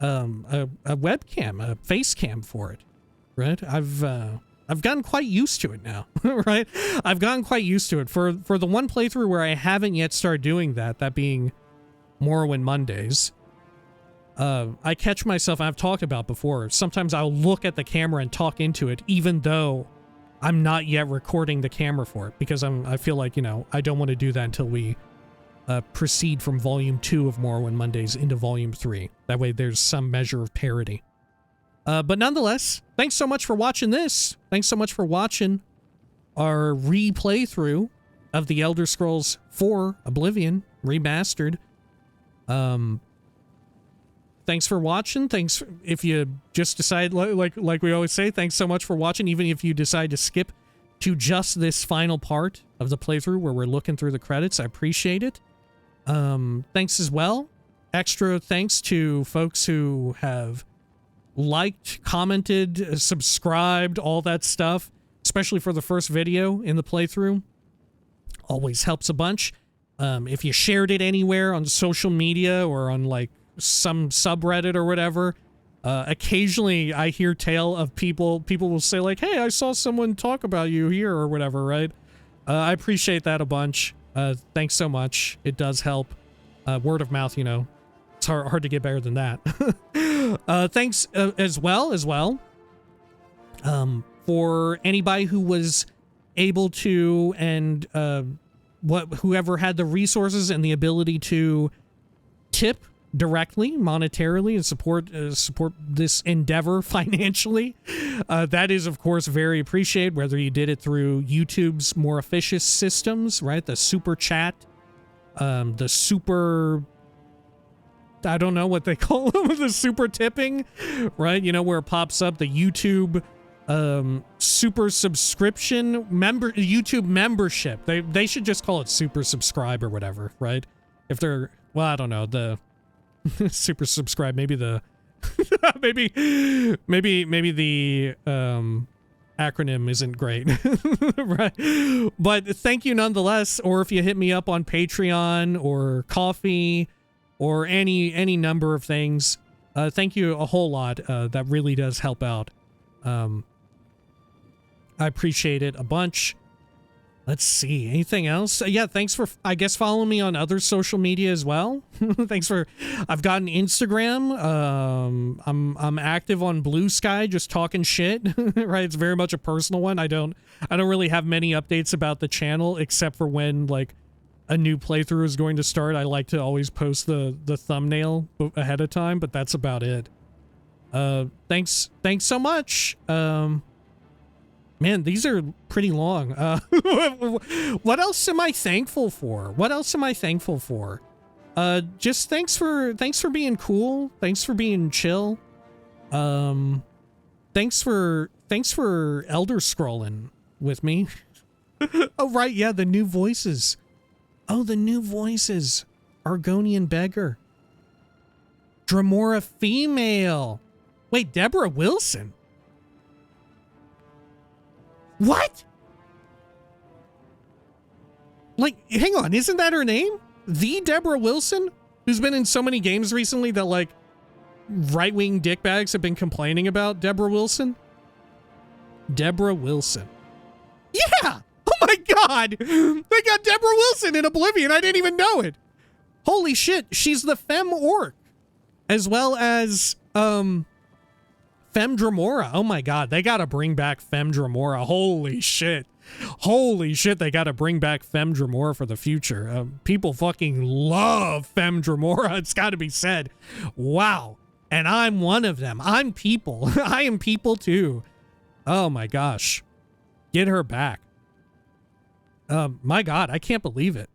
webcam, a face cam for it. Right? I've gotten quite used to it now, right? I've gotten quite used to it. For the one playthrough where I haven't yet started doing that being Morrowind Mondays, I catch myself, I've talked about before, sometimes I'll look at the camera and talk into it, even though I'm not yet recording the camera for it, because I feel like, you know, I don't want to do that until we proceed from Volume 2 of Morrowind Mondays into Volume 3. That way there's some measure of parity. But nonetheless, thanks so much for watching this. Thanks so much for watching our replay-through of the Elder Scrolls 4 Oblivion Remastered. Thanks for watching. Thanks if you just decide, like we always say, thanks so much for watching, even if you decide to skip to just this final part of the playthrough where we're looking through the credits. I appreciate it. Thanks as well. Extra thanks to folks who have liked, commented, subscribed, all that stuff, especially for the first video in the playthrough. Always helps a bunch. If you shared it anywhere on social media or on like some subreddit or whatever, occasionally I hear tale of people will say like, hey, I saw someone talk about you here or whatever, right? I appreciate that a bunch. Thanks so much. It does help. Word of mouth, you know, it's hard to get better than that. Thanks as well for anybody who was able to and whoever had the resources and the ability to tip directly monetarily and support this endeavor financially. That is of course very appreciated, whether you did it through YouTube's more officious systems, right? The super chat, the super, I don't know what they call them, the super tipping, right? You know, where it pops up the YouTube super subscription YouTube membership. They should just call it super subscribe or whatever, right? If they're, well, I don't know, the super subscribe, maybe the maybe the acronym isn't great. Right? But thank you nonetheless. Or if you hit me up on Patreon or Coffee or any number of things, thank you a whole lot. That really does help out. I appreciate it a bunch. Let's see. Anything else? Yeah, thanks for, I guess, following me on other social media as well. Thanks for, I've got an Instagram. I'm active on Blue Sky, just talking shit, right? It's very much a personal one. I don't really have many updates about the channel, except for when, like, a new playthrough is going to start. I like to always post the thumbnail ahead of time, but that's about it. Thanks so much. Man, these are pretty long. What else am I thankful for? Just thanks for being cool. Thanks for being chill. Thanks for Elder Scrolling with me. Oh, right. Yeah. The new voices. Oh, the new voices. Argonian Beggar. Dremora Female. Wait, Deborah Wilson. What? Like, hang on, isn't that her name? The Deborah Wilson? Who's been in so many games recently that, like, right-wing dickbags have been complaining about Deborah Wilson? Deborah Wilson. Yeah! Oh my god! They got Deborah Wilson in Oblivion, I didn't even know it! Holy shit, she's the Femme Orc. As well as, Femme Dremora. Oh my god, they gotta bring back Femme Dremora. Holy shit. Holy shit, they gotta bring back Femme Dremora for the future. People fucking love Femme Dremora, it's gotta be said. Wow. And I'm one of them. I'm people. I am people too. Oh my gosh. Get her back. My god, I can't believe it.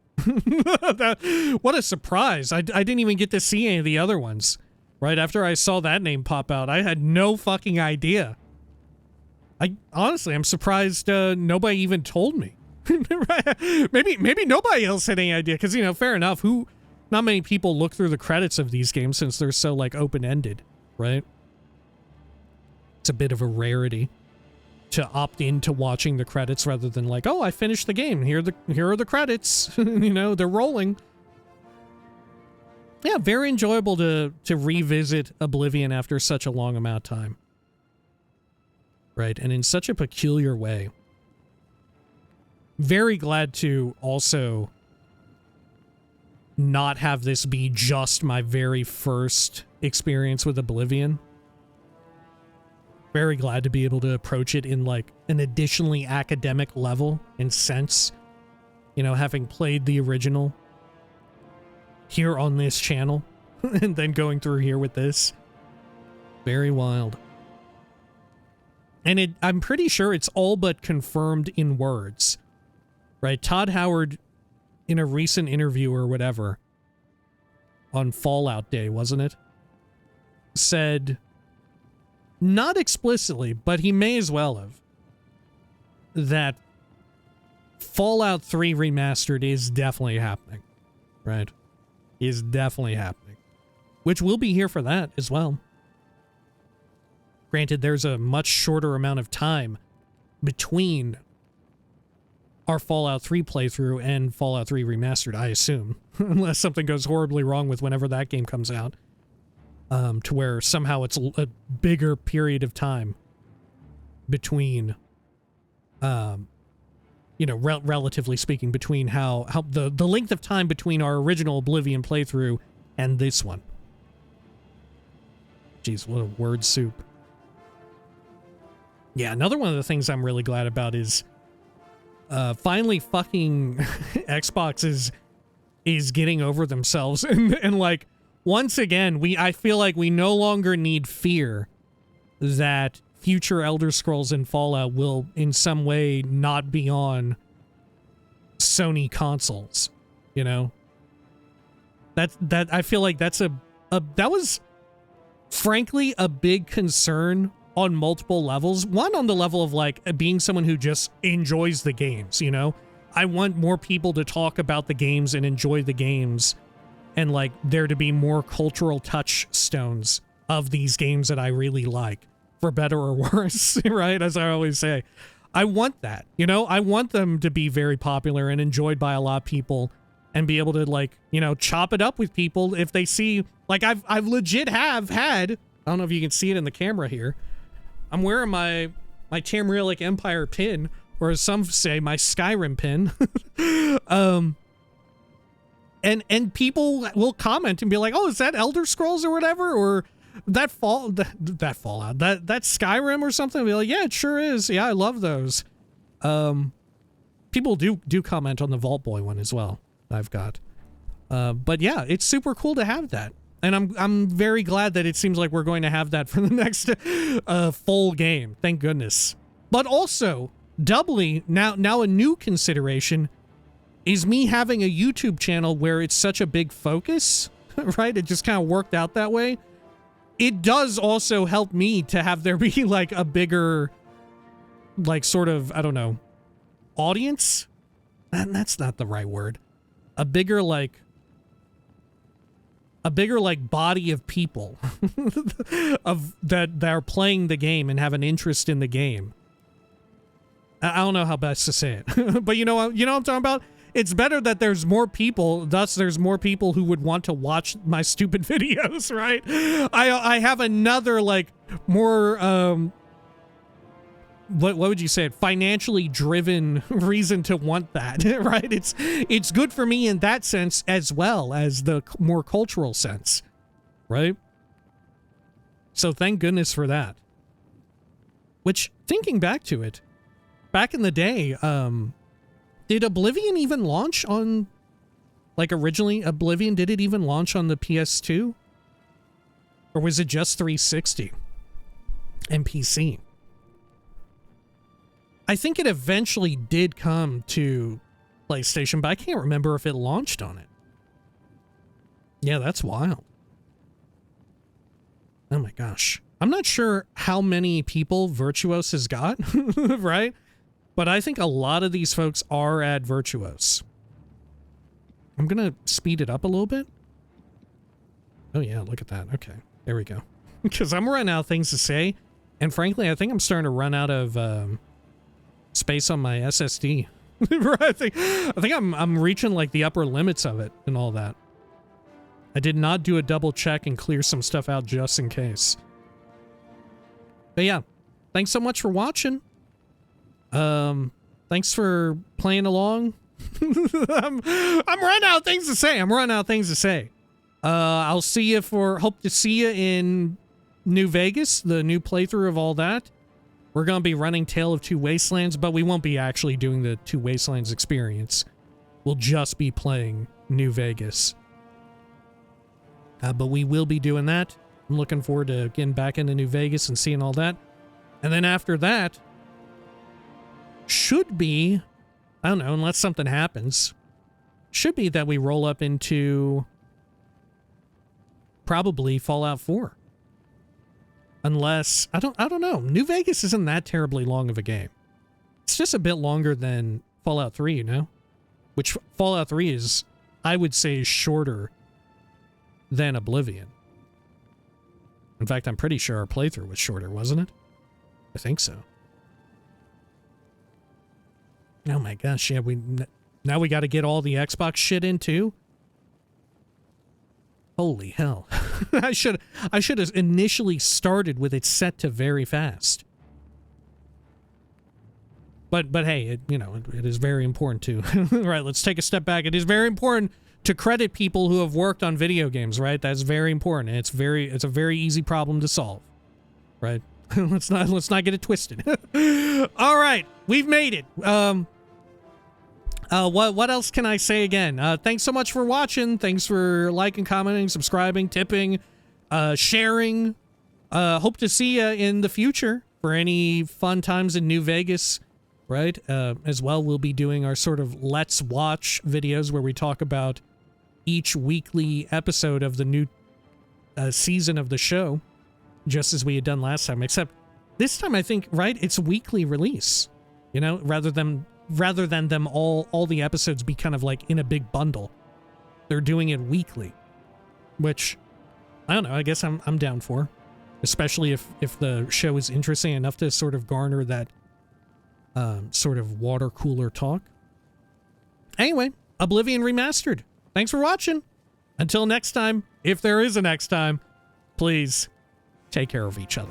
What a surprise. I didn't even get to see any of the other ones. Right after I saw that name pop out, I had no fucking idea. Honestly, I'm surprised nobody even told me. Maybe nobody else had any idea, because, you know, fair enough, not many people look through the credits of these games since they're so, like, open-ended, right? It's a bit of a rarity to opt into watching the credits rather than like, oh, I finished the game, here are the credits. You know, they're rolling. Yeah, very enjoyable to revisit Oblivion after such a long amount of time. Right, and in such a peculiar way. Very glad to also not have this be just my very first experience with Oblivion. Very glad to be able to approach it in like an additionally academic level and sense. You know, having played the original here on this channel and then going through here with this. Very wild. And I'm pretty sure it's all but confirmed in words. Right? Todd Howard, in a recent interview or whatever, on Fallout Day, wasn't it? Said, not explicitly, but he may as well have, that Fallout 3 Remastered is definitely happening. Right? Is definitely happening. Which we'll be here for that as well. Granted, there's a much shorter amount of time between our Fallout 3 playthrough and Fallout 3 Remastered, I assume. Unless something goes horribly wrong with whenever that game comes out. To where somehow it's a bigger period of time between, you know, relatively speaking, between how the length of time between our original Oblivion playthrough and this one. Jeez, what a word soup. Yeah, another one of the things I'm really glad about is finally fucking Xbox is getting over themselves and like once again I feel like we no longer need fear that future Elder Scrolls and Fallout will in some way not be on Sony consoles, you know? That I feel like that's that was frankly a big concern on multiple levels. One, on the level of like being someone who just enjoys the games, you know? I want more people to talk about the games and enjoy the games and like there to be more cultural touchstones of these games that I really like, for better or worse, right? As I always say, I want that, you know? I want them to be very popular and enjoyed by a lot of people and be able to like, you know, chop it up with people if they see, like I've legit had, I don't know if you can see it in the camera here, I'm wearing my Tamrielic Empire pin. or as some say, my Skyrim pin. And people will comment and be like, "Oh, is that Elder Scrolls or whatever, or that Fallout, that Skyrim or something?" I'll be like, "Yeah, it sure is. Yeah, I love those." People do comment on the Vault Boy one as well. I've got, but yeah, it's super cool to have that, and I'm very glad that it seems like we're going to have that for the next full game. Thank goodness. But also, doubly now a new consideration is me having a YouTube channel where it's such a big focus, right? It just kind of worked out that way. It does also help me to have there be like a bigger, like sort of, I don't know, audience? And that's not the right word. A bigger like body of people of that are playing the game and have an interest in the game. I don't know how best to say it, but you know what I'm talking about? It's better that there's more people, thus there's more people who would want to watch my stupid videos, right? I have another, like, more, what would you say, financially driven reason to want that, right? It's good for me in that sense as well as the more cultural sense, right? So thank goodness for that. Which, thinking back to it, back in the day, did Oblivion even launch on, like, originally, Oblivion, did it even launch on the PS2? Or was it just 360 and PC? I think it eventually did come to PlayStation, but I can't remember if it launched on it. Yeah, that's wild. Oh my gosh. I'm not sure how many people Virtuos has got, right? But I think a lot of these folks are at Virtuos. I'm going to speed it up a little bit. Oh yeah, look at that. Okay, there we go. Because I'm running out of things to say. And frankly, I think I'm starting to run out of space on my SSD. I think I'm reaching like the upper limits of it and all that. I did not do a double check and clear some stuff out just in case. But yeah, thanks so much for watching. Thanks for playing along. I'm running out of things to say. I'll see you hope to see you in New Vegas, the new playthrough of all that. We're going to be running Tale of Two Wastelands, but we won't be actually doing the Two Wastelands experience. We'll just be playing New Vegas. But we will be doing that. I'm looking forward to getting back into New Vegas and seeing all that. And then after that, should be, I don't know, unless something happens, should be that we roll up into probably Fallout 4. Unless, I don't know. New Vegas isn't that terribly long of a game. It's just a bit longer than Fallout 3, you know? Which Fallout 3 is, I would say, shorter than Oblivion. In fact, I'm pretty sure our playthrough was shorter, wasn't it? I think so. Oh my gosh, yeah, now we got to get all the Xbox shit in too? Holy hell. I should have initially started with it set to very fast. But hey, it is very important to right, let's take a step back. It is very important to credit people who have worked on video games, right? That's very important. And it's a very easy problem to solve. Right? let's not get it twisted. All right, we've made it. What else can I say again? Thanks so much for watching. Thanks for liking, commenting, subscribing, tipping, sharing. Hope to see you in the future for any fun times in New Vegas, right? As well, we'll be doing our sort of Let's Watch videos where we talk about each weekly episode of the new season of the show, just as we had done last time, except this time I think, right, it's weekly release, you know, rather than them all the episodes be kind of like in a big bundle. They're doing it weekly, which I don't know, I guess I'm down for, especially if the show is interesting enough to sort of garner that sort of water cooler talk. Anyway, Oblivion Remastered. Thanks for watching. Until next time, if there is a next time, please take care of each other.